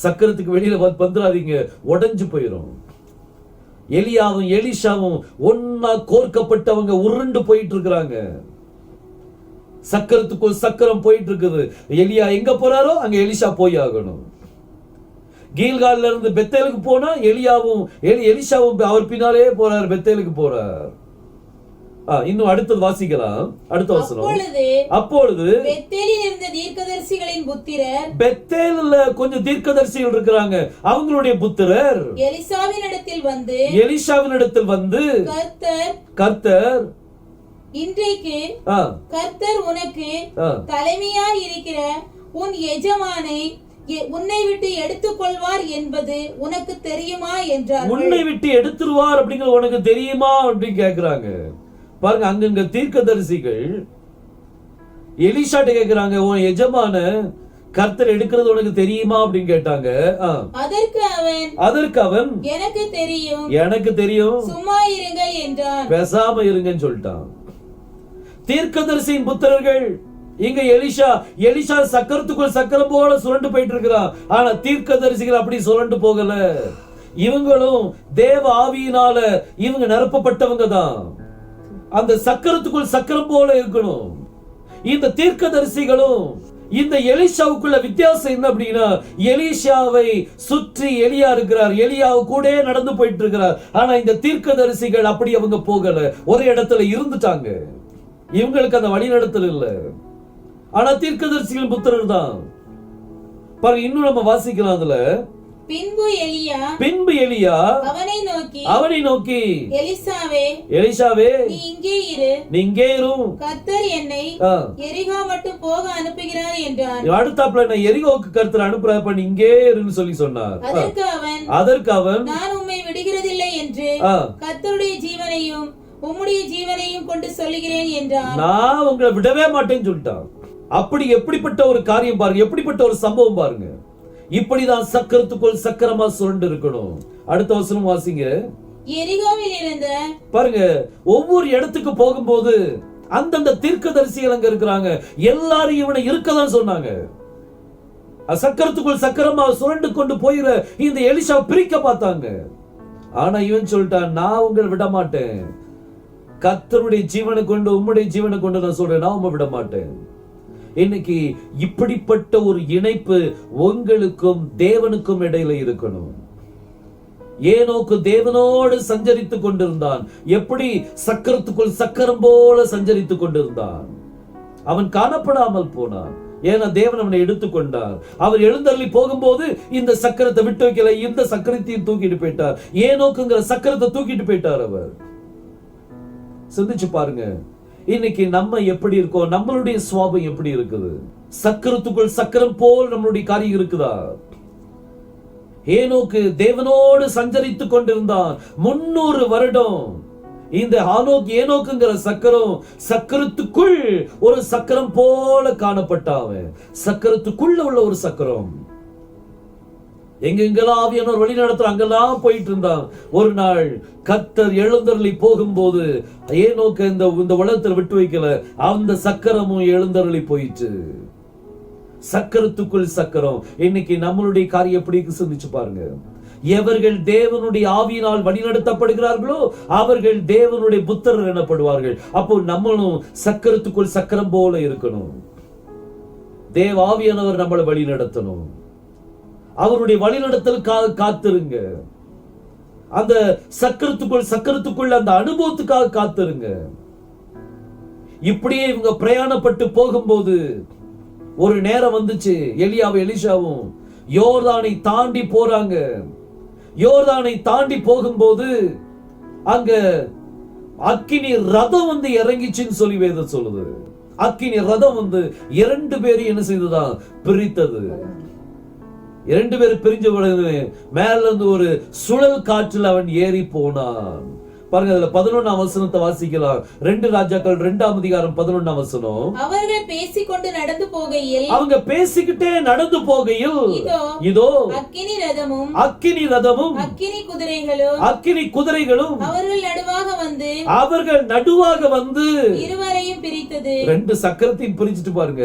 சக்கரத்துக்கு வெளியில வந்துடாதீங்க, உடைஞ்சு போயிடும். எலியாவும் எலிஷாவும் ஒன்னா கோர்க்கப்பட்டவங்க உருண்டு போயிட்டு இருக்கிறாங்க. சக்கரத்துக்குள் சக்கரம் போயிட்டு இருக்குது. எலியா எங்க போறாரோ அங்க எலிஷா போய் ஆகணும். கீல்கால்ல இருந்து பெத்தேலுக்கு போனா எலிஷாவும் அவர் பின்னாலே போறார், பெத்தேலுக்கு போறார். இன்னும் அடுத்தது வாசிக்கலாம். அடுத்த வசனம். அப்பொழுது பெத்தேலில் இருந்த தீர்க்கதரிசிகளின் புத்திரர், பெத்தேல்ல கொஞ்சம் தீர்க்கதரிசிகள் இருக்கிறாங்க, அவங்களுடைய புத்திரர் எலிஷாவின் இடத்தில் வந்து கர்த்தர் இன்றைக்கு கர்த்தர் உனக்கு தலைமையாய் இருக்கிற உன் எஜமானை உன்னை விட்டு எடுத்துக் கொள்வார் என்பது உனக்கு தெரியுமா என்றார். உன்னை விட்டு எடுத்துருவார் அப்படிங்கிற உனக்கு தெரியுமா அப்படின்னு கேக்குறாங்க. பாருங்க, அங்கங்க தீர்க்கதரிசிகள் எலிஷாட்ட கேக்குறாங்க, உன் எஜமான கர்த்தர் எடுக்கிறது உனக்கு தெரியுமா அப்படின்னு கேட்டாங்க. அதற்கு அவன் எனக்கு தெரியும் சும்மா இருங்கள் என்றான். பேசாம இருங்கன்னு சொல்லிட்டான். தீர்க்கதரிசியின் புத்திரர்கள் இங்க எலிஷா சக்கரத்துக்குள் சக்கரம் போல சுரண்டு போயிட்டு இருக்கிறான். ஆனா தீர்க்கதரிசிகள் அப்படி சுரண்டு போகல. இவங்களும் தேவ ஆவியினால இவங்க நிரப்பப்பட்டவங்க தான். அந்த சக்கரத்துக்குள் சக்கரம் போல இருக்கணும். இந்த தீர்க்கதரிசிகளும் இந்த எலிஷாவுக்குள்ள வித்தியாசம் என்ன அப்படின்னா, எலிஷாவை சுற்றி எலியா இருக்கிறார், எலியாவு கூட நடந்து போயிட்டு இருக்கிறார். ஆனா இந்த தீர்க்கதரிசிகள் அப்படி அவங்க போகல, ஒரே இடத்துல இருந்துட்டாங்க. இவங்களுக்கு அந்த வழிநடத்தல் இல்ல. ஆனா தீர்க்கதரிசிகளின் புத்திரர் தான். பாருங்க, இன்னும் நம்ம வாசிக்கலாம். அதுல பின்பு எலியா அவனை நோக்கி எலிசாவே நீ இங்கே இரு, கர்த்தர் என்னை எரிகோ மட்டும் போக அனுப்புகிறார் என்றார். அடுத்தாப்புல நான் எரிகோவுக்கு கர்த்தர் அனுப்புறார், நீ இங்கே இருன்னு சொல்லி சொன்னார். அதற்கு அவன் நான் உம்மை விடுகிறதில்லை என்று கர்த்தருடைய ஜீவனையும் உம்முடைய ஜீவனையும் கொண்டு சொல்லுகிறேன் என்றார். நான் உங்களை விடவே மாட்டேன்னு சொல்லிட்டான். அப்படி எப்படிப்பட்ட ஒரு காரியம் பாருங்க, எப்படிப்பட்ட ஒரு சம்பவம் பாருங்க. இப்படிதான் சக்கரத்துக்குள் சக்கரமா சுரண்டு இருக்கணும். அடுத்த வசனம் வாசிங்க. எரிகோவில் இருந்த பாருங்க, ஒவ்வொரு இடத்துக்கு போகும்போது அந்தந்த தீர்க்கதரிசிகள் அங்க இருக்கிறாங்க. எல்லாரும் இவனை இருக்கதான் சொன்னாங்க. சக்கரத்துக்குள் சக்கரமா சுரண்டு கொண்டு போயிற இந்த எலிஷா பிரிக்க பார்த்தாங்க. ஆனா இவன் சொல்லிட்டான், நான் உங்களை விட மாட்டேன். கர்த்தருடைய ஜீவனை கொண்டு உம்முடைய ஜீவனை கொண்டு நான் சொல்றேன், நான் உம்மை விட மாட்டேன். இன்னைக்கு இப்படிப்பட்ட ஒரு இணைப்பு உங்களுக்கும் தேவனுக்கும் இடையில இருக்கணும். ஏனோக்கு தேவனோடு சஞ்சரித்துக் கொண்டிருந்தான். எப்படி சக்கரத்துக்குள் சக்கரம் போல சஞ்சரித்துக் கொண்டிருந்தான். அவன் காணப்படாமல் போனான். ஏன்னா தேவன் அவனை எடுத்துக்கொண்டார். அவர் எழுந்தருளி போகும்போது இந்த சக்கரத்தை விட்டு வைக்கல, இந்த சக்கரத்தையும் தூக்கிட்டு போயிட்டார். ஏனோக்குங்கிற சக்கரத்தை தூக்கிட்டு போயிட்டார் அவர். சிந்திச்சு பாருங்க, இன்னைக்கு நம்ம எப்படி இருக்கோம், நம்மளுடைய சுவாபம் எப்படி இருக்குது? சக்கரத்துக்குள் சக்கரம் போல் நம்மளுடைய காரியம் இருக்குதா? ஏனோக்கு தேவனோடு சஞ்சரித்துக் கொண்டிருந்தான் 300 வருடம். இந்த ஏனோக்குங்கிற சக்கரம் சக்கரத்துக்குள் ஒரு சக்கரம் போல காணப்பட்டாவன். சக்கரத்துக்குள்ள உள்ள ஒரு சக்கரம். எங்கெங்கெல்லாம் ஆவியானவர் வழி நடத்துற அங்கெல்லாம் போயிட்டு இருந்தான். ஒரு நாள் கர்த்தர் எழுந்தருளி போகும்போது ஏனோக்கு இந்த உலகத்துல விட்டு வைக்கல, அந்த சக்கரமும் எழுந்தருளி போயிட்டு. சக்கரத்துக்குள் சக்கரம். இன்னைக்கு நம்மளுடைய காரியம் எப்படி சிந்திச்சு பாருங்க. எவர்கள் தேவனுடைய ஆவியினால் வழிநடத்தப்படுகிறார்களோ அவர்கள் தேவனுடைய புத்திரர் எனப்படுவார்கள். அப்போ நம்மளும் சக்கரத்துக்குள் சக்கரம் போல இருக்கணும். தேவ ஆவியானவர் நம்மளை வழி நடத்தணும். அவருடைய வழிநடத்தலுக்காக காத்திருங்க. அந்த சக்கரத்துக்குள் அந்த அனுபவத்துக்காக காத்திருங்க. இப்படியே இவங்க பிரயாணப்பட்டு போகும்போது ஒரு நேரம் வந்துச்சு. எலிஷாவும் யோர்தானை தாண்டி போறாங்க. யோர்தானை தாண்டி போகும்போது அங்க அக்கினி ரதம் வந்து இறங்கிச்சுன்னு சொல்லி வேதம் சொல்லுது. அக்கினி ரதம் வந்து 2 பேரும் என்ன செய்ததான் பிரித்தது. 2 பேரும் பிரிஞ்ச உடனே மேல இருந்து ஒரு சுழல் காற்றில் அவன் ஏறி போனான். பாருங்க, அதுல 11ஆம் வசனத்தை வாசிக்கலாம். 2 ராஜாக்கள் 2ஆம் அதிகாரம் 11ஆம் வசனம். அவர்கள் பேசிக்கொண்டு நடந்து போகையில், அவங்க பேசிக்கிட்டே நடந்து போகையில், இதோ அக்கினி ரதமும் அக்கினி ரதமும் அக்கினி குதிரைகளும் அவர்கள் நடுவாக வந்து இருவரையும் பிரித்தது. 2 சக்கரத்தையும் பிரிச்சுட்டு பாருங்க,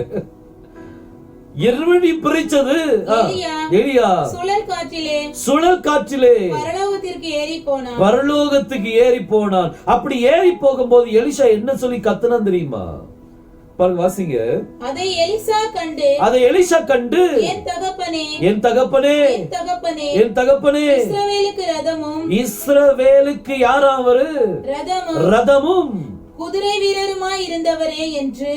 இருவரையும் பிரிச்சது. எலியா சுழல் காற்றிலே பரலோகத்துக்கு ஏறி போனான். அப்படி ஏறி போகும்போது எலிஷா என்ன சொல்லி கத்துனான் தெரியுமா? பாருங்க, வாசிங்க. அதை எலிஷா கண்டு என் தகப்பனே இஸ்ரவேலுக்கு யாரா அவரு? ரதமும் குதிரை வீரருமாய் இருந்தவரே என்று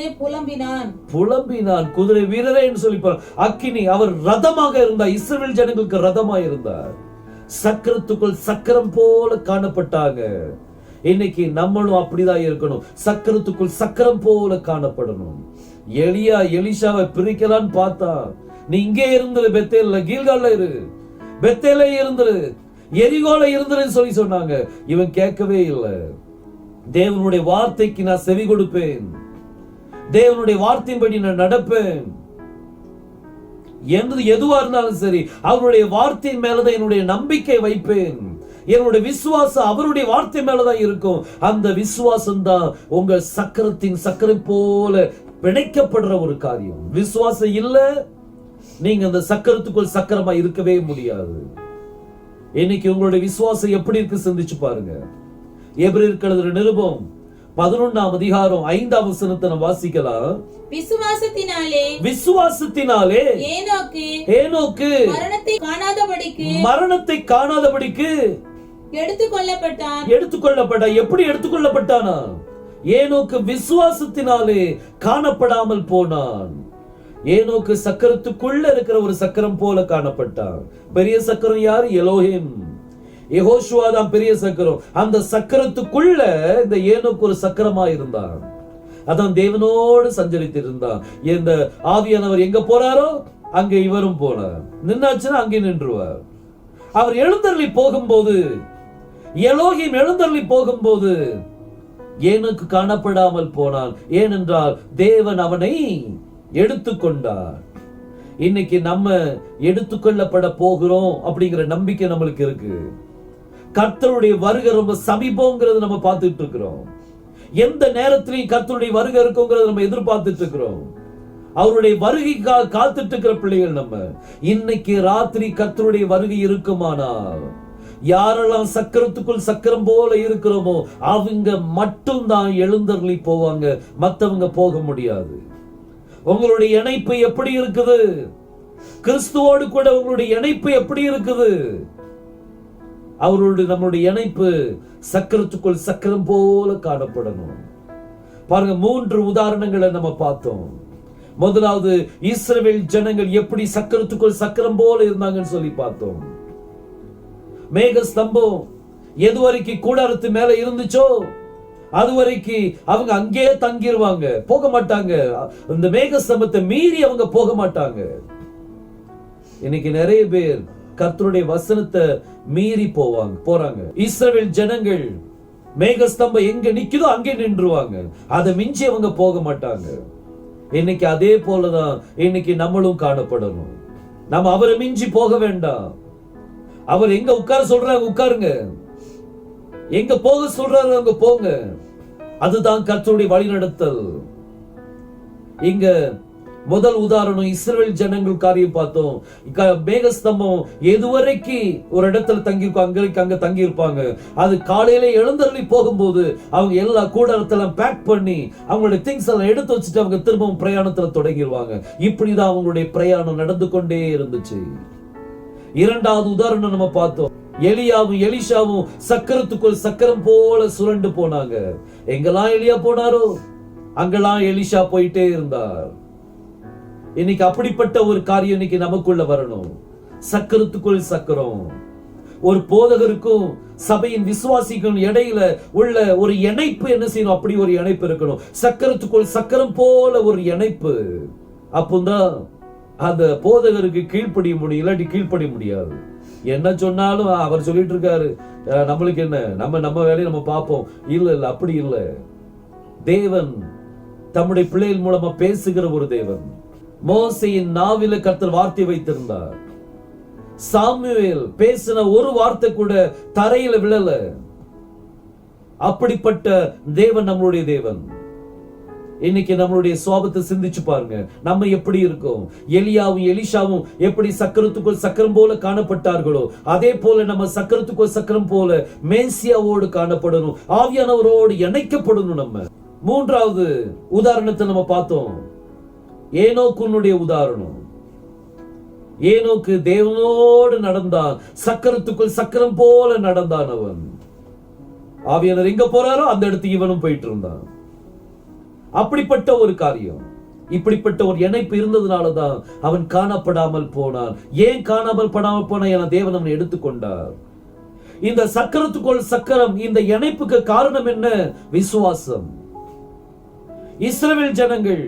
புலம்பினான். குதிரை வீரரே என்று சொல்லி அக்கினி, அவர் ரதமாக இருந்தார். இஸ்ரவேல் ஜனங்களுக்கு ரதமாக இருந்தார். சக்கரத்துக்குள் சக்கரம் போல காணப்பட்டாங்க. இன்னைக்கு நம்மளும் அப்படிதான் இருக்கணும், சக்கரத்துக்குள் சக்கரம் போல காணப்படணும். எலிஷாவை பிரிக்கலான்னு பார்த்தா, நீ இங்கே இருந்தது பெத்தேல்ல, கீல்கால்ல இரு, பெத்தேல இருந்துரு, எரிகோல இருந்துருன்னு சொல்லி சொன்னாங்க. இவன் கேட்கவே இல்லை. தேவனுடைய வார்த்தைக்கு நான் செவி கொடுப்பேன், தேவனுடைய வார்த்தையின்படி நான் நடப்பேன் என்று எதுவா இருந்தாலும் சரி, அவருடைய வார்த்தையின் மேலதான் என்னுடைய நம்பிக்கை வைப்பேன். என்னுடைய விசுவாசம் அவருடைய வார்த்தை மேலதான் இருக்கும். அந்த விசுவாசம் தான் உங்கள் சக்கரத்தின் சக்கரம் போல பிணைக்கப்படுற ஒரு காரியம். விசுவாசம் இல்ல, நீங்க அந்த சக்கரத்துக்குள் சக்கரமா இருக்கவே முடியாது. இன்னைக்கு உங்களுடைய விசுவாசம் எப்படி இருக்கு சிந்திச்சு பாருங்க. எபிரேயருக்கு எழுதின நிருபம் 11ஆம் அதிகாரம் 5ஆம் வசனத்தை நாம் வாசிக்கலாம். விசுவாசத்தினாலே ஏனோக்கு மரணத்தை காணாதபடிக்கு எடுத்துக்கொள்ளப்பட்டான். எப்படி எடுத்துக்கொள்ளப்பட்டானா? ஏனோக்கு விசுவாசத்தினாலே காணப்படாமல் போனான். ஏனோக்கு சக்கரத்துக்குள்ள இருக்கிற ஒரு சக்கரம் போல காணப்பட்டான். பெரிய சக்கரம் யார்? எலோஹிம், யெகோஷுவா தான் பெரிய சக்கரம். அந்த சக்கரத்துக்குள்ள இந்த ஏனோக்கு ஒரு சக்கரமா இருந்தான். அதான் தேவனோடு சஞ்சரித்திருந்தான். இந்த ஆவியானவர் எங்க போறாரோ அங்க இவரும் போனார். நின்னாச்சுன்னா அங்கே நின்றுவார். அவர் எழுந்தருளி போகும்போது, எலோஹிம் எழுந்தருளி போகும்போது ஏனோக்கு காணப்படாமல் போனான். ஏனென்றால் தேவன் அவனை எடுத்துக்கொண்டார். இன்னைக்கு நம்ம எடுத்துக்கொள்ளப்பட போகிறோம் அப்படிங்கிற நம்பிக்கை நம்மளுக்கு இருக்கு. கர்த்தருடைய வருகை ரொம்ப சமீபங்கிறது நம்ம பார்த்துட்டு இருக்கிறோம். எந்த நேரத்திலையும் கர்த்தருடைய வருகை இருக்குங்கிறத நம்ம எதிர்பார்த்துட்டு இருக்கிறோம். அவருடைய வருகை காத்துட்டு இருக்கிற பிள்ளைகள் நம்ம. இன்னைக்கு ராத்திரி கர்த்தருடைய வருகை இருக்குமானால், யாரெல்லாம் சக்கரத்துக்குள் சக்கரம் போல இருக்கிறோமோ அவங்க மட்டும்தான் எழுந்தருளி போவாங்க, மற்றவங்க போக முடியாது. உங்களுடைய இணைப்பு எப்படி இருக்குது? கிறிஸ்துவோடு கூட உங்களுடைய இணைப்பு எப்படி இருக்குது? அவருடைய நம்மளுடைய இணைப்பு சக்கரத்துக்குள் சக்கரம் போல காணப்படணும். பாருங்க, 3 உதாரணங்களை நம்ம பார்த்தோம். முதலாவது, இஸ்ரவேல் ஜனங்கள் எப்படி சக்கரத்துக்குள் சக்கரம் போல இருந்தாங்கன்னு சொல்லி பார்த்தோம். மேக ஸ்தம்பம் எதுவரைக்கும் கூடாரத்து மேல இருந்துச்சோ அதுவரைக்கும் அவங்க அங்கே தங்கிடுவாங்க, போக மாட்டாங்க. இந்த மேக ஸ்தம்பத்தை மீறி அவங்க போக மாட்டாங்க. இன்னைக்கு நிறைய பேர் கர்த்தருடைய வசனத்தை மீறி போறாங்க. இஸ்ரவேல் ஜனங்கள் மேகஸ்தம்பம் எங்க நிக்குதோ அங்கே நின்றுவாங்க, அதை மிஞ்சி அவங்க போக மாட்டாங்க. இன்னைக்கு அதே போலதான் இன்னைக்கு நம்மளும் காணப்படணும். நம்ம அவரை மிஞ்சி போக வேண்டாம். அவர் எங்க உட்கார சொல்றாங்க உட்காருங்க, எங்க போக சொல்றாரு அங்க போங்க. அதுதான் கர்த்தருடைய வழிநடத்தல். இங்க முதல் உதாரணம் இஸ்ரவேல் ஜனங்கள் காரியம் பார்த்தோம். மேகஸ்தம்பம் எதுவரைக்கும் ஒரு இடத்துல தங்கியிருக்கோம் அங்க தங்கி இருப்பாங்க. அது காலையில எழுந்தருளி போகும்போது அவங்க எல்லா கூடாரத்தெல்லாம் பேக் பண்ணி அவங்களுடைய திங்ஸ் எல்லாம் எடுத்து வச்சுட்டு அவங்க திரும்பவும் பிரயாணத்துல தொடங்கிடுவாங்க. இப்படிதான் அவங்களுடைய பிரயாணம் நடந்து கொண்டே இருந்துச்சு. இரண்டாவது உதாரணம் நம்ம பார்த்தோம். எலியாவும் எலிஷாவும் சக்கரத்துக்குள் சக்கரம் போல சுரண்டு போனாங்க. எங்கெல்லாம் எலியா போனாரோ அங்கெல்லாம் எலிஷா போயிட்டே இருந்தார். இன்னைக்கு அப்படிப்பட்ட ஒரு காரியம் இன்னைக்கு நமக்குள்ள வரணும். சக்கரத்துக்குள் சக்கரம். ஒரு போதகருக்கும் சபையின் விசுவாசிக்கும் இடையில உள்ள ஒரு இணைப்பு என்ன செய்யணும்? அப்படி ஒரு இணைப்பு இருக்கணும். சக்கரத்துக்குள் சக்கரம் போல ஒரு இணைப்பு. அப்போதான் அந்த போதகருக்கு கீழ்ப்படிய முடியும், இல்லாட்டி கீழ்ப்படிய முடியாது. என்ன சொன்னாலும் அவர் சொல்லிட்டு இருக்காரு, நம்மளுக்கு என்ன, நம்ம வேலையை நம்ம பார்ப்போம். இல்ல அப்படி இல்ல. தேவன் தம்முடைய பிள்ளைகள் மூலமா பேசுகிற ஒரு தேவன். மோசேயின் நாவில கர்த்தர் வார்த்தை வைத்திருந்தார். சாமுவேல் பேசின ஒரு வார்த்தை கூட தரையில விழல. அப்படிப்பட்ட தேவன் நம்மளுடைய தேவன். இன்னைக்கு நம்மளுடைய சுவாபத்தை சிந்திச்சு பாருங்க, நம்ம எப்படி இருக்கோம். எலியாவும் எலிஷாவும் எப்படி சக்கரத்துக்குள் சக்கரம் போல காணப்பட்டார்களோ, அதே போல நம்ம சக்கரத்துக்குள் சக்கரம் போல மேசியாவோடு காணப்படணும், ஆவியானவரோடு இணைக்கப்படணும். நம்ம மூன்றாவது உதாரணத்தை நம்ம பார்த்தோம், ஏனோக்குனுடைய உதாரணம். ஏனோக்கு தேவனோடு நடந்தான், சக்கரத்துக்குள் சக்கரம் போல நடந்தான். அவன் ஆவியானவர் எங்க போறாரோ அந்த இடத்துக்கு இவனும் போயிட்டு இருந்தான். அப்படிப்பட்ட ஒரு காரியம், இப்படிப்பட்ட ஒரு இணைப்பு இருந்ததுனாலதான் அவன் காணப்படாமல் போனான். ஏன் காணாமல் படாமல் போனான்? என தேவன் அவனை எடுத்துக்கொண்டார். இந்த சக்கரத்துக்குள் சக்கரம், இந்த இணைப்புக்கு காரணம் என்ன? விசுவாசம். இஸ்ரவேல் ஜனங்கள்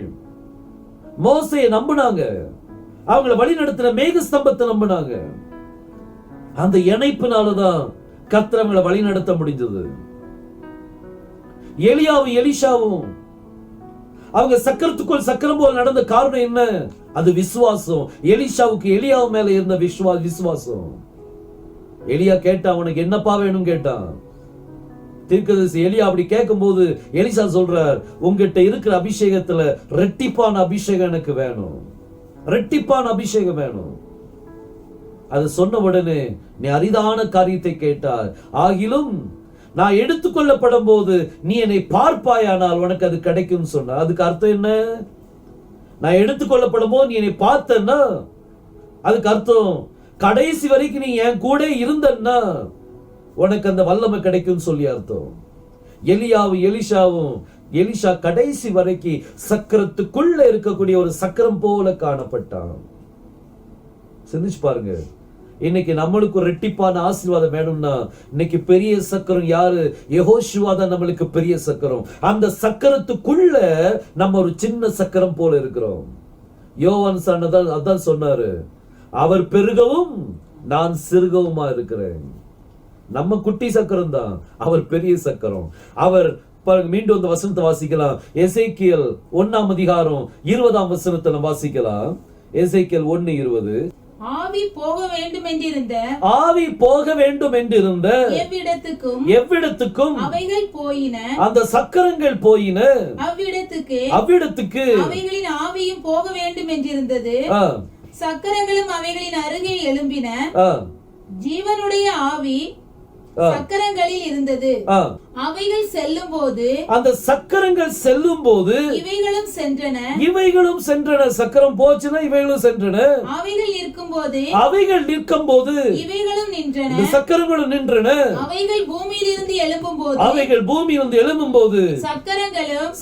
மோசேயை நம்பினாங்க, அவங்களை வழி நடத்தின மேக ஸ்தம்பத்தை நம்பினாங்க. அந்த இணைப்பினாலதான் கர்த்தர் அவங்களை வழி நடத்த முடிஞ்சது. எலியாவும் எலிஷாவும் அவங்க சக்கரத்துக்குள் சக்கரம் போல் நடந்த காரணம் என்ன? அது விசுவாசம். எலிஷாவுக்கு எலியாவு மேல இருந்த விசுவாசம். எலியா கேட்டான், உனக்கு என்னப்பா வேணும் கேட்டான். தீர்க்கதரிசி எலியா அப்படி கேட்கும் போது எலிசா சொல்றார், உங்ககிட்ட இருக்கிற அபிஷேகத்துல ரெட்டிப்பான அபிஷேகம் எனக்கு வேணும், ரெட்டிப்பான அபிஷேகம் வேணும். அது சொன்ன உடனே, நீ அரிதான காரியத்தை கேட்டார், ஆகிலும் நான் எடுத்துக்கொள்ளப்படும் போது நீ என்னை பார்ப்பாயானால் உனக்கு அது கிடைக்கும் சொன்ன. அதுக்கு அர்த்தம் என்ன? நான் எடுத்துக்கொள்ளப்படும் போது நீ என்னை பார்த்தன்னா அதுக்கு அர்த்தம் கடைசி வரைக்கும் நீ என் கூட இருந்தன்னா உனக்கு அந்த வல்லமை கிடைக்கும் சொல்லி அர்த்தம். எலியாவும் எலிஷாவும், எலிஷா கடைசி வரைக்கும் சக்கரத்துக்குள்ள இருக்கக்கூடிய ஒரு சக்கரம் போல காணப்பட்டான். சிந்திச்சு பாருங்க, இன்னைக்கு நம்மளுக்கு ஒரு ரெட்டிப்பான ஆசீர்வாதம் வேணும்னா இன்னைக்கு பெரிய சக்கரம் யாரு? யெகோஷுவா தான் நம்மளுக்கு பெரிய சக்கரம். அந்த சக்கரத்துக்குள்ள நம்ம ஒரு சின்ன சக்கரம் போல இருக்கிறோம். யோவான் சொன்னதான் அதான் சொன்னாரு, அவர் பெருகவும் நான் சிறுகவுமா இருக்கிறேன். நம்ம குட்டி சக்கரம் தான், அவர் பெரிய சக்கரம். அவர் மீண்டும் அந்த வசனத்தை வாசிக்கலாம். எசேக்கியேல் 1 அதிகாரம் 20 வசனத்தை வாசிக்கலாம். எசேக்கியேல் 1:20. ஆவி போக வேண்டும் என்றிருந்த, ஆவி போக வேண்டும் என்றிருந்த எவ்விடத்துக்கும் எவ்விடத்துக்கும் அவைகள் போயின, அந்த சக்கரங்கள் போயின, அவ்விடத்துக்கு அவ்விடத்துக்கு அவைகளின் ஆவியும் போக வேண்டும் என்றிருந்தது. சக்கரங்களும் அவைகளின் அருகே எழும்பின. ஜீவனுடைய ஆவி சக்கரங்களில் இருந்தது. அவைகள் செல்லும் போது, அந்த சக்கரங்கள் செல்லும் போது இவைகளும் சென்றன, இவைகளும் சென்றன. சக்கரம் போச்சுன்னா இவைகளும் சென்றன. அவைகள் நிற்கும் போது, அவைகள் நிற்கும் போது இவைகளும் நின்றன. இந்த சக்கரங்களும் நின்றன. அவைகள் பூமியிலிருந்து எழும்பும் போது, அவைகள் பூமியிலிருந்து எழும்பும் போது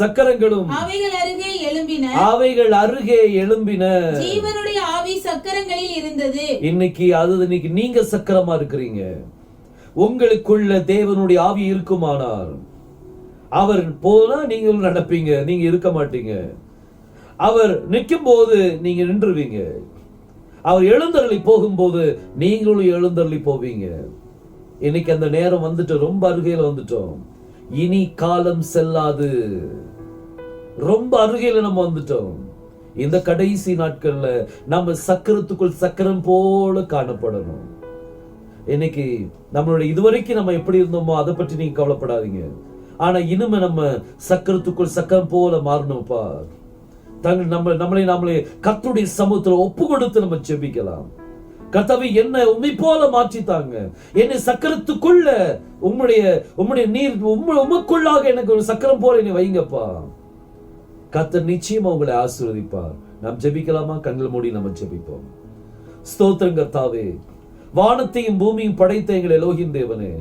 சக்கரங்களும் அவைகள் அருகே எழும்பின. அவைகள் அருகே எழும்பின. ஜீவனுடைய ஆவி சக்கரங்களில் இருந்தது. இன்னைக்கு நீங்க சக்கரமா இருக்கிறீங்க. உங்களுக்குள்ள தேவனுடைய ஆவி இருக்குமானால் அவர் போனா நீங்களும் நடப்பீங்க, நீங்க இருக்க மாட்டீங்க. அவர் நிற்கும் போது நீங்க நின்றுவீங்க. அவர் எழுந்தருளி போகும்போது நீங்களும் எழுந்தருளி போவீங்க. இன்னைக்கு அந்த நேரம் வந்துட்டு ரொம்ப அருகையில வந்துட்டோம். இனி காலம் செல்லாது, ரொம்ப அருகையில நம்ம வந்துட்டோம். இந்த கடைசி நாட்கள்ல நம்ம சக்கரத்துக்குள் சக்கரம் போல காணப்படணும். இன்னைக்கு நம்மளுடைய இதுவரைக்கும் நம்ம எப்படி இருந்தோமோ அதை பற்றி நீங்க கவலைப்படாதீங்க. ஆனா இனிமே நம்ம சக்கரத்துக்குள் சக்கரம் போல மாறணும்ப்பா. நம்மளை கர்த்தருடைய சமூகத்துல ஒப்பு கொடுத்து நம்ம ஜெபிக்கலாம். கர்த்தாவே, என்ன உம்மை போல மாற்றித்தாங்க, என்னை சக்கரத்துக்குள்ள உம்முடைய நீர் உமக்குள்ளாக எனக்கு ஒரு சக்கரம் போல என்னை வைங்கப்பா. கர்த்தர் நிச்சயமா உங்களை ஆசீர்வதிப்பார். நாம் ஜெபிக்கலாமா? கண்கள் மூடி நம்ம ஜெபிப்போம். ஸ்தோத்திரம் கர்த்தாவே, வானத்தையும் பூமியும் படைத்த எங்கள் எலோகின் தேவனே,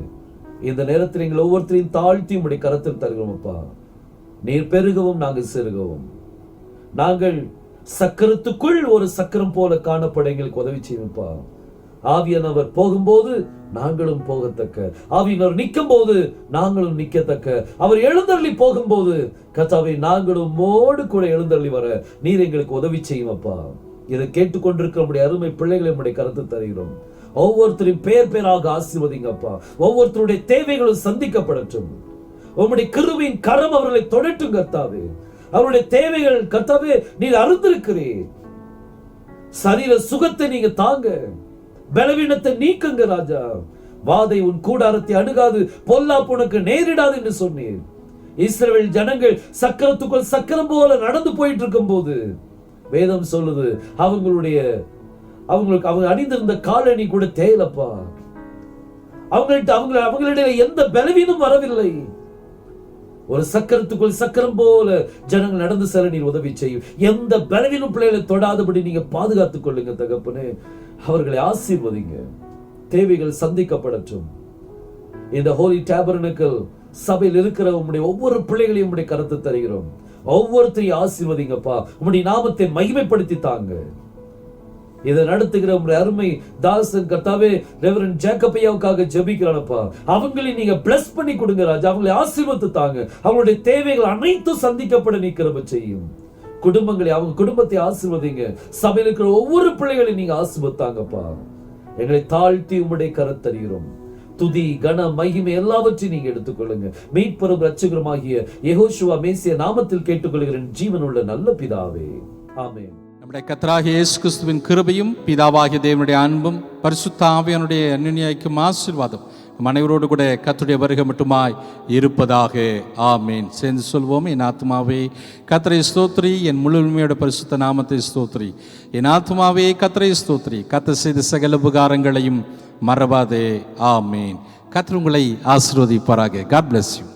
இந்த நேரத்தில் எங்கள் ஒவ்வொருத்தரையும் தாழ்த்தி உம்முடைய கரத்தில் தருகிறோம் அப்பா. நீர் பெருகவும் நாங்கள் சிறுகவும், நாங்கள் சக்கரத்துக்குள் ஒரு சக்கரம் போல காணப்பட எங்களுக்கு உதவி செய்யும்ப்பா. ஆவியானவர் போகும்போது நாங்களும் போகத்தக்க, ஆவியானவர் நிற்கும் போது நாங்களும் நிற்கத்தக்க, அவர் எழுந்தருளி போகும்போது கர்த்தாவே நாங்களும் மோடு கூட எழுந்தருளி வர நீர் எங்களுக்கு உதவி செய்யும் அப்பா. இதை கேட்டுக்கொண்டிருக்கிற நம்முடைய அருமை பிள்ளைகளை நம்முடைய கருத்து தருகிறோம். ஒவ்வொருத்தரையும் பேர் பேராக ஆசீர்வதிங்கப்பா. ஒவ்வொருத்தருடைய தேவைகளும் சந்திக்கப்படட்டும். உம்முடைய கிருபையின் கரம் அவர்களை தொடட்டும் கர்த்தாவே. அவருடைய தேவைகள் கர்த்தாவே நீர் அறிந்திருக்கிறீர். சரீர சுகத்தை நீங்க தாங்க, பலவீனத்தை நீக்குங்க ராஜா. வாதை உன் கூடாரத்தை அணுகாது, பொல்லாப்பு உனக்கு நேரிடாது என்று சொன்னீர். இஸ்ரவேல் ஜனங்கள் சக்கரத்துக்குள் சக்கரம் போல நடந்து போயிட்டு இருக்கும் போது வேதம் சொல்லுது, அவங்களுக்கு அவங்க அணிந்திருந்த காலணி கூட தேயலப்பா. அவங்களிடையே எந்த பலவீனம் வரவில்லை. ஒரு சக்கரத்துக்குள் சக்கரம் போல ஜனங்கள் நடந்து செல்ல நீர் உதவி செய்யும். எந்த பலவீனம் பிள்ளைகளை தொடாதபடி நீங்க பாதுகாத்துக் கொள்ளுங்க தகப்பனே. அவர்களை ஆசீர்வதிங்க, தேவைகள் சந்திக்கப்படட்டும். இந்த ஹோலி டேபர்னக்கிள் சபையில் இருக்கிற உம்முடைய ஒவ்வொரு பிள்ளைகளையும் உம்முடைய கருத்து தருகிறோம். ஒவ்வொருத்தரையும் ஆசீர்வதிங்கப்பா. உம்முடைய நாமத்தை மகிமைப்படுத்தி தாங்க. இதை நடத்துகிற உங்களுடைய அருமை தாசன் கர்த்தாவே ரெவரண்ட் ஜேக்கப்பையாவுக்காக ஜெபிக்கிறானப்பா. அவங்களை நீங்க பிளஸ் பண்ணி கொடுங்க ராஜா. அவங்களை ஆசீர்வதித்து தாங்க. அவங்களுடைய தேவைகள் அனைத்தும் சந்திக்கப்பட நீக்கிறப்ப செய்யும். குடும்பங்களை, அவங்க குடும்பத்தை ஆசீர்வதிங்க. சபையில் இருக்கிற ஒவ்வொரு பிள்ளைகளையும் நீங்க ஆசீர்வதித்தாங்கப்பா. எங்களை தாழ்த்தி உம்முடைய கரத்தறிகிறோம். துதி கன மகிமை எல்லாவற்றையும் நீங்க எடுத்துக்கொள்ளுங்க. மீட்பரும் இரட்சகருமாகிய யெகோஷுவா மேசியா நாமத்தில் கேட்டுக்கொள்கிறேன் ஜீவனுள்ள நல்ல பிதாவே, ஆமென். நம்முடைய கர்த்தராகிய இயேசு கிறிஸ்துவின் கிருபையும் பிதாவாகிய தேவனுடைய அன்பும் பரிசுத்த ஆவியானுடைய அன்யோன்யக்கும் ஆசீர்வாதம் நம் அனைவரோடு கூட கர்த்தருடைய வருகை மட்டுமாய் இருப்பதாக. ஆமேன். சேர்ந்து சொல்வோம். என் ஆத்மாவே கர்த்தரை ஸ்தோத்திரி, என் முழு உண்மையோட பரிசுத்த நாமத்தை ஸ்தோத்திரி. என் ஆத்மாவே கர்த்தரை ஸ்தோத்திரி, கர்த்தர் செய்த சகல உபகாரங்களையும் மறவாதே. ஆமேன். கர்த்தர் உங்களை ஆசீர்வதிப்பாராக. God bless you.